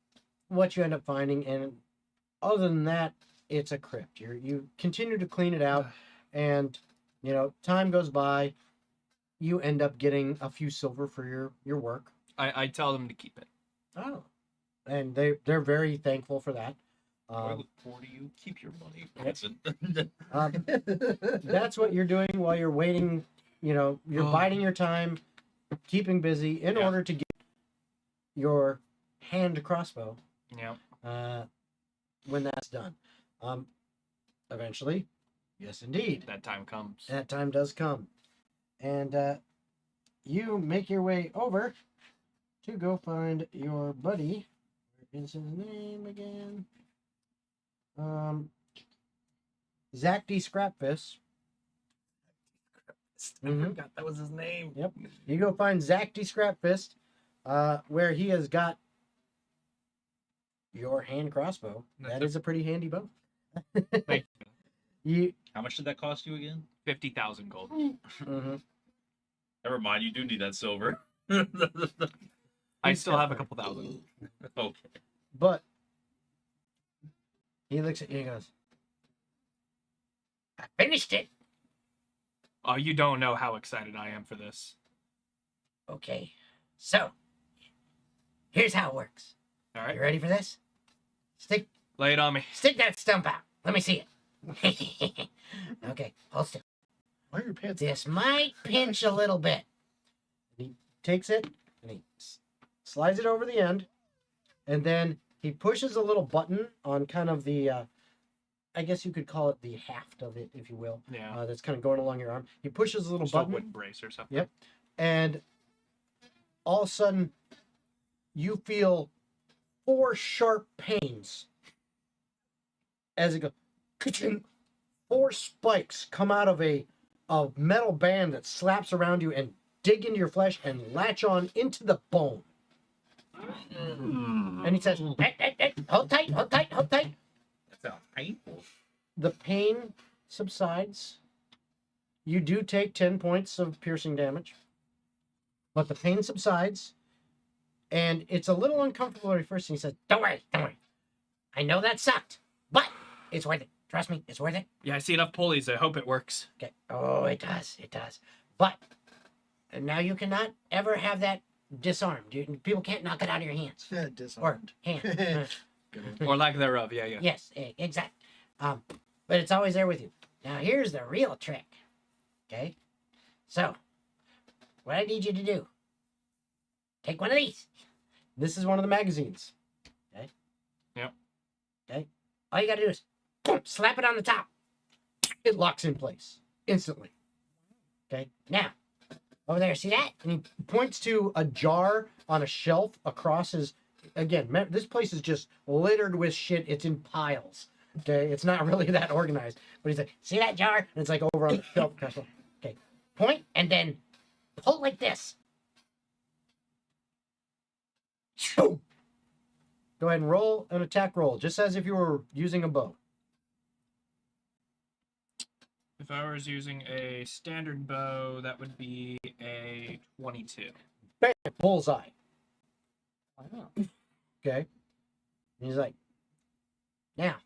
what you end up finding, and other than that, it's a crypt. You continue to clean it out, and time goes by. You end up getting a few silver for your work.
I tell them to keep it.
Oh, and they're very thankful for that.
I look forward to you. Keep your money.
That's what you're doing while you're waiting. You're biding your time, keeping busy in order to get your hand crossbow.
Yeah.
When that's done. Eventually, yes, indeed,
That time comes.
that time does come, and you make your way over to go find your buddy. Where is his name again? Zach D. Scrapfist.
I forgot that was his name.
Yep. You go find Zach D. Scrapfist, where he has got your hand crossbow. That is a pretty handy bow.
Thank
You.
How much did that cost you again?
50,000 gold.
Mhm.
Never mind, you do need that silver.
I still have a couple thousand.
Okay.
But he looks at you and goes,
I finished it.
Oh, you don't know how excited I am for this.
Okay. So, here's how it works.
All
You
right,
ready for this? Stick
lay it on me.
that stump out. Let me see it. Okay, hold still.
Why are your pants?
This might pinch a little bit.
takes it and he slides it over the end, and then he pushes a little button on kind of the, I guess you could call it the haft of it, if you will.
Yeah.
That's kind of going along your arm. He pushes a little
Just a
button.
wooden brace or something.
Yep. And all of a sudden, you feel 4 sharp pains as it goes. Ka-ching! 4 spikes come out of a metal band that slaps around you and dig into your flesh and latch on into the bone. And he says,
Hey, hold tight, hold tight, hold tight.
That sounds painful.
the pain subsides. You do take 10 points of piercing damage, but the pain subsides, and it's a little uncomfortable at first. And he says,
Don't worry, don't worry. I know that sucked, but it's worth it. Trust me, it's worth it.
Yeah, I see enough pulleys. I hope it works.
Okay. Oh, it does, it does. But now you cannot ever have that disarmed. People can't knock it out of your hands. Or
Disarmed.
hand.
Or lack thereof. Yeah, yeah.
Yes, exactly. But it's always there with you. Now here's the real trick. Okay? So, what I need you to do, take one of these.
this is one of the magazines.
Okay?
Yep.
Okay? All you gotta do is boom, slap it on the top.
It locks in place instantly.
Okay? Now, over there, see that?
And he points to a jar on a shelf across his. Again, this place is just littered with shit. It's in piles. Okay, it's not really that organized. But he's like,
See that jar?
and it's like over on the shelf.
Okay. Point and then pull like this.
Boom. Go ahead and roll an attack roll, just as if you were using a bow.
If I was using a standard bow, that would be a 22.
Bam! Bullseye.
Wow.
Okay. And he's like,
Now,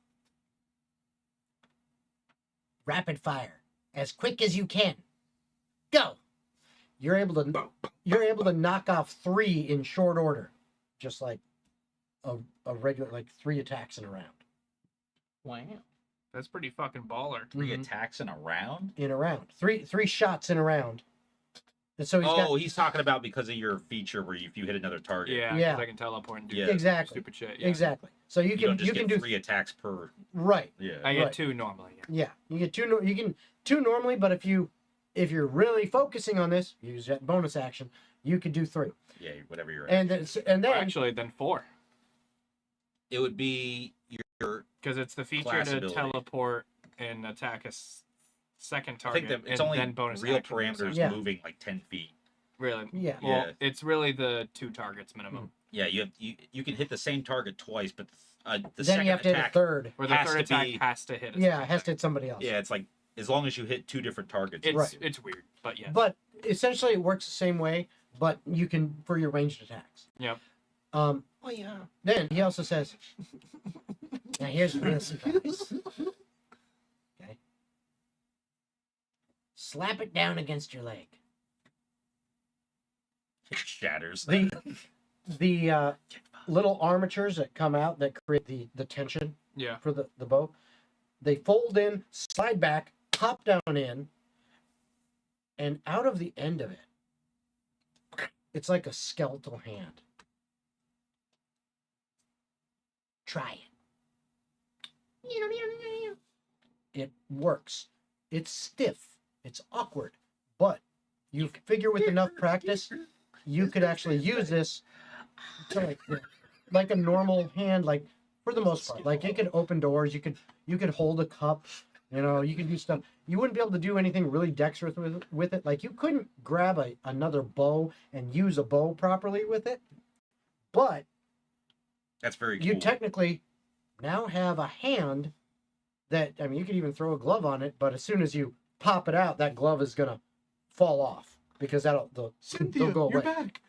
rapid fire, as quick as you can. Go.
you're able to knock off 3 in short order, just like a regular, like 3 attacks in a round.
Wow.
That's pretty fucking baller.
3
Mhm.
attacks in a round.
in a round. Three shots in a round. And so
He's talking about because of your feature where if you hit another target,
Yeah,
Yeah.
because I can teleport and do
Yeah.
Exactly.
stupid shit. Yeah.
exactly. So you
you
can
don't just
can
get
do
3 attacks per.
right.
Yeah.
I get
Right.
2 normally. Yeah.
Yeah, you get two. You can 2 normally, but if you're really focusing on this, use that bonus action. You could do 3,
Yeah, whatever you're at.
and then
Actually, then 4.
It would be your.
Because it's the feature
Class
to
ability.
teleport and attack a second
I
target.
think that it's
and
only
then bonus
real
action bonus
parameters
action.
Yeah.
moving like 10 feet.
Really?
yeah.
Well,
Yeah.
it's really the 2 targets minimum.
Yeah, you can hit the same target twice, but the
Then
second
you have to hit a
attack.
third.
Where the
Has
third
to
attack
be-
has to hit. a
Yeah,
second
it has to
attack.
hit somebody else.
Yeah, it's like as long as you hit 2 different targets.
It's
Right.
it's weird, but yes.
But essentially, it works the same way, but you can for your ranged attacks.
Yep.
Oh yeah. Then he also says, "Now here's the real surprise." Okay.
Slap it down against your leg.
It shatters.
The little armatures that come out that create the tension
Yeah.
for the bow, they fold in, slide back, pop down in, and out of the end of it, it's like a skeletal hand.
Try it.
It works. It's stiff. It's awkward, but you figure with enough practice, you could actually use this to like a normal hand, like for the most part. Like it could open doors. You could hold a cup. You know, you can do stuff. You wouldn't be able to do anything really dexterous with it. Like you couldn't grab another bow and use a bow properly with it. But
That's very cool.
you technically now have a hand that, I mean, you could even throw a glove on it, but as soon as you pop it out, that glove is gonna fall off because they'll go away.
you're back.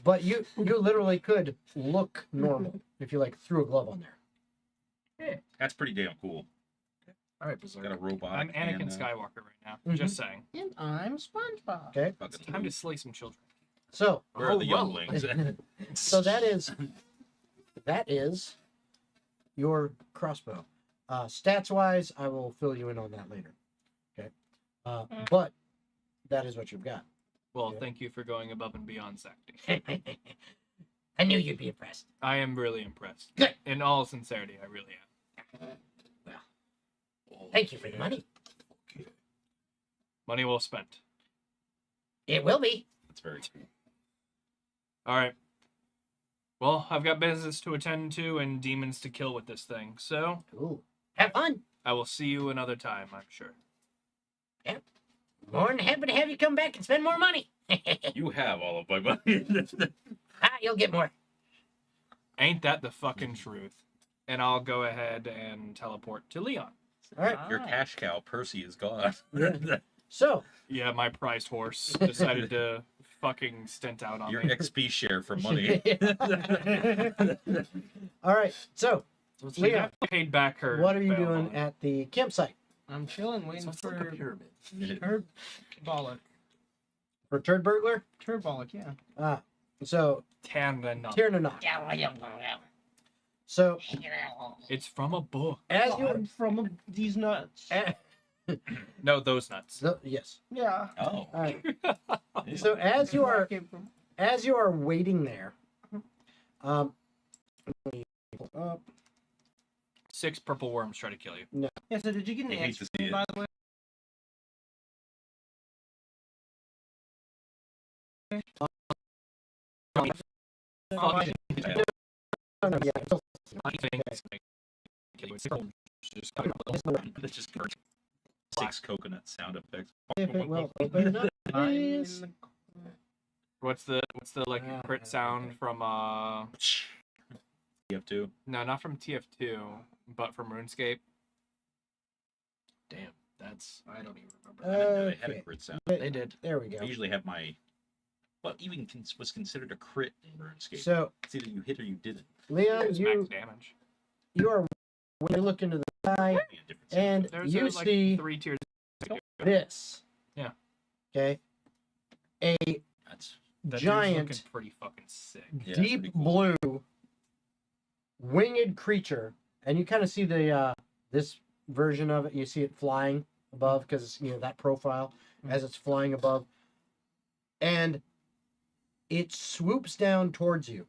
But you literally could look normal if you like threw a glove on there.
That's pretty damn cool.
All right,
Got a
Berserk.
robot.
I'm Anakin Skywalker right now.
Mhm.
Just saying.
And I'm SpongeBob.
Okay,
It's time to slay some children.
so
Where are the
Oh,
younglings?
so that is your crossbow. Stats wise, I will fill you in on that later. Okay, but that is what you've got.
Well,
Yeah.
thank you for going above and beyond, Sacti.
I knew you'd be impressed.
I am really impressed.
Good.
In all sincerity, I really am.
Thank you for the money.
Money well spent.
It will be.
That's very cool.
All right. Well, I've got business to attend to and demons to kill with this thing, so
Ooh. Have fun.
I will see you another time, I'm sure.
More than happy to have you come back and spend more money.
You have all of my money.
You'll get more.
Ain't that the fucking truth? And I'll go ahead and teleport to Leon.
All right.
Your cash cow, Percy, is gone.
So
Yeah, my prized horse decided to fucking stint out on
Your
me.
XP share for money.
all right. So
She
Leon,
paid back her.
what are you
bail
doing
bonus.
at the campsite
I'm chilling, waiting
So it's
for
like a pyramid.
Turbolic.
for Turd Burglar?
Turbolic, yeah.
So
Tandana.
Tiernanak. So
It's from a book.
as
I'm
you
from these nuts.
No, those nuts.
yes.
Yeah.
Oh.
All right. So as you are
Came from-
waiting there, let me pull up.
6 purple worms try to kill you.
Yeah, so did you get an
I hate to
answer,
see it.
by the way?
No, no, yeah, still-
That's just perfect. 6 coconut sound effects.
if it will open up,
I'm
please.
in
What's the like crit sound from
You have to.
no, not from TF2, but from RuneScape?
Damn, that's I don't even remember.
I didn't know they had a
Okay.
crit sound.
They did.
There we
I
go.
usually have my. Well, even was considered a crit in RuneScape.
So
It's either you hit or you didn't.
Leon,
It's max
you
damage.
are when you look into the sky
Might be a different sound.
and
There's
you
like
see
3 tiers.
this.
Yeah.
Okay. A
That's
That dude's
giant,
looking pretty fucking sick.
yeah,
deep
pretty cool.
blue winged creature, and you kind of see the This version of it, you see it flying above because that profile as it's flying above, and it swoops down towards you.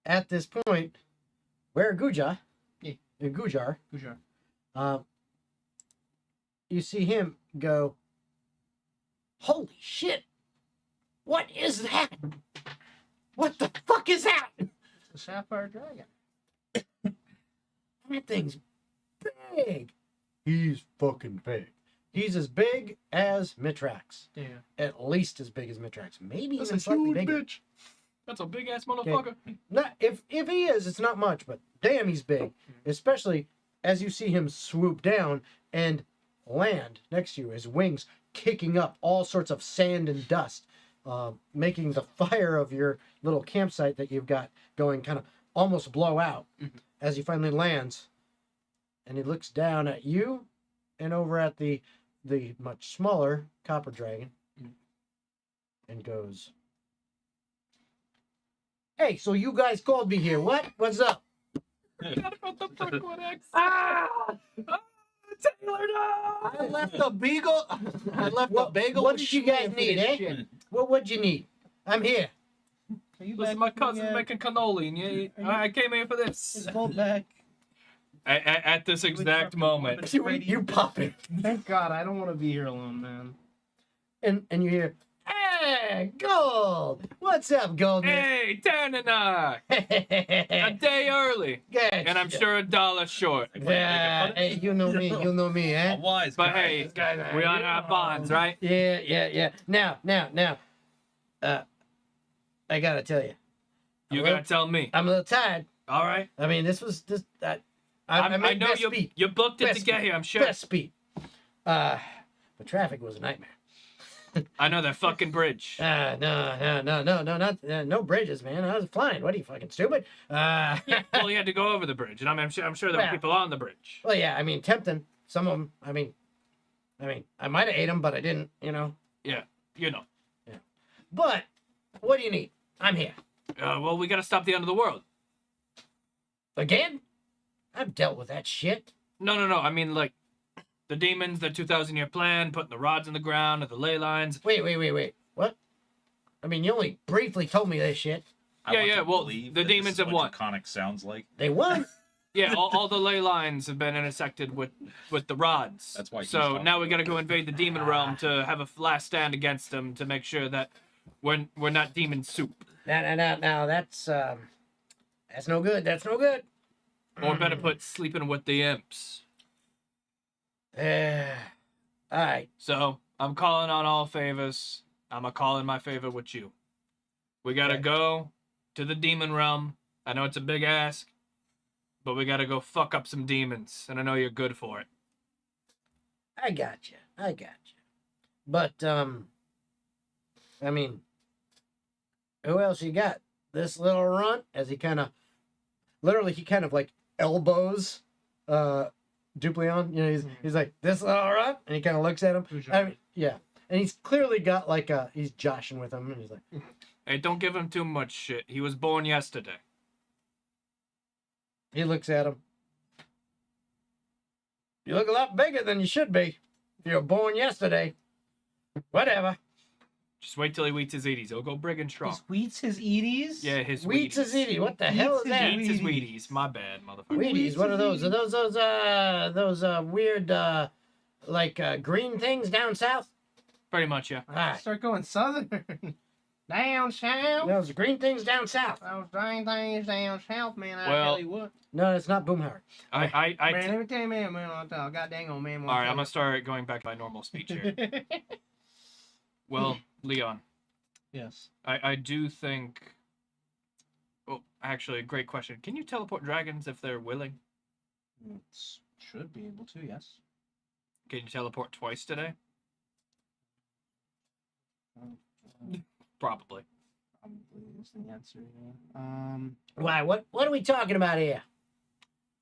At this point, where Gujar,
Gujar.
you see him go, "Holy shit! What is that? What the fuck is that?
It's a sapphire dragon.
That thing's big. He's fucking big. He's as big as Mitrax.
Yeah.
At least as big as Mitrax. Maybe
That's
even
a
slightly
huge
bigger.
bitch. That's a big ass motherfucker.
Not if he is, it's not much, but damn, he's big. Especially as you see him swoop down and land next to you, his wings kicking up all sorts of sand and dust, making the fire of your little campsite that you've got going kind of almost blow out as he finally lands. And he looks down at you and over at the much smaller copper dragon and goes, "Hey, so you guys called me here. What's up?"
Forgot about the Brooklyn X.
Ah!
Taylor, no!
I left the beagle. I left the bagel.
What
with
did you guys
Shmee for
need,
this
eh?
shit.
What'd you need? I'm here.
Are you
Listen,
back
my
from
cousin's
the,
making cannoli, and I came here for this.
Is Bolt back?
At this exact moment.
You pop it.
Thank God, I don't want to be here alone, man.
And you hear, "Hey, Gold! What's up, Gold?"
Hey, Dan and I! A day early, and I'm sure $1 short.
Yeah, hey, you know me,
A
eh?
wise
But
guy.
hey, we on our bonds, right?
Yeah. Now, I gotta tell you,
You gotta tell me.
I'm a little tired.
All right.
I mean, this was just
I
made
know
best
you
speed.
you booked it
Best
to get
speed.
here. I'm sure.
Best speed. But traffic was a nightmare.
I know that fucking bridge.
No bridges, man. I was flying. What are you, fucking stupid?
Well, you had to go over the bridge, and I'm sure there were
Well.
people on the bridge.
Well, yeah. I mean, tempting. Some of them. I mean, I might have ate them, but I didn't.
You know.
But what do you need? I'm here
Well, we gotta stop the end of the world.
again. I've dealt with that shit.
No. I mean, like, the demons, the 2,000-year plan, putting the rods in the ground, or the ley lines.
Wait. What? I mean, you only briefly told me this shit.
I want
Yeah,
to
well,
believe
the
that this
demons
is
have
what
won.
Draconic sounds like.
They won.
Yeah, all the ley lines have been intersected with the rods.
That's why he's
So
talking
now we
about
gotta go invade the demon realm to have a last stand against them to make sure that we're not demon soup.
Now that's no good. That's no good.
Or better put, sleeping with the imps.
All right.
So I'm calling on all favors. I'm a call in my favor with you. We gotta
Okay.
go to the demon realm. I know it's a big ask, but we gotta go fuck up some demons, and I know you're good for it.
I got you. But I mean, who else you got? This little runt, as he kind of like elbows Duplion. He's like, "This little runt," and he kind of looks at him. I mean, yeah, and he's clearly got like he's joshing with him, and he's like,
Hey, don't give him too much shit. He was born yesterday.
he looks at him. "You look a lot bigger than you should be. You were born yesterday. Whatever."
Just wait till he eats his Eaties. He'll go big and strong.
His wheats, his Eaties?
Yeah, his
Wheats is
Wheaties.
eating. What the hell is
Wheats is
that?
Eats his
Wheaties.
Wheaties. My bad, motherfucker.
Wheaties. What are those? Are those weird green things down south?
Pretty much, yeah.
Alright.
Start going southern. Down south.
Those green things down south.
Those dang things down south, man. I
Well-
tell you what.
No, it's not Boomhauer.
I
Man, let me tell you, man, God dang on, man.
All right, I'm gonna start going back to my normal speech here. Well, Leon,
Yes.
I do think. Oh, actually, great question. Can you teleport dragons if they're willing?
Should be able to, yes.
Can you teleport twice today? Probably.
Probably is the answer, yeah.
Why? What are we talking about here?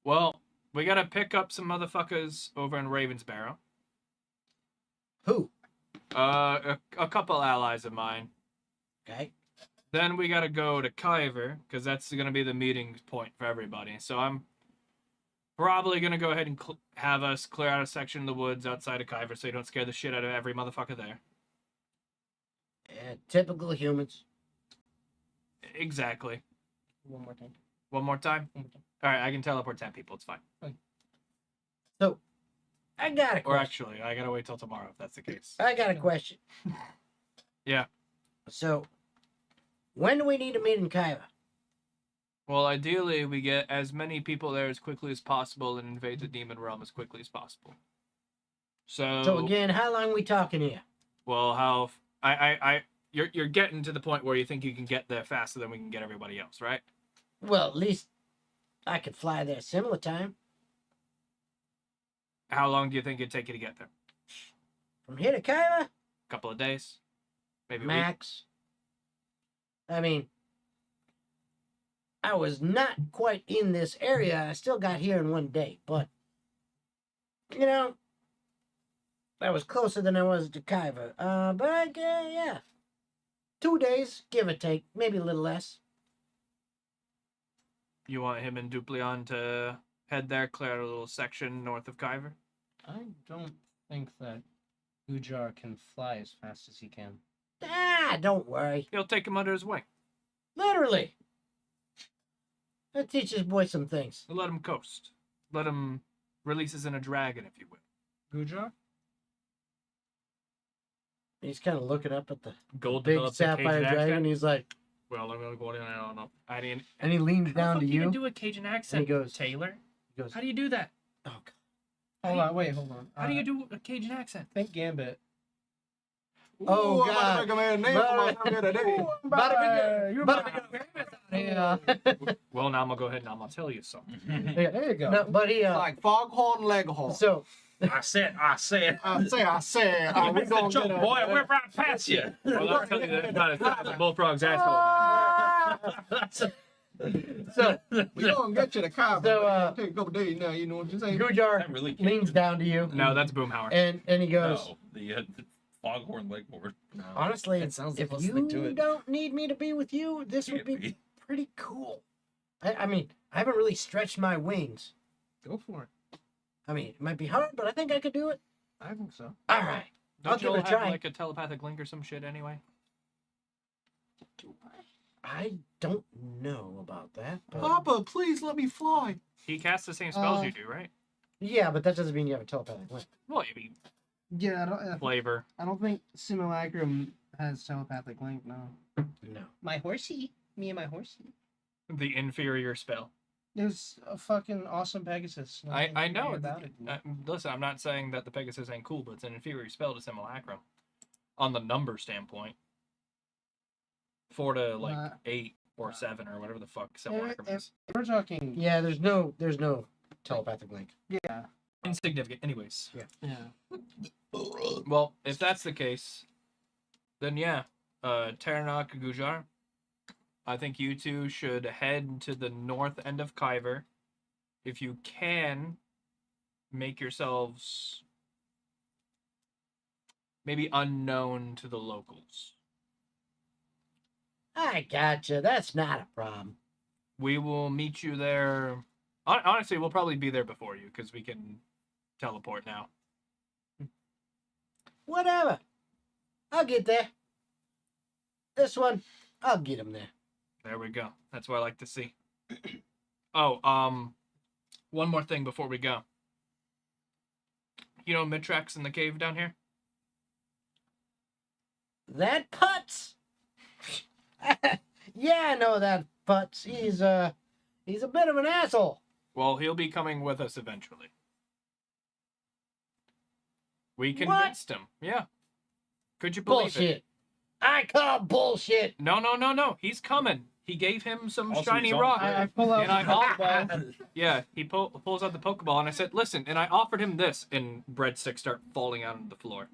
Well, we gotta pick up some motherfuckers over in Ravensbarrow.
Who?
A couple allies of mine.
Okay.
Then we gotta go to Kyver, because that's gonna be the meeting point for everybody. So Probably gonna go ahead and have us clear out a section of the woods outside of Kyver so you don't scare the shit out of every motherfucker there.
Typical humans.
Exactly.
One more time.
One more time?
One more time.
Alright, I can teleport 10 people, it's fine.
So, I got a
Or
question.
actually, I gotta wait till tomorrow if that's the case.
I got a question.
Yeah.
So, when do we need to meet in Kaiva?
Well, ideally, we get as many people there as quickly as possible and invade the demon realm as quickly as possible.
So again, how long we talking here?
Well, you're getting to the point where you think you can get there faster than we can get everybody else, right?
Well, at least I could fly there similar time.
How long do you think it'd take you to get there?
From here to Kaiva?
Couple of days, maybe a week?
Max. I mean, I was not quite in this area. I still got here in one day, but you know, I was closer than I was to Kaiva. But yeah, 2 days, give or take, maybe a little less.
You want him and Duplion to head there, clear out a little section north of Kyver?
I don't think that Ujar can fly as fast as he can.
Ah, don't worry.
He'll take him under his wing.
Literally. That teaches boy some things.
Let him coast. Let him release his inner dragon, if you will.
Ujar?
He's kind of looking up at the
Gold
big
develops a
sapphire
Cajun
dragon.
accent.
He's like,
Well, I'm gonna go in. I don't know. I mean,
and he leans down to you.
do a Cajun accent,
goes-
Taylor?
He goes,
How do you do that?
oh, God.
Hold on, wait, hold on.
How do you do a Cajun accent?
Think Gambit.
Oh,
Ooh, I'm about
God.
to make a man name for myself today.
Yeah.
Well, now I'm gonna go ahead and I'm gonna tell you something.
There you go.
No, but he,
Like Foghorn Leghorn.
so,
I said.
I say, we
Missed the
gonna
joke,
get a-
boy. I went right past you.
Well, I'll tell you that about as fast as Bullfrog's asshole.
so,
we gonna get you the cow.
So,
take a couple days now. You know what I'm saying?
Gujar
That really
leans down to you.
No, that's Boomhauer.
And he goes,
No, the foghorn leghorn.
honestly,
It sounds the
if
closest thing to
you
it.
don't need me to be with you, this would
Can't
be
be.
pretty cool. I mean, I haven't really stretched my wings.
Go for it.
I mean, it might be hard, but I think I could do it.
I think so.
All right. I'll
Don't you
give
all
it a
have
try.
like a telepathic link or some shit anyway?
I don't know about that. But...
Papa, please let me fly.
He casts the same spells you do, right?
Yeah, but that doesn't mean you have a telepathic link.
Well, you mean
Yeah,
flavor.
I don't think Simulacrum has telepathic link, no.
No.
My horsey. Me and my horsey.
The inferior spell.
There's a fucking awesome Pegasus. Nothing
I
you can
know.
do about it.
Listen, I'm not saying that the Pegasus ain't cool, but it's an inferior spell to Simulacrum. On the number standpoint. 4 to like
Uh,
8 or 7 or whatever the fuck Simulacrum is.
If we're talking,
Yeah, there's no telepathic link.
yeah.
Insignificant. Anyways.
Yeah.
Well, if that's the case, then yeah. Terranok, Gujar, I think you two should head to the north end of Kyver. If you can, make yourselves maybe unknown to the locals.
I gotcha. That's not a problem.
We will meet you there. Honestly, we'll probably be there before you because we can teleport now.
Whatever. I'll get there. This one, I'll get him there.
There we go. That's what I like to see. Oh, one more thing before we go. You know Mitrax in the cave down here?
That Putz. Yeah, I know that Putz. He's a bit of an asshole.
Well, he'll be coming with us eventually. We convinced him. Yeah. Could you believe it?
Bullshit. I call bullshit.
No. He's coming. He gave him some
Also,
shiny
he's on
rock.
I pull out
And I
the Pokeball.
Yeah, he pulls out the Pokeball, and I said, listen, and I offered him this, and breadsticks start falling out on the floor.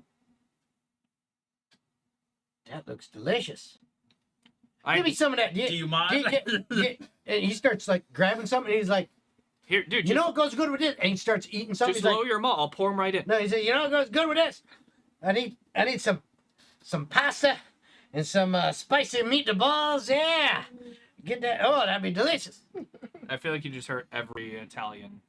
That looks delicious.
I,
Give me some of that.
Do you mind?
And he starts like grabbing something. And he's like,
here, dude,
you know
just,
what goes good with this? And he starts eating something.
just
He's like,
lower your maw. I'll pour him right in.
no, he said, you know what goes good with this? I need some pasta and some spicy meatballs. Yeah, get that. Oh, that'd be delicious.
I feel like you just heard every Italian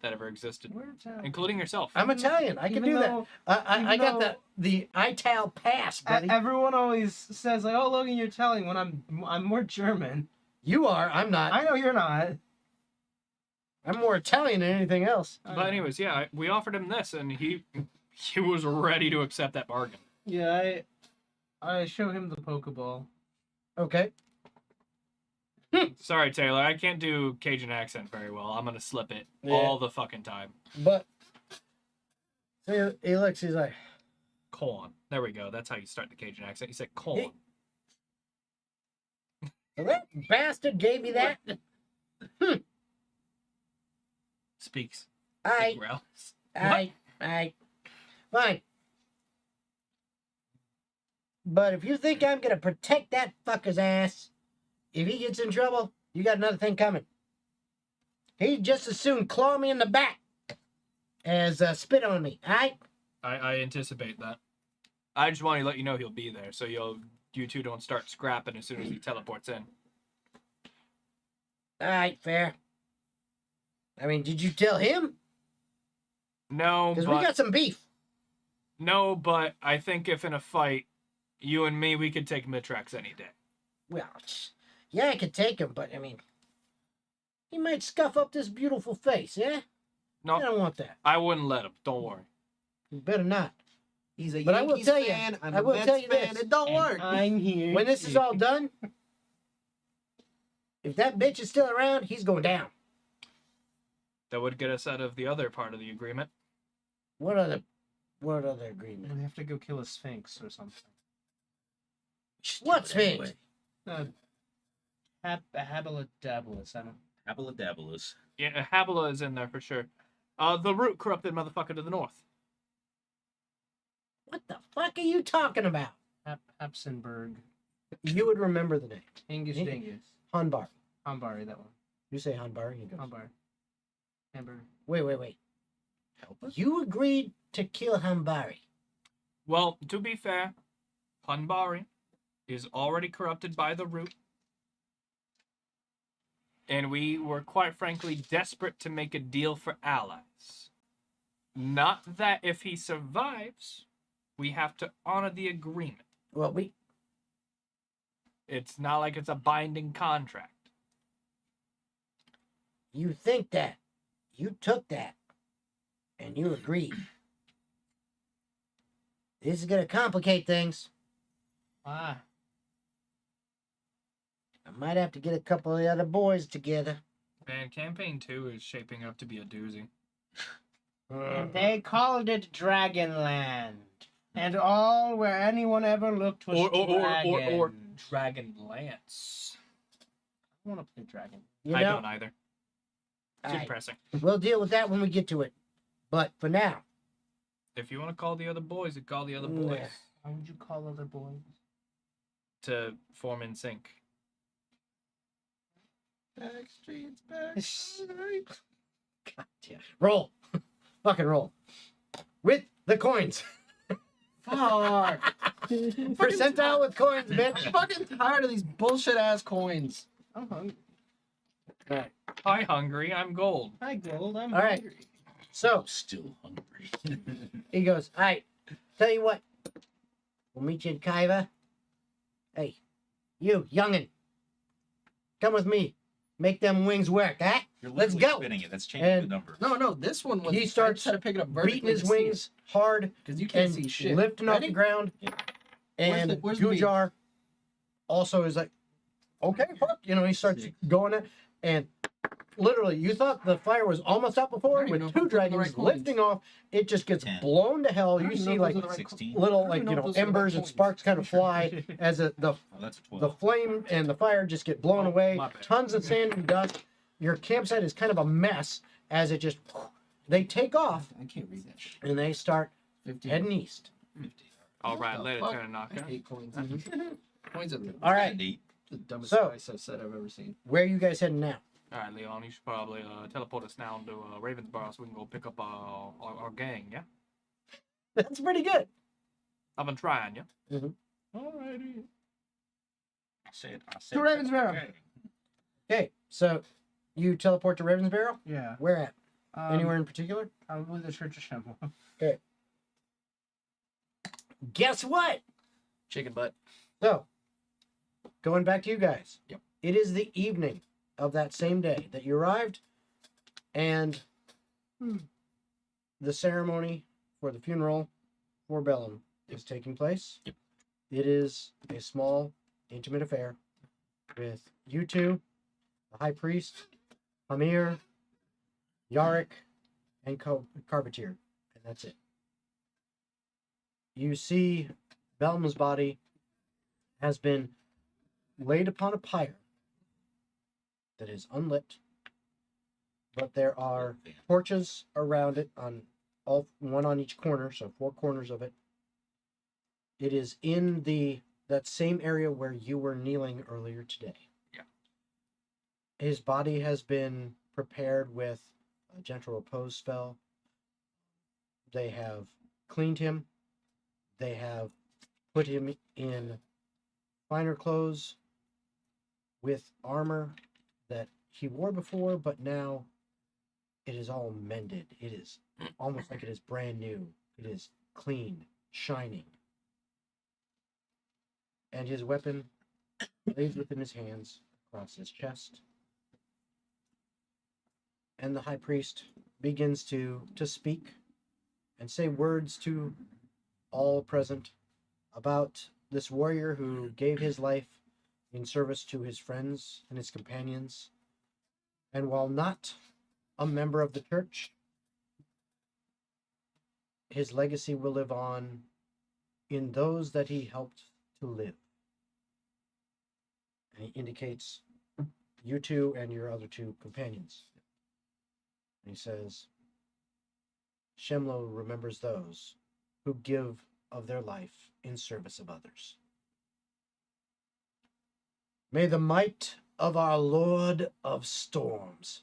that ever existed,
We're Italian.
including yourself.
I'm Italian. I can do that. I
even
got
though-
the Ital pass, buddy.
Everyone always says like, "Oh, Logan, you're Italian." When I'm more German.
You are. I'm not.
I know you're not.
I'm more Italian than anything else.
But anyways, yeah, we offered him this, and he was ready to accept that bargain.
Yeah, I show him the Pokeball.
Okay.
Sorry, Taylor, I can't do Cajun accent very well. I'm gonna slip it
Yeah.
all the fucking time.
But so he looks. He's like,
Corn. There we go. That's how you start the Cajun accent. You say corn.
"So that bastard gave you that."
Speaks.
I,
Growls.
I, fine. But if you think I'm gonna protect that fucker's ass, if he gets in trouble, you got another thing coming. He'd just as soon claw me in the back as spit on me, alright?
I anticipate that. I just want to let you know he'll be there, so you two don't start scrapping as soon as he teleports in.
Alright, fair. I mean, did you tell him?
No,
Because we
but
got some beef.
no, but I think if in a fight, you and me, we could take Mitrax any day.
Well, yeah, I could take him, but I mean, he might scuff up this beautiful face, yeah?
No,
I don't want that.
I wouldn't let him. Don't worry.
You better not.
He's a
But I will
Yankees
tell you-
fan. I'm
I
a
will
Mets
tell you
fan.
this,
It don't work.
I'm here.
When this is all done,
If that bitch is still around, he's going down.
That would get us out of the other part of the agreement.
What other agreement?
We have to go kill a Sphinx or something.
What Sphinx?
Habilidabolus. I don't.
Abaladabalus.
Yeah, Habila is in there for sure. The root corrupted motherfucker to the north.
What the fuck are you talking about?
Hapsenberg.
you would remember the name.
Angus
He-
Dingus.
Hanbar.
Hambari, that one.
You say Hanbar, he goes.
Hambari. Hamburger.
Wait. You agreed to kill Hambari.
Well, to be fair, Hanbari is already corrupted by the root. And we were quite frankly desperate to make a deal for allies. Not that if he survives, we have to honor the agreement.
Well,
It's not like it's a binding contract.
you think that. You took that. And you agreed. This is going to complicate things.
Why?
I might have to get a couple of the other boys together.
Man, campaign 2 is shaping up to be a doozy.
And they called it Dragonland. And all where anyone ever looked was dragon.
Or Dragonlance.
I want to play dragon.
You
I
know,
don't either. It's
Alright,
depressing.
we'll deal with that when we get to it. But for now,
If you want to call the other boys, you call the other
Nah.
boys
How would you call other boys?
to form in sync.
Backstreet's back.
Roll. Fucking roll. With the coins.
Fuck.
Percentile with coins, bitch.
I'm fucking tired of these bullshit ass coins.
I'm hungry.
Alright.
Hi, hungry. I'm gold.
Hi, Gold. I'm
All right.
hungry.
So
Still hungry.
he goes, alright, tell you what. We'll meet you in Kaiva. Hey, you, youngin. Come with me. Make them wings work, huh?
You're
Let's
literally
go.
spinning it. That's changing
And-
the number.
No, this one was.
He starts
I had to pick it up vertically
Beating his wings hard
because you can't
and
see shit.
lifting off the
Ready?
ground.
Yeah.
And
Where's the beat?
Gujar also is like, okay, fuck. You know, he starts going it. And literally, you thought the fire was almost out before.
I don't even know
With
if I'm
two
putting the
dragons
right coins.
lifting off, it just gets
10.
blown to hell.
I
You
don't
see
know
like
if those are the right
16.
little,
I
like,
don't
you
know
know,
if those are the right
embers and
coins.
sparks kind of fly as the
Oh, that's a 12.
the flame and the fire just get blown
Oh,
away.
my bad.
Tons of sand and dust. Your campsite is kind of a mess as it just. They take off
I can't read that shit.
and they start
15.
heading east.
50.
All
What
right,
the
later,
fuck?
turn knocker.
I hate coins. Coins are
All right,
the dumbest
So-
price I've said I've ever seen.
where are you guys heading now?
All right, Leon, you should probably teleport us down to Ravensboro so we can go pick up our gang, yeah?
That's pretty good.
I've been trying, yeah?
Alrighty.
I said.
To Ravensboro.
okay.
Okay, so you teleport to Ravensboro.
Yeah.
Where at? Anywhere in particular?
Probably the Church of Shamble.
Guess what?
Chicken butt.
So, going back to you guys.
Yep.
It is the evening of that same day that you arrived, and the ceremony for the funeral for Bellum is taking place.
Yep.
It is a small, intimate affair with you two, the High Priest, Hamir, Yarick, and Carpetier, and that's it. You see Bellum's body has been laid upon a pyre that is unlit, but there are torches around it on one on each corner, so 4 corners of it. It is in that same area where you were kneeling earlier today.
Yeah.
His body has been prepared with a gentle repose spell. They have cleaned him. They have put him in finer clothes with armor that he wore before, but now it is all mended. It is almost like it is brand new. It is clean, shining. And his weapon lays within his hands across his chest. And the high priest begins to speak and say words to all present about this warrior who gave his life in service to his friends and his companions. And while not a member of the church, his legacy will live on in those that he helped to live. And he indicates you two and your other 2 companions. And he says, Shemlo remembers those who give of their life in service of others. May the might of our Lord of Storms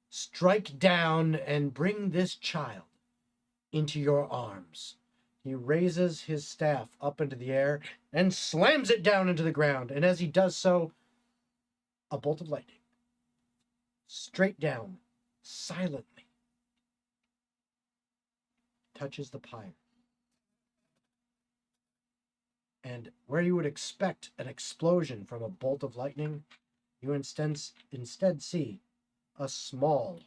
strike down and bring this child into your arms. He raises his staff up into the air and slams it down into the ground. And as he does so, a bolt of lightning, straight down, silently, touches the pyre. And where you would expect an explosion from a bolt of lightning, you instead see a small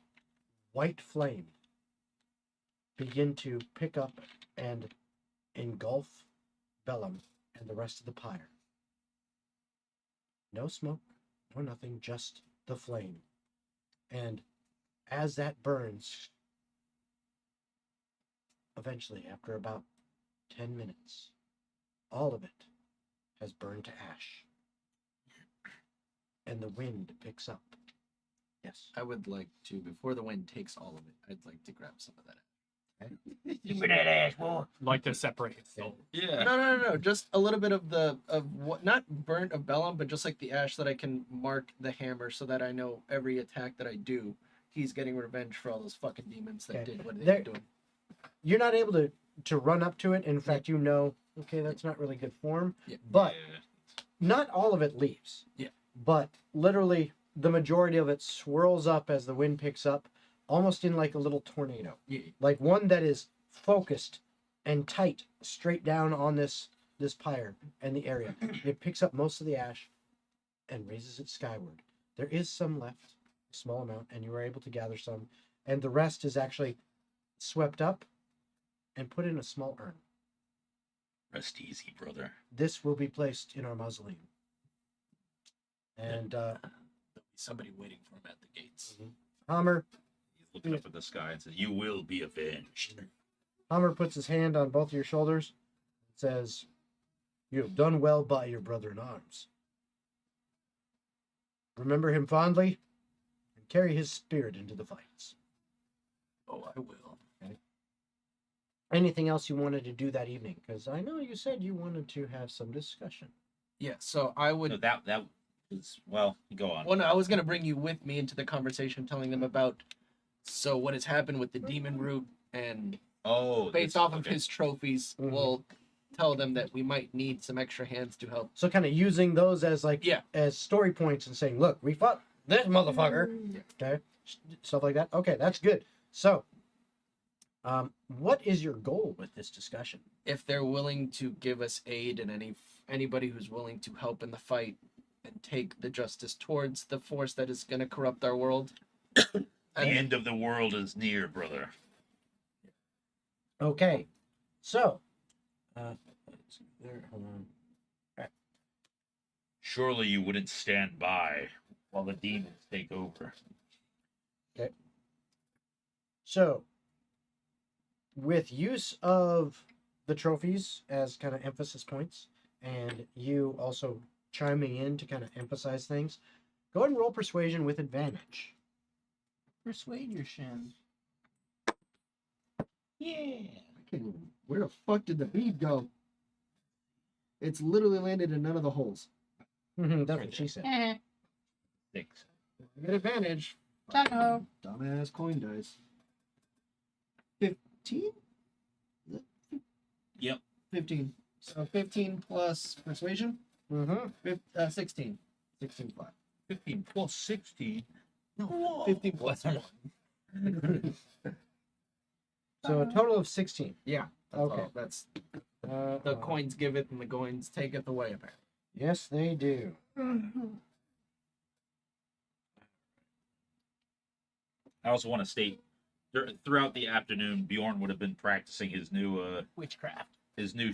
white flame begin to pick up and engulf Bellum and the rest of the pyre. No smoke, no nothing, just the flame. And as that burns, eventually, after about 10 minutes, all of it has burned to ash. And the wind picks up. Yes.
I would like to, before the wind takes all of it, I'd like to grab some of that.
Give me that ass, boy.
Like to separate his soul.
Yeah.
No. Just a little bit of what, not burnt of Bellum, but just like the ash that I can mark the hammer so that I know every attack that I do, he's getting revenge for all those fucking demons that
Okay.
did what they
There-
were doing.
You're not able to run up to it. In fact, you know, okay, that's not really good form.
Yeah.
But not all of it leaves.
Yeah.
But literally, the majority of it swirls up as the wind picks up, almost in like a little tornado.
Yeah.
Like one that is focused and tight straight down on this pyre and the area. It picks up most of the ash and raises it skyward. There is some left, a small amount, and you are able to gather some. And the rest is actually swept up and put in a small urn.
Rest easy, brother.
This will be placed in our mausoleum. And
There'll be somebody waiting for him at the gates.
Hammer
He's looking up at the sky and says, "You will be avenged."
puts his hand on both of your shoulders and says, "You have done well by your brother in arms. Remember him fondly and carry his spirit into the fights."
Oh, I will.
Anything else you wanted to do that evening? Because I know you said you wanted to have some discussion.
Yeah, so I would.
No, that was, well, go on.
Well, no, I was gonna bring you with me into the conversation, telling them about what has happened with the demon root, and
Oh,
based
this-
off of
okay.
his trophies,
Mhm.
we'll tell them that we might need some extra hands to help.
So kind of using those as like
Yeah.
as story points and saying, look, we fought this motherfucker. Okay, stuff like that. Okay, that's good. So, what is your goal with this discussion?
If they're willing to give us aid and anybody who's willing to help in the fight and take the justice towards the force that is going to corrupt our world.
The end of the world is near, brother.
Okay, so, there, hold on.
Surely you wouldn't stand by while the demons take over.
So, with use of the trophies as kind of emphasis points, and you also chiming in to kind of emphasize things, go ahead and roll persuasion with advantage.
Persuade your shin.
I can't even. Where the fuck did the bead go? It's literally landed in none of the holes.
That's what she said.
6.
I get advantage.
Taco.
Dumbass coin dice. 15?
Yep.
15. So 15 plus persuasion?
Mm-hmm.
16. 16 flat.
15 plus 16.
No, 15 plus 1.
So a total of 16.
Yeah. That's
Okay.
all. That's
Uh,
the coins give it and the coins take it away, apparently.
Yes, they do.
I also want to state, throughout the afternoon, Bjorn would have been practicing his new
Witchcraft.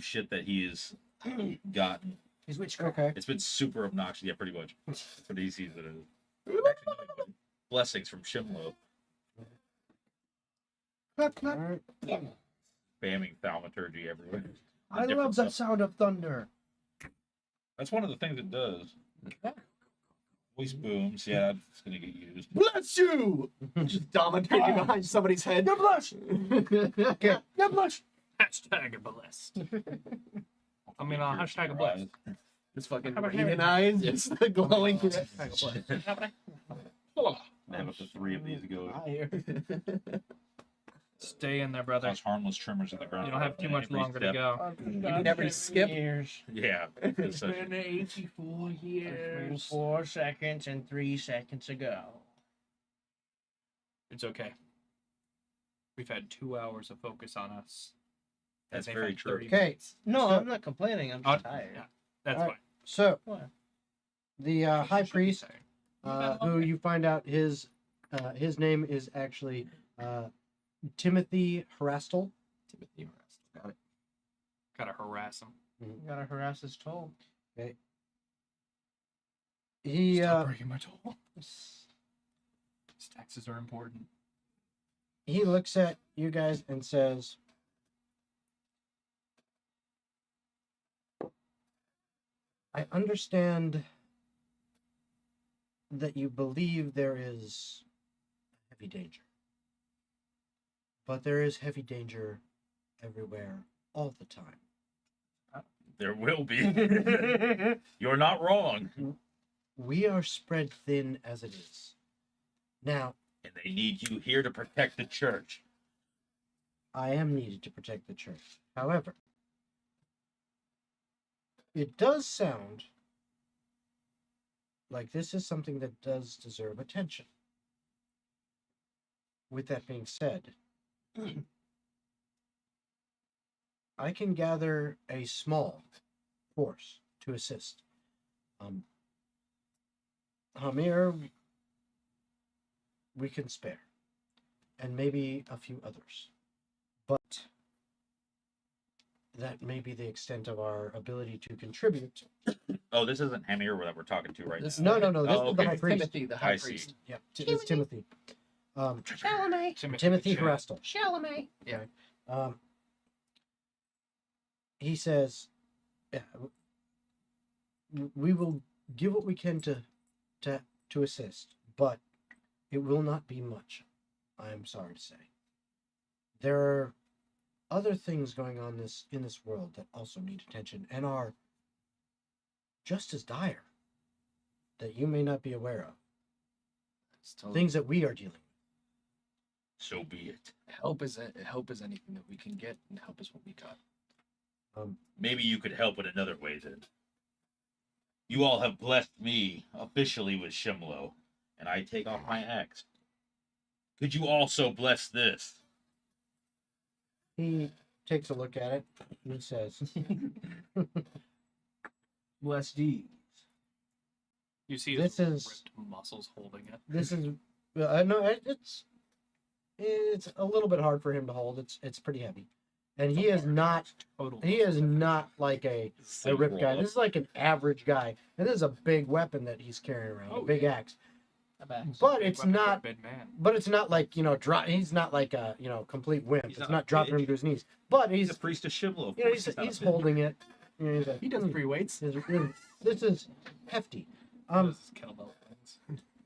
shit that he has gotten.
His witchcraft.
Okay.
It's been super obnoxious. Yeah, pretty much. That's what he sees it as. Actually, no, blessings from Shimlo.
Clap, clap.
All right.
Spamming thaumaturgy everywhere.
I
Different
love the
stuff.
sound of thunder.
That's one of the things it does. Voice booms. Yeah, it's going to get used.
Bless you! Just dominating behind somebody's head.
You're blush.
Okay.
You're blush.
Hashtag blessed. I mean, hashtag blessed.
It's fucking
How about
raven
Harry?
eyes. It's the glowing.
Have up to 3 of these go.
Stay in there, brother.
Cause harmless tremors at the ground.
You don't have too much
Every
longer to
step.
go.
You
mean every skip?
Yeah. It's such a-
84 years. 4 seconds and 3 seconds ago.
It's okay. We've had 2 hours of focus on us.
That's
They've
very
had
true.
30
Okay.
minutes.
No,
So-
I'm not complaining. I'm
Oh,
just tired.
yeah, that's
All right.
fine.
So,
What?
the high priest,
Sorry.
who you find out his name is actually Timothy Harastel.
Timothy Rest. Got it.
Gotta harass him.
You gotta harass his toll.
He
Stop breaking my toll. His taxes are important.
he looks at you guys and says, I understand that you believe there is heavy danger. But there is heavy danger everywhere all the time.
There will be. You're not wrong.
We are spread thin as it is. Now,
And they need you here to protect the church.
I am needed to protect the church. However, it does sound like this is something that does deserve attention. With that being said, I can gather a small force to assist. Hamir, we can spare, and maybe a few others. But that may be the extent of our ability to contribute.
Oh, this isn't Hamir that we're talking to right
This-
now.
No. This
Oh,
is the
okay.
high priest.
Timothy, the high
I see.
priest.
Yeah, it's Timothy.
Chalamet.
Timothy Harastel.
Chalamet.
He says, yeah, we will give what we can to assist, but it will not be much. I am sorry to say. There are other things going on in this world that also need attention and are just as dire that you may not be aware of.
It's totally-
Things that we are dealing with.
So be it.
help is anything that we can get, and help is what we got.
Maybe you could help in another way then. You all have blessed me officially with Shimlo, and I take off my axe, could you also bless this?
He takes a look at it and he says,
Bless D.
You see
This
his
is-
ripped muscles holding it.
"This is no, it's a little bit hard for him to hold. It's pretty heavy, and he is not like a ripped guy. This is like an average guy, and this is a big weapon that he's carrying around, a
Oh,
big
yeah.
axe.
About
But
Big
it's
weapon for a
not.
big man.
But it's not like he's not like a complete wimp.
He's
It's
not
not
a
dropping him
bitch.
to his knees. But
He's
he's
a priest of Shimla. Of
you know
course
he's
not a
he's
bitch.
holding it. You know, he's like,
He does free weights.
This is hefty.
This is kettlebell things.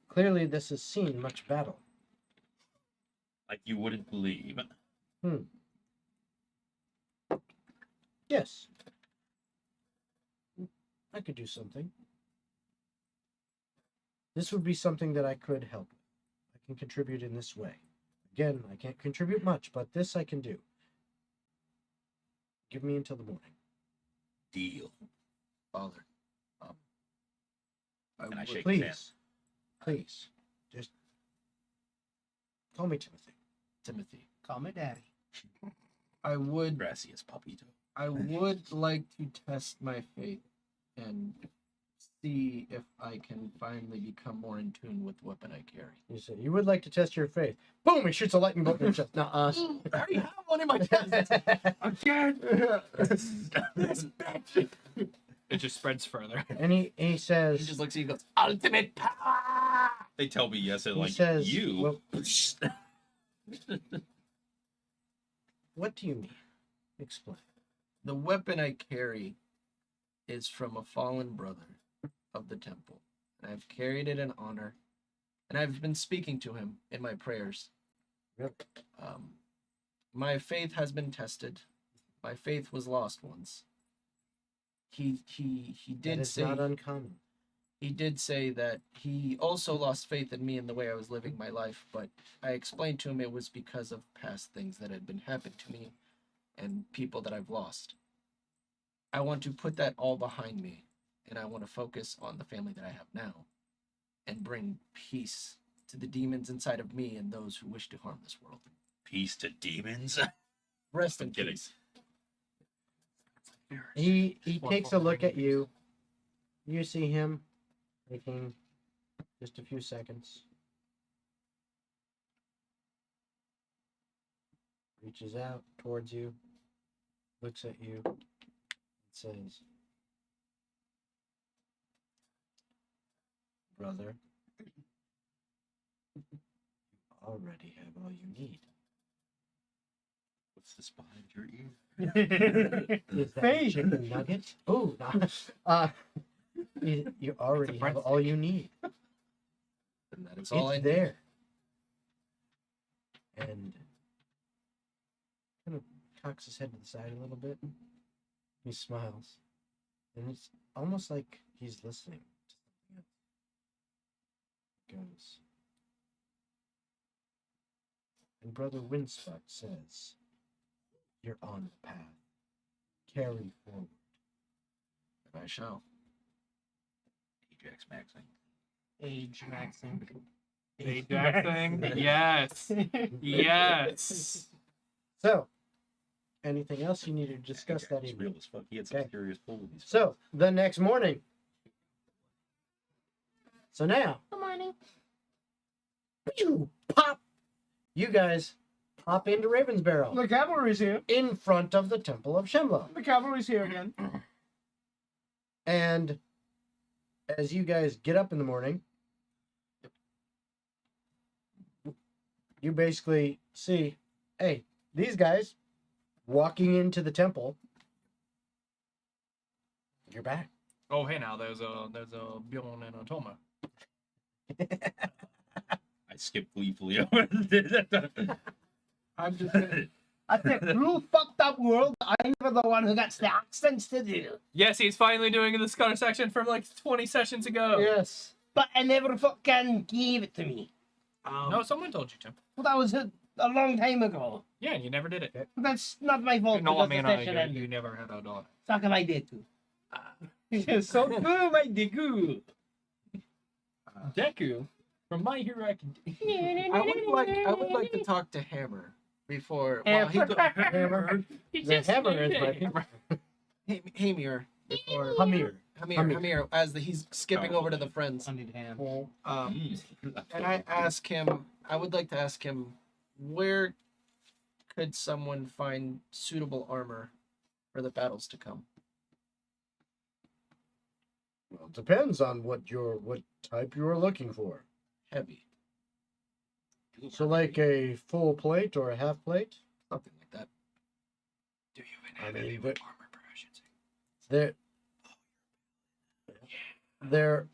Clearly this has seen much battle.
Like you wouldn't believe.
Yes. I could do something. This would be something that I could help with. I can contribute in this way. Again, I can't contribute much, but this I can do. Give me until the morning.
Deal.
Father.
And I
would-
shake his hand.
Please. Just call me Timothy.
Timothy.
call me daddy.
I would
Gracias, papito.
I would like to test my faith and see if I can finally become more in tune with the weapon I carry.
You say you would like to test your faith. Boom! He shoots a lightning bolt in your chest. Now,
I already have one in my chest.
Again.
This bitch.
It just spreads further.
and he
He
says,
just looks at you and goes, ultimate power!
They tell me yes, and
he
like
says,
you.
well, what do you mean? Explain.
The weapon I carry is from a fallen brother of the temple. And I've carried it in honor. And I've been speaking to him in my prayers.
Really?
My faith has been tested. My faith was lost once. He
That
did
is
say
not uncommon.
he did say that he also lost faith in me and the way I was living my life, but I explained to him it was because of past things that had been happened to me and people that I've lost. I want to put that all behind me, and I want to focus on the family that I have now and bring peace to the demons inside of me and those who wish to harm this world.
Peace to demons.
Rest in
I'm kidding.
peace.
He takes a look at you. You see him taking just a few seconds. Reaches out towards you, looks at you, and says, "Brother, you already have all you need."
What's this behind your ear?
Is that a chicken nugget? Oh, you already have all you need.
And that is all I
It's
need.
there. And kind of cocks his head to the side a little bit. He smiles. And it's almost like he's listening to something else. He goes. And Brother Windspot says, "You're on the path. Carry forward."
And I shall.
Ajax Maxing.
Age maxing.
Ajax thing? Yes. Yes.
So, anything else you need to discuss that
He's
evening?
real as fuck. He had some
Okay.
serious pull with these.
So, the next morning. So now,
Good morning.
you pop. You guys pop into Ravensbarrow
The cavalry's here.
in front of the Temple of Shemla.
The cavalry's here again.
And as you guys get up in the morning, you basically see, hey, these guys walking into the temple. You're back.
Oh, hey, now there's a Bjorn and a Toma.
I skipped gleefully over that.
I'm just gonna... I said, blue fucked up world. I'm the one who got the accents to do.
Yes, he's finally doing the Scudder section from like 20 sessions ago.
Yes.
But I never fucking gave it to me.
No, someone told you to.
Well, that was a long time ago.
Yeah, and you never did it.
That's not my fault.
No, I
because
mean,
the session ended.
you never had a daughter.
Talk if I did too. So good, my Deku.
Deku. From My Hero Academia.
I would like to talk to Hammer before.
Hammer.
Hammer. The hammer is my
Hamir before.
Hamir.
Hamir, as he's skipping over to the friends.
I need ham.
And I would like to ask him, where could someone find suitable armor for the battles to come?
Well, it depends on what type you are looking for.
Heavy,
So, like a full plate or a half plate.
something like that.
Do you even
I
have
mean,
any
but-
armor proficiency?
They're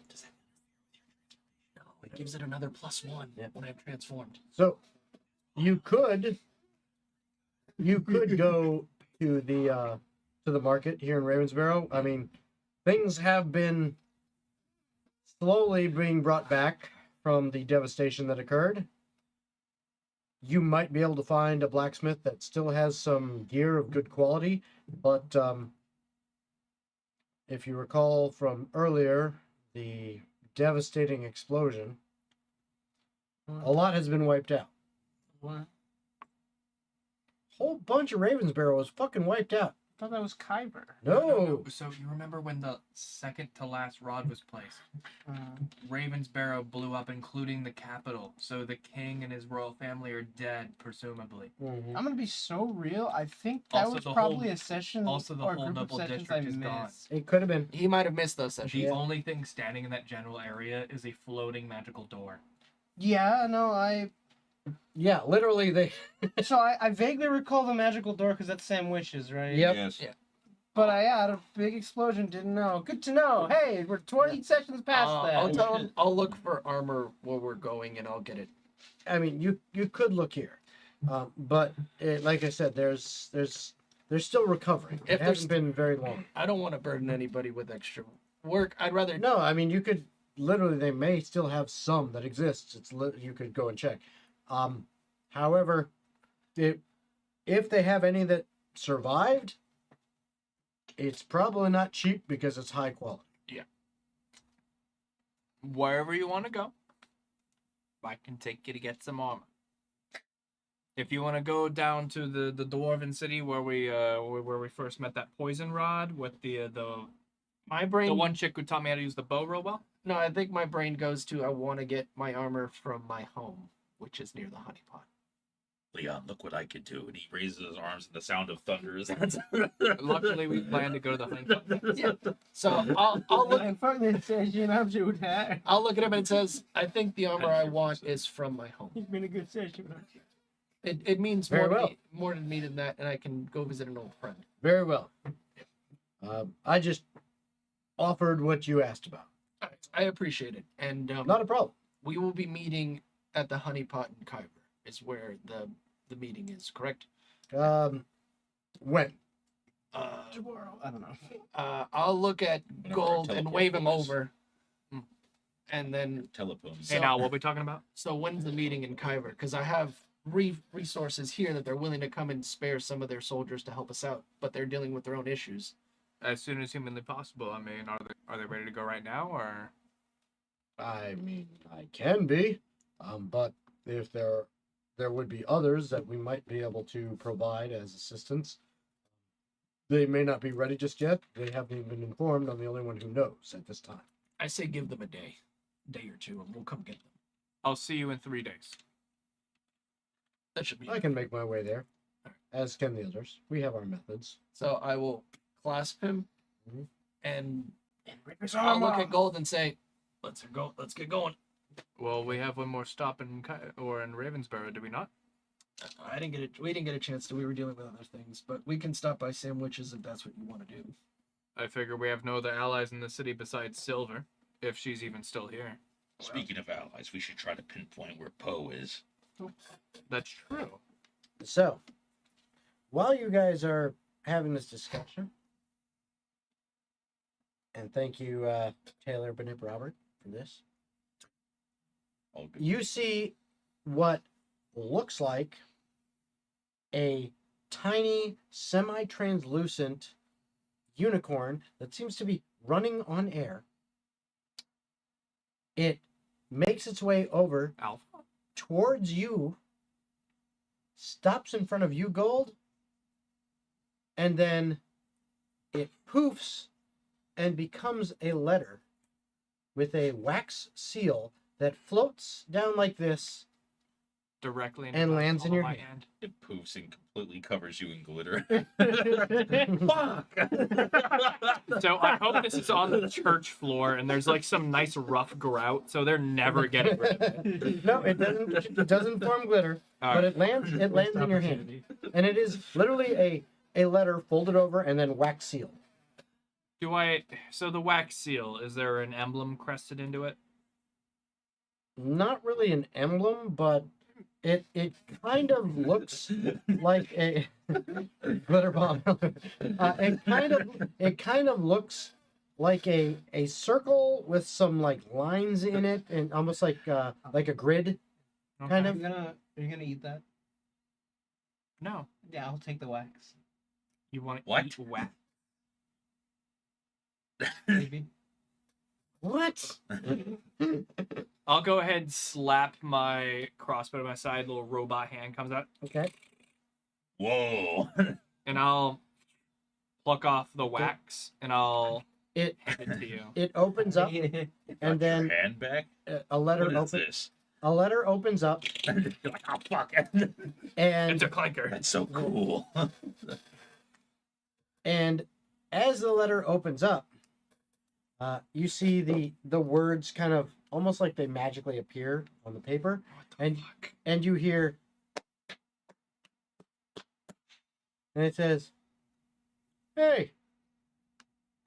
No, it gives it another +1
Yeah.
when I'm transformed.
so you could go to the market here in Ravensborough. I mean, things have been slowly being brought back from the devastation that occurred. You might be able to find a blacksmith that still has some gear of good quality, but if you recall from earlier, the devastating explosion, a lot has been wiped out.
What?
Whole bunch of Ravensborough was fucking wiped out.
I thought that was Kyber.
No.
So you remember when the second to last rod was placed?
Uh,
Ravensborough blew up, including the capital. So the king and his royal family are dead, presumably.
Mhm.
I'm gonna be so real. I think that
Also,
was
the
probably
whole-
a session
also the
or a
whole
group of
noble
sessions I
district is gone.
missed.
It could have been.
He might have missed those
The
sessions.
only thing standing in that general area is a floating magical door.
Yeah, no, I
Yeah, literally they.
so I vaguely recall the magical door because that's Sam Wishes, right?
Yep.
Yes.
Yeah.
But I had a big explosion. Didn't know. Good to know. Hey, we're 20 sessions past that.
I'll tell him. I'll look for armor where we're going, and I'll get it.
I mean, you could look here, but like I said, there's still recovering.
If
It
there's-
hasn't been very long.
I don't want to burden anybody with extra work. I'd rather.
No, I mean you could literally. They may still have some that exists. You could go and check. However, if they have any that survived, it's probably not cheap because it's high quality.
Wherever you want to go, I can take you to get some armor. If you want to go down to the dwarven city where we first met that poison rod with the
My brain.
one chick who taught me how to use the bow real well.
No, I think my brain goes to I want to get my armor from my home, which is near the honeypot.
Leon, look what I can do. And he raises his arms and the sound of thunder is.
Luckily, we plan to go to the honeypot.
Yeah. So I'll look.
And fuck this session. I'm doing that.
I'll look at him and it says, I think the armor I want is from my home.
It's been a good session.
It means
Very
more,
well.
more to me than that, and I can go visit an old friend.
Very well. I just offered what you asked about.
I appreciate it. And
Not a problem.
we will be meeting at the honeypot in Kyber, is where the meeting is, correct?
When?
Tomorrow. I don't know.
I'll look at Gold and
teleport
wave him
us.
over. And then,
Telephone.
Hey, now what are we talking about?
so when's the meeting in Kyber? Because I have resources here that they're willing to come and spare some of their soldiers to help us out, but they're dealing with their own issues.
As soon as humanly possible. I mean, are they ready to go right now, or?
I mean, I can be, but if there would be others that we might be able to provide as assistance. They may not be ready just yet. They haven't even been informed. I'm the only one who knows at this time.
I say give them a day or two, and we'll come get them.
I'll see you in 3 days.
That should be.
I can make my way there, as can the others. We have our methods.
So I will clasp him,
Mhm.
and I'll look at Gold and say, "Let's go. Let's get going."
Well, we have one more stop in in Ravensborough, do we not?
We didn't get a chance to. We were dealing with other things, but we can stop by sandwiches if that's what you want to do.
I figure we have no other allies in the city besides Silver, if she's even still here.
Speaking of allies, we should try to pinpoint where Poe is.
That's true.
So, while you guys are having this discussion, and thank you, Taylor Benip Robert, for this,
All good.
you see what looks like a tiny, semi-translucent unicorn that seems to be running on air. It makes its way over
Alpha.
towards you, stops in front of you, Gold, and then it poofs and becomes a letter with a wax seal that floats down like this.
Directly into
And
the
lands in
palm of
your
my
hand.
It poofs and completely covers you in glitter.
Fuck. So I hope this is on the church floor and there's like some nice rough grout, so they're never getting rid of it.
No, it doesn't. It doesn't form glitter,
All
but
right.
it lands. It lands in your hand, and it is literally a letter folded over and then wax sealed.
So the wax seal, is there an emblem crested into it?
Not really an emblem, but it kind of looks like a glitter bomb. It kind of looks like a circle with some like lines in it, and almost like a grid. Kind of.
Are you gonna eat that?
No.
Yeah, I'll take the wax.
You want to
What?
eat wax?
Maybe.
What?
I'll go ahead and slap my crossbow to my side. Little robot hand comes out,
Okay.
Whoa.
and I'll pluck off the wax, and I'll
It
hand it to you.
it opens up, and
Got
then
your hand back?
a letter
What is
opens.
this?
A letter opens up,
You're like, oh fuck.
and
It's a clanker.
That's so cool.
And as the letter opens up, you see the words kind of almost like they magically appear on the paper, and you hear, and it says, "Hey,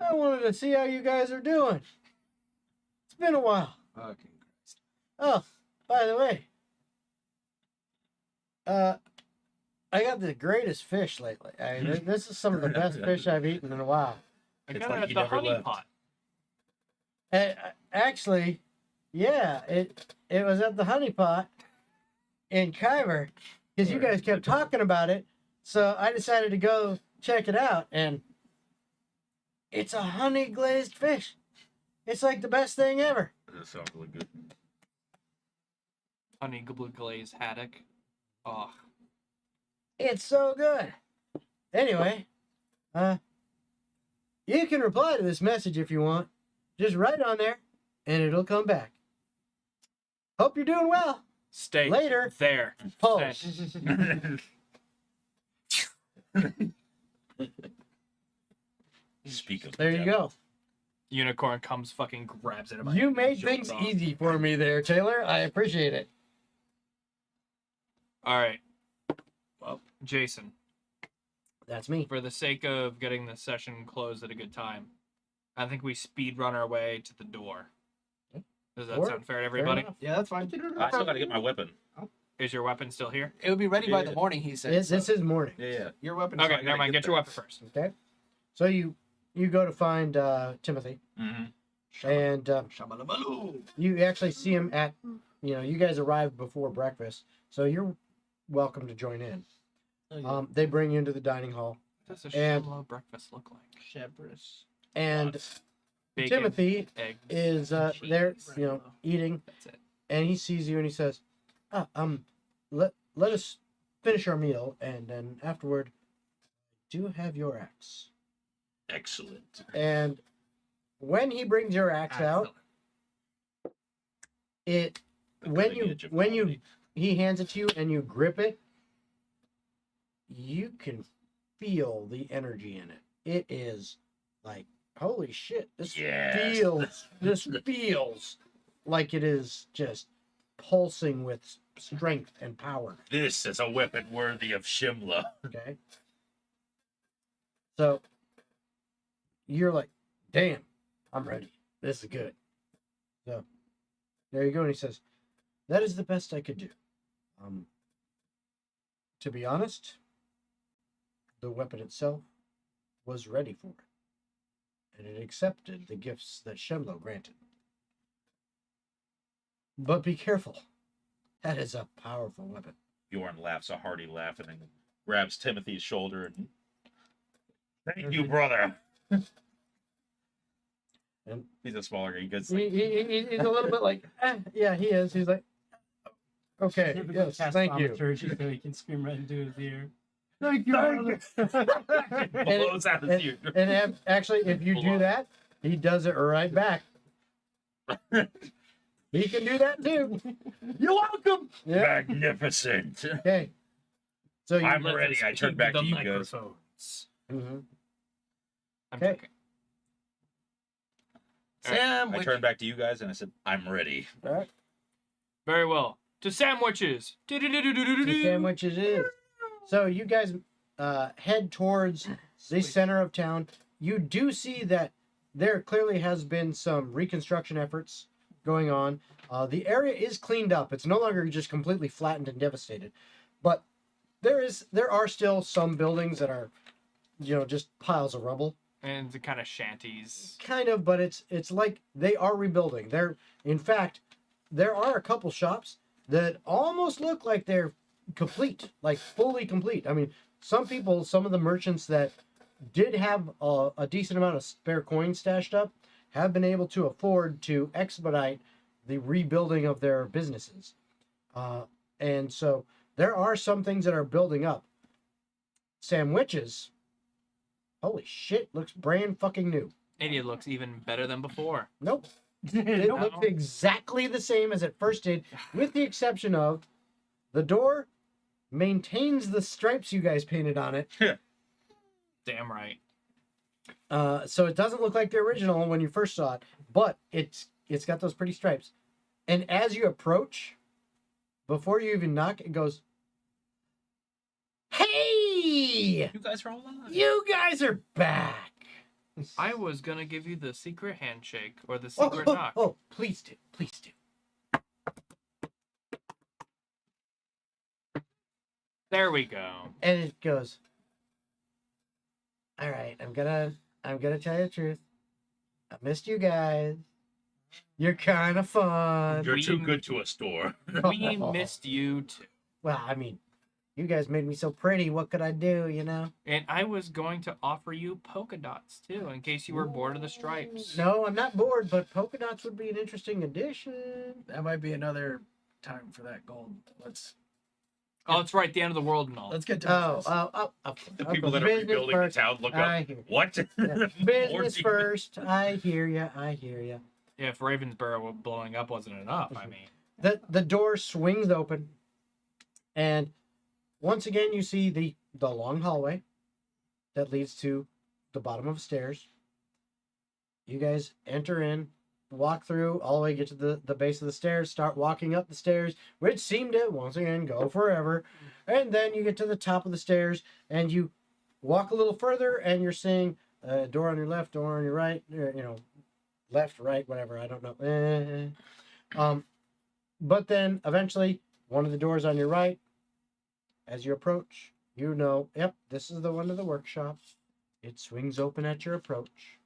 I wanted to see how you guys are doing. It's been a while.
Fucking Christ.
Oh, by the way, I got the greatest fish lately. This is some of the best fish I've eaten in a while.
I
It's
got
like
it at
you
the
never
honey
left.
pot.
Actually, yeah, it was at the Honey Pot in Kyber because you guys kept talking about it. So I decided to go check it out, and it's a honey glazed fish. It's like the best thing ever.
That sounds really good.
Honey glazed haddock. Oh,
It's so good. Anyway, you can reply to this message if you want. Just write on there, and it'll come back. Hope you're doing well.
stay
Later.
there.
Pulse.
Speak of the
There you
devil.
go.
Unicorn comes, fucking grabs it.
You made
jumps
things
off.
easy for me there, Taylor. I appreciate it.
All right. Well, Jason,
That's me.
for the sake of getting the session closed at a good time, I think we speed run our way to the door. Does that
Door?
sound fair to everybody?
enough.
Yeah, that's fine.
I still gotta get my weapon.
Is your weapon still here?
It would be ready by
Yeah.
the morning, he said.
This is morning.
Yeah.
Your weapon
Okay,
is
never mind.
get
Get your
that.
weapon first.
Okay. So you go to find Timothy,
Mm-hmm.
and
Shabalabaloo.
you actually see him at, you guys arrived before breakfast, so you're welcome to join in. They bring you into the dining hall,
What does a
And-
shallow breakfast look like?
Shepherds.
and
Bacon,
Timothy
eggs,
is
cheese.
there, eating,
That's it.
and he sees you and he says, let us finish our meal, and then afterward, do have your axe.
Excellent.
And when he brings your axe out, it
The
when
cutting
you
edge of
when you
comedy.
he hands it to you and you grip it, you can feel the energy in it. It is like, holy shit, this
Yes.
feels like it is just pulsing with strength and power.
This is a weapon worthy of Shimla.
Okay. So you're like, damn, I'm ready. This is good. So there you go. And he says, that is the best I could do. To be honest, the weapon itself was ready for it. And it accepted the gifts that Shemlo granted. But be careful. That is a powerful weapon.
Bjorn laughs a hearty laugh and then grabs Timothy's shoulder and thank you, brother. He's a smaller guy. He gets
He's a little bit like, yeah, he is. He's like, okay,
Typical
yes,
cast
thank you.
thaumaturgy, so he can scream right into his ear.
Thank you.
blows out his ear.
And actually, if you do that, he does it right back. He can do that too.
You're welcome.
Yeah.
Magnificent.
Okay. So you,
I'm
Let
ready.
us
I turn
keep
back
the
to you guys.
microphones.
Mhm.
I'm
Okay.
joking.
Sam,
I turned back to you guys and I said, I'm ready.
All right.
Very well. To sandwiches.
The sandwiches is. So you guys head towards the center of town. You do see that there clearly has been some reconstruction efforts going on. The area is cleaned up. It's no longer just completely flattened and devastated, but there are still some buildings that are, just piles of rubble.
And the kind of shanties.
Kind of, but it's like they are rebuilding. In fact, there are a couple shops that almost look like they're complete, like fully complete. I mean, some of the merchants that did have a decent amount of spare coins stashed up have been able to afford to expedite the rebuilding of their businesses. And so there are some things that are building up. Sandwiches, holy shit, looks brand fucking new.
And it looks even better than before.
Nope. It looks exactly the same as it first did, with the exception of the door maintains the stripes you guys painted on it.
Damn right.
So it doesn't look like the original when you first saw it, but it's got those pretty stripes. And as you approach, before you even knock, it goes, "Hey!
You guys are all alive.
You guys are back!"
I was gonna give you the secret handshake or the secret knock.
Oh, please do. Please do.
There we go.
And it goes, "All right, I'm gonna tell you the truth. I missed you guys. You're kind of fun."
You're too good to a store.
We missed you too.
Well, I mean, you guys made me so pretty. What could I do,
And I was going to offer you polka dots too, in case you were bored of the stripes.
No, I'm not bored, but polka dots would be an interesting addition.
That might be another time for that gold.
Oh, it's right, the end of the world and all.
Let's get to
The people that are
Business
rebuilding
first.
the town look
I
up.
hear you.
What?
Yeah.
More
Business
demons.
first. I hear ya. I hear ya.
Yeah, if Ravensborough blowing up wasn't enough, I mean.
The door swings open, and once again you see the long hallway that leads to the bottom of stairs. You guys enter in, walk through all the way, get to the base of the stairs, start walking up the stairs, which seem to once again go forever. And then you get to the top of the stairs and you walk a little further and you're seeing a door on your left, door on your right, left, right, whatever, I don't know. But then eventually one of the doors on your right, as you approach, yep, this is the one to the workshop. It swings open at your approach.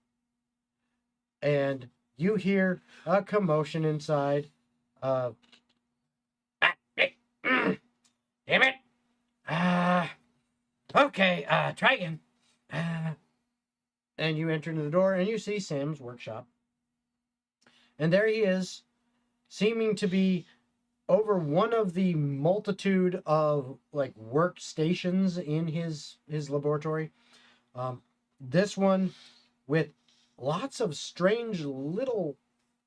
And you hear a commotion inside. Damn it! Okay, try again. And you enter into the door and you see Sam's workshop. And there he is, seeming to be over one of the multitude of workstations in his laboratory. This one with lots of strange little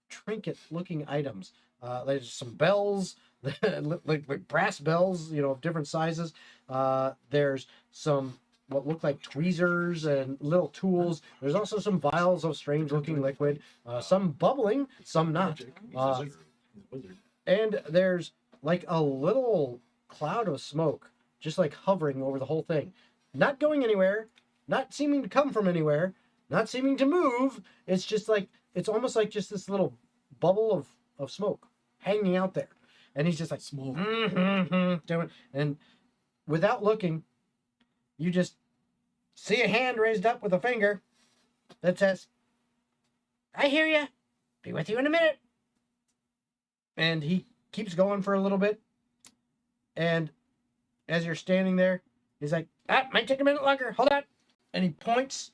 trinket looking items. There's some bells, like brass bells, of different sizes. There's some what look like tweezers and little tools. There's also some vials of strange looking liquid, some bubbling, some not. And there's like a little cloud of smoke just like hovering over the whole thing. Not going anywhere, not seeming to come from anywhere, not seeming to move. It's just like, it's almost like just this little bubble of smoke hanging out there. And he's just like, smoke. Doing, and without looking, you just see a hand raised up with a finger that says, "I hear you. Be with you in a minute." And he keeps going for a little bit. And as you're standing there, he's like, might take a minute longer. Hold on. And he points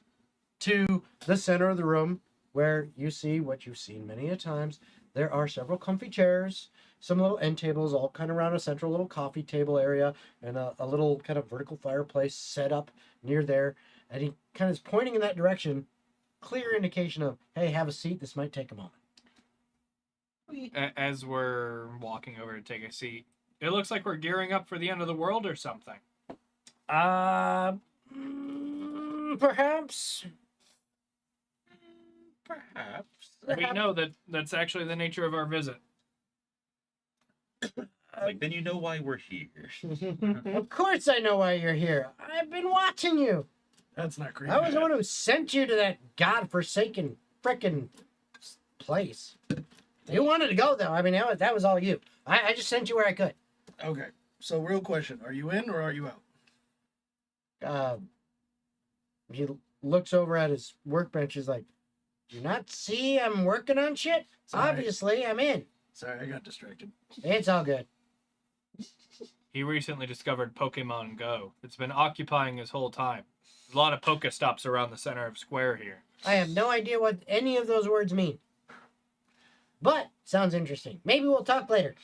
to the center of the room where you see what you've seen many a times. There are several comfy chairs, some little end tables, all kind of around a central little coffee table area, and a little kind of vertical fireplace set up near there. And he kind of is pointing in that direction, clear indication of, hey, have a seat. This might take a moment.
As we're walking over to take a seat, it looks like we're gearing up for the end of the world or something.
Perhaps.
Perhaps.
We know that that's actually the nature of our visit.
Like, then you know why we're here.
Of course I know why you're here. I've been watching you.
That's not great.
I was the one who sent you to that godforsaken frickin' place. You wanted to go, though. I mean, that was all you. I just sent you where I could.
Okay. So, real question: are you in or are you out?
He looks over at his workbench. He's like, "Do you not see I'm working on shit?
Sorry.
Obviously, I'm in.
Sorry, I got distracted.
It's all good."
He recently discovered Pokemon Go. It's been occupying his whole time. There's a lot of Pokestops around the center of Square here.
I have no idea what any of those words mean. But sounds interesting. Maybe we'll talk later.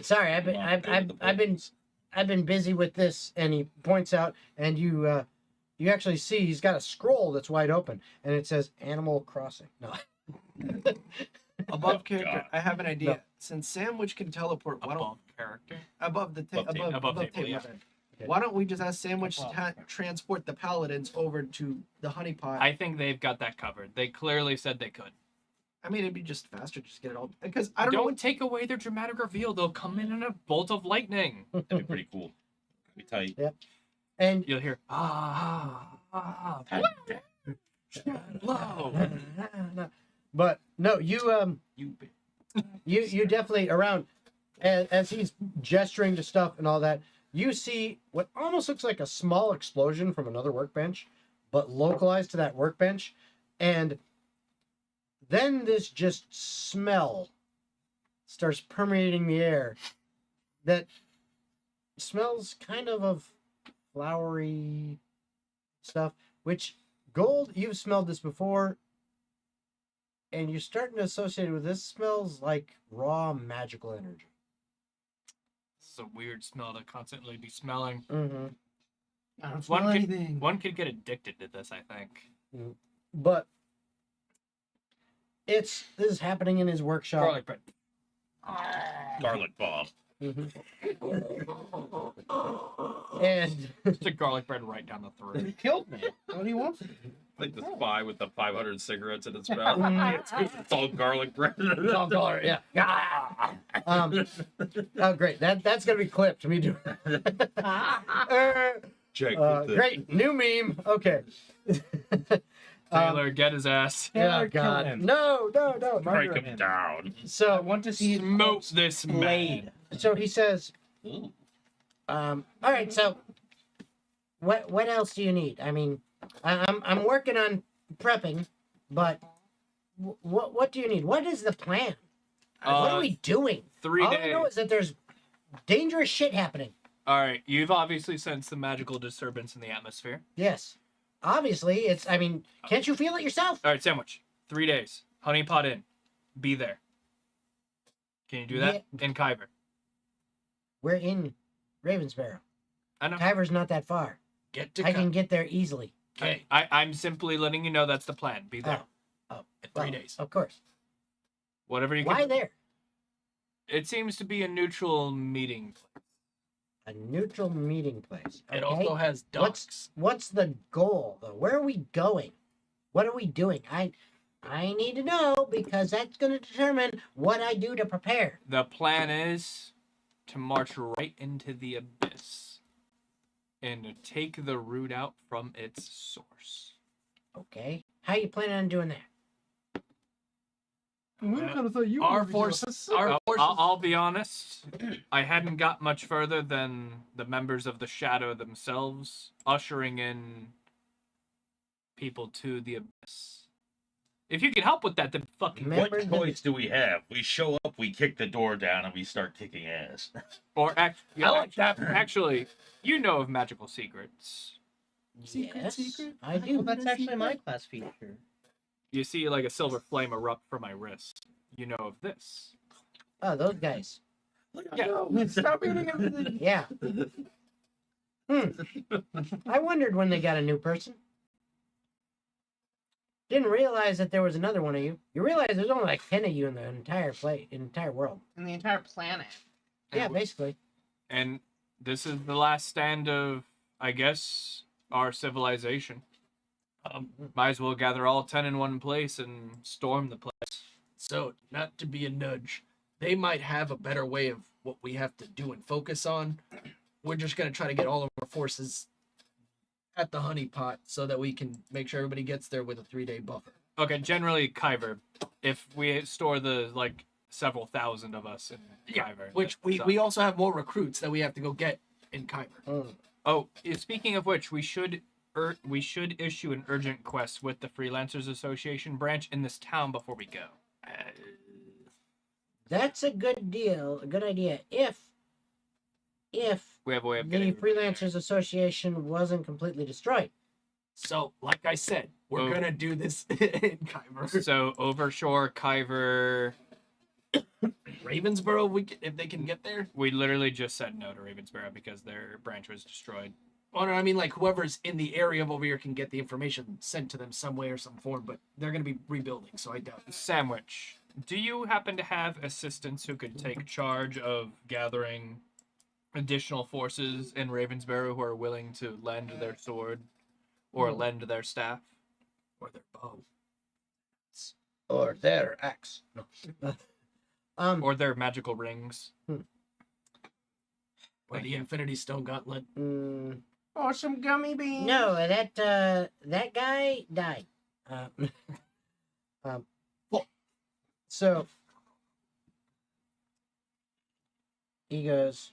Sorry, I've been busy with this. And he points out, and you actually see he's got a scroll that's wide open, and it says Animal Crossing. No.
Above character,
God.
I have an idea.
No.
Since Sandwich can teleport, why don't
Above character.
above the
Above table.
Above table,
table,
yeah.
then.
Okay.
Why don't we just ask Sandwich to transport the paladins over to the honeypot?
I think they've got that covered. They clearly said they could.
I mean, it'd be just faster just to get it all because I don't know.
Don't take away their dramatic reveal. They'll come in a bolt of lightning.
That'd be pretty cool. Be tight.
And
You'll hear
Whoa. But no, you you definitely around as he's gesturing to stuff and all that, you see what almost looks like a small explosion from another workbench, but localized to that workbench. And then this just smell starts permeating the air that smells kind of flowery stuff, which Gold, you've smelled this before, and you're starting to associate it with this. Smells like raw magical energy.
This is a weird smell to constantly be smelling.
Mm-hmm.
I don't smell anything.
One could get addicted to this, I think.
But this is happening in his workshop.
Garlic bread.
Garlic bomb.
And
Stick garlic bread right down the throat.
He killed me. What do you want?
Like the spy with the 500 cigarettes in its mouth. It's all garlic bread.
oh, God, yeah. Oh, great. That's gonna be clipped. Me doing.
Check
Great new meme. Okay.
Taylor, get his ass.
Yeah,
Taylor, kill
God.
him.
No.
Break
Murder
him
him.
down.
I
So
want to see his
Smoke
corpse
this
blade.
man.
so he says,
Ooh.
all right. So what else do you need? I mean, I'm working on prepping, but what do you need? What is the plan? What are we doing?
3
All
days.
I know is that there's dangerous shit happening.
All right, you've obviously sensed the magical disturbance in the atmosphere.
Yes. Obviously, it's. I mean, can't you feel it yourself?
All right, Sandwich. 3 days. Honeypot Inn. Be there. Can you do that? In Kyver.
We're in Ravensborough.
I know.
Kyver's not that far.
Get to
I can get there easily.
Okay.
I'm simply letting you know that's the plan. Be there.
Oh,
in 3
well,
days.
Of course.
Whatever you
Why
can.
there?
It seems to be a neutral meeting place.
A neutral meeting place.
It
okay?
also has ducks.
What's the goal though? Where are we going? What are we doing? I need to know because that's going to determine what I do to prepare.
The plan is to march right into the abyss and to take the root out from its source.
Okay. How you planning on doing that?
We kind of thought you
Our
were
forces.
I'll,
Our forces.
I'll be honest. I hadn't got much further than the members of the Shadow themselves ushering in people to the abyss. If you can help with that, then fucking
Remember
What
the-
choice do we have? We show up, we kick the door down, and we start kicking ass.
or
I like that.
actually, you know of magical secrets.
Yes,
secret?
I do.
Well, that's actually my class feature.
You see like a silver flame erupt from my wrist. You know of this.
Oh, those guys.
Yeah.
Stop eating everything.
Yeah. I wondered when they got a new person. Didn't realize that there was another one of you. You realize there's only like 10 of you in the entire world.
In the entire planet.
Yeah,
And
basically.
And this is the last stand of, I guess, our civilization. Might as well gather all 10 in one place and storm the place.
So, not to be a nudge, they might have a better way of what we have to do and focus on. We're just gonna try to get all of our forces at the honeypot so that we can make sure everybody gets there with a 3-day buffer.
Okay, generally, Kyver. If we store the, like, several thousand of us in Kyver.
Which
so-
we also have more recruits that we have to go get in Kyber.
Oh, speaking of which, we should issue an urgent quest with the Freelancers Association branch in this town before we go.
That's a good deal, a good idea. If
We have a way of
the
getting
Freelancers Association wasn't completely destroyed.
So, like I said, we're
Oh.
gonna do this in Kyber.
So Overshore, Kyver.
Ravensboro, if they can get there.
We literally just said no to Ravensboro because their branch was destroyed.
Oh no, I mean like whoever's in the area of over here can get the information sent to them some way or some form, but they're gonna be rebuilding, so I doubt it.
Sandwich. Do you happen to have assistants who could take charge of gathering additional forces in Ravensboro who are willing to lend their sword or lend their staff?
Or their bow.
Or their axe. No.
Or their magical rings?
Or
Thank
the
you.
Infinity Stone Gauntlet.
Or some gummy beans.
No, that guy died. So he goes,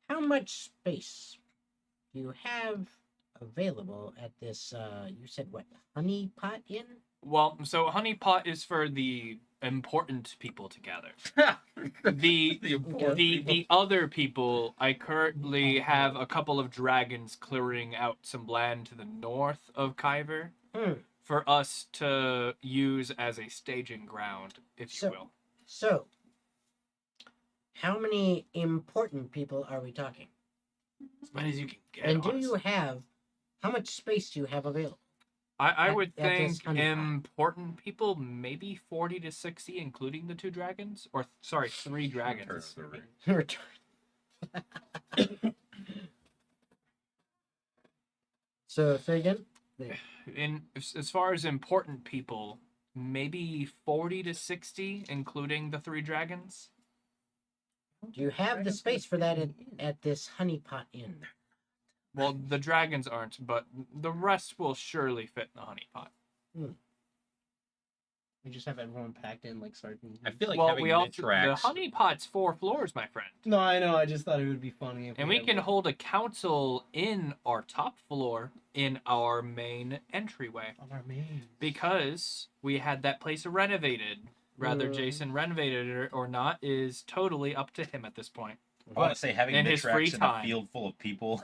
how much space do you have available at this, you said what, honey pot inn?
Well, so honeypot is for the important people to gather. The other people, I currently have a couple of dragons clearing out some land to the north of Kyver for us to use as a staging ground, if you will.
So, how many important people are we talking?
As many as you can get.
And do
honestly.
you have, how much space do you have available?
I
At-
would
at this
think
honeypot.
important people, maybe 40 to 60, including the 2 dragons. Or, sorry, 3 dragons.
So, say again?
As far as important people, maybe 40 to 60, including the 3 dragons.
Do you have the space for that at this honeypot inn?
Well, the dragons aren't, but the rest will surely fit in the honeypot.
We just have everyone packed in like sardines.
I feel like
Well,
having
we also
mid-tracks.
the honeypot's 4 floors, my friend,
No, I know. I just thought it would be funny. If
and we
had,
can
like-
hold a council in our top floor in our main entryway
on our main.
because we had that place renovated. Whether Jason renovated it or not is totally up to him at this point.
I want to say having
in his free
mid-tracks in a
time.
field full of people.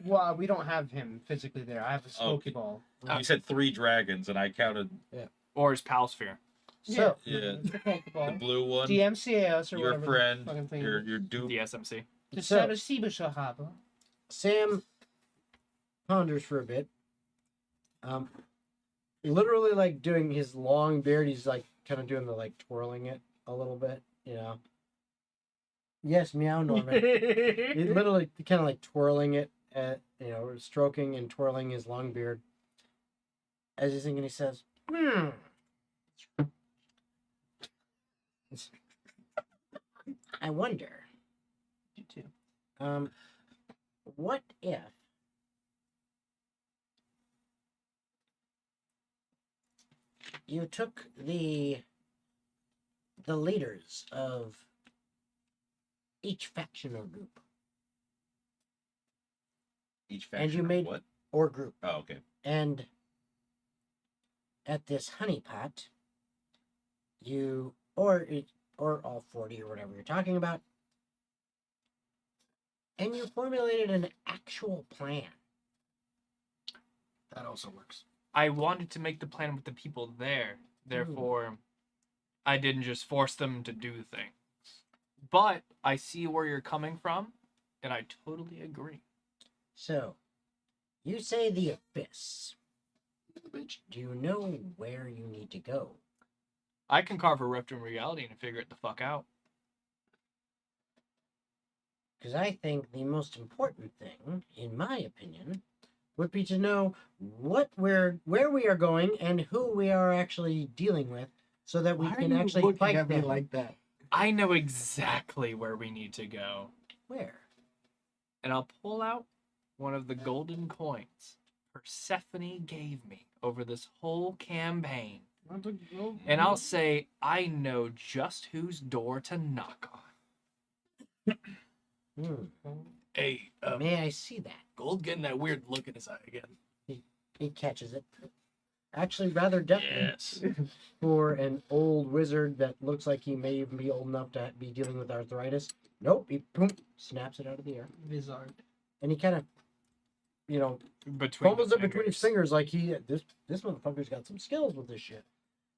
Well, we don't have him physically there. I have a
Okay.
Pokeball.
You said 3 dragons, and I counted
Or his pal sphere.
So,
Yeah.
the
the
Pokeball.
blue one,
DMCAS or
your
whatever.
friend,
the fucking thing.
your dupe.
DSMC.
The
So-
Sabasibasha Haba.
Sam ponders for a bit. Literally, like, doing his long beard, he's, like, kind of doing the, like, twirling it a little bit, you know? Yes, meow, Norman. He literally kind of, like, twirling it, you know, stroking and twirling his long beard. As he's thinking, he says, I wonder,
You too.
what if you took the leaders of each faction or group
Each
And
faction.
you made-
what?
or group,
Oh, okay.
and at this honeypot, or all 40 or whatever you're talking about, and you formulated an actual plan.
That also works.
I wanted to make the plan with the people there. Therefore, I didn't just force them to do things. But I see where you're coming from, and I totally agree.
So, you say the Abyss. Do you know where you need to go?
I can carve a rift in reality and figure it the fuck out.
Because I think the most important thing, in my opinion, would be to know where we are going and who we are actually dealing with, so that we can actually fight
at me
them.
like that?
I know exactly where we need to go.
Where?
And I'll pull out one of the golden coins Persephone gave me over this whole campaign. And I'll say I know just whose door to knock on.
Hey,
May I see that?
Gold getting that weird look in his eye again.
He catches it. Actually, rather deftly
Yes.
for an old wizard that looks like he may even be old enough to be dealing with arthritis. Nope, he boom, snaps it out of the air.
Vizard.
And he kind of,
Between
fumbles
the
it between his fingers like this motherfucker's got some skills with this shit.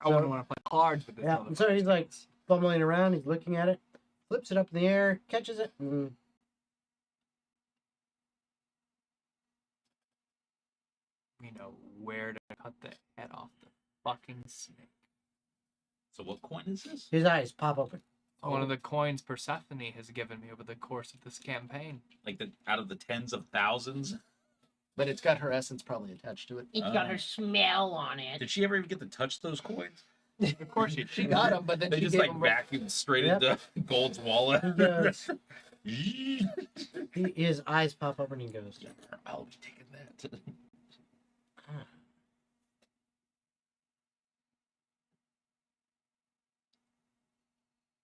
I wouldn't want to play cards with this.
Yeah, and so he's like fumbling around, he's looking at it, flips it up in the air, catches it, and
We know where to cut the head off the fucking snake.
So what coin is this?
his eyes pop open.
One of the coins Persephone has given me over the course of this campaign.
Like out of the tens of thousands?
But it's got her essence probably attached to it.
It's got her smell on it.
Did she ever even get to touch those coins?
Of course she
She got them, but then
They
she
just
gave
like
them
vacuumed straight
Yep.
into Gold's wallet.
He goes, his eyes pop open and he goes,
I'll be taking that.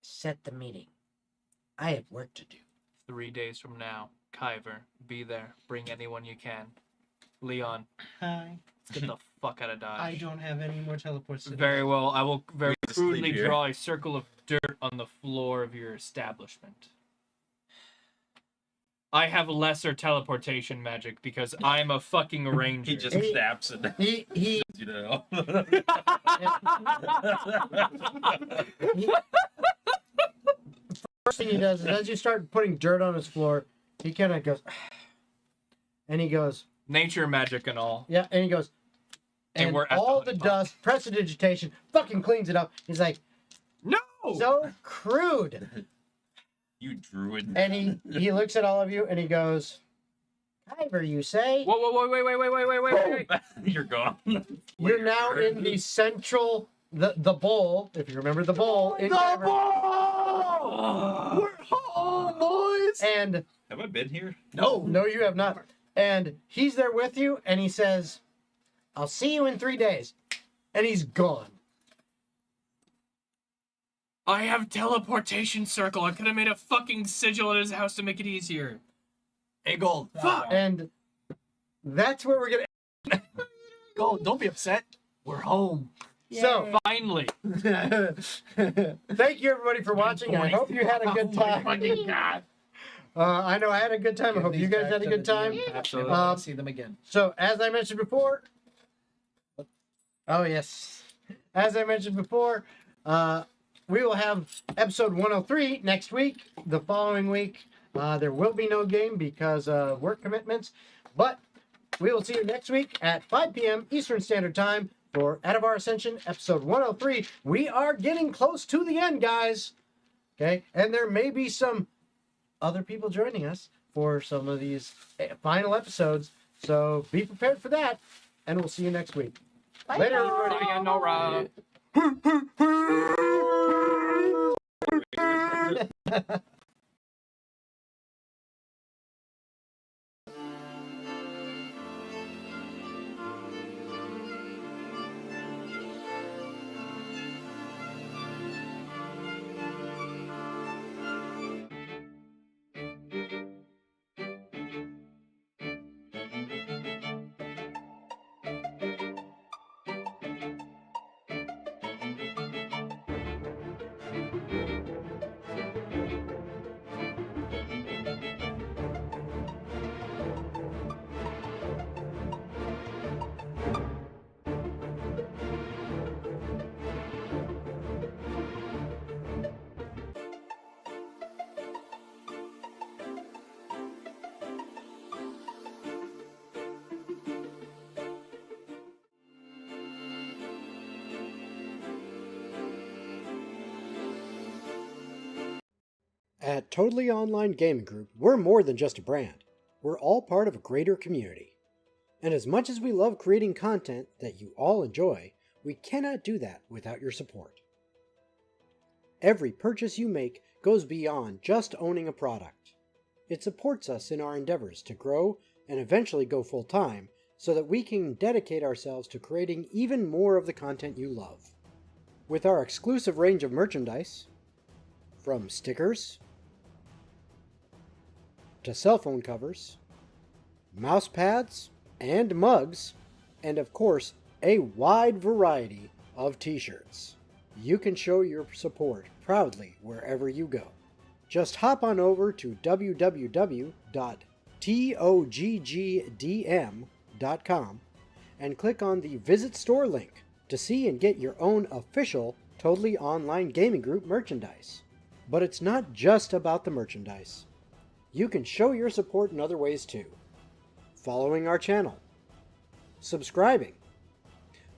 set the meeting. I have work to do.
3 days from now, Kyver, be there. Bring anyone you can. Leon,
Hi.
let's get the fuck out of Dodge.
I don't have any more teleports today.
Very well. I will very
to sleep
crudely
here.
draw a circle of dirt on the floor of your establishment. I have lesser teleportation magic because I'm a fucking ranger.
He just snaps it.
He
You know.
first thing he does is as you start putting dirt on his floor, he kind of goes, and he goes,
Nature magic and all.
yeah, and he goes,
And
and
we're at
all
the
the
honeypot.
dust, prestidigitation, fucking cleans it up. He's like,
No!
so crude.
You druid.
And he looks at all of you and he goes, Kyver, you say?
Whoa, wait.
You're gone.
You're now in the central, the bowl, if you remember the bowl. in Kyver.
We're home, boys!
And
Have I been here?
no, you have not. And he's there with you and he says, I'll see you in 3 days. And he's gone.
I have teleportation circle. I could have made a fucking sigil at his house to make it easier.
Hey, Gold.
Fuck!
And that's where we're going to.
Gold, don't be upset. We're home.
So,
Finally.
thank you everybody for watching. I hope you had a good time. I know I had a good time. I hope you guys had a good time.
Absolutely.
See them again.
So, as I mentioned before, oh yes, as I mentioned before, we will have episode 103 next week. The following week, there will be no game because of work commitments, but we will see you next week at 5 p.m. Eastern Standard Time for Atavar Ascension episode 103. We are getting close to the end, guys. Okay, and there may be some other people joining us for some of these final episodes. So be prepared for that, and we'll see you next week. Later, everybody.
Sayonara.
At Totally Online Gaming Group, we're more than just a brand. We're all part of a greater community. And as much as we love creating content that you all enjoy, we cannot do that without your support. Every purchase you make goes beyond just owning a product. It supports us in our endeavors to grow and eventually go full-time so that we can dedicate ourselves to creating even more of the content you love. With our exclusive range of merchandise, from stickers to cell phone covers, mouse pads, and mugs, and of course, a wide variety of t-shirts. You can show your support proudly wherever you go. Just hop on over to www.toggdm.com and click on the Visit Store link to see and get your own official Totally Online Gaming Group merchandise. But it's not just about the merchandise. You can show your support in other ways too. Following our channel, subscribing,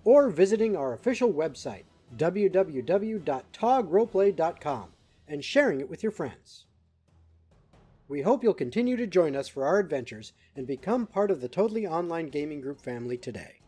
or visiting our official website, www.toggroleplay.com, and sharing it with your friends. We hope you'll continue to join us for our adventures and become part of the Totally Online Gaming Group family today.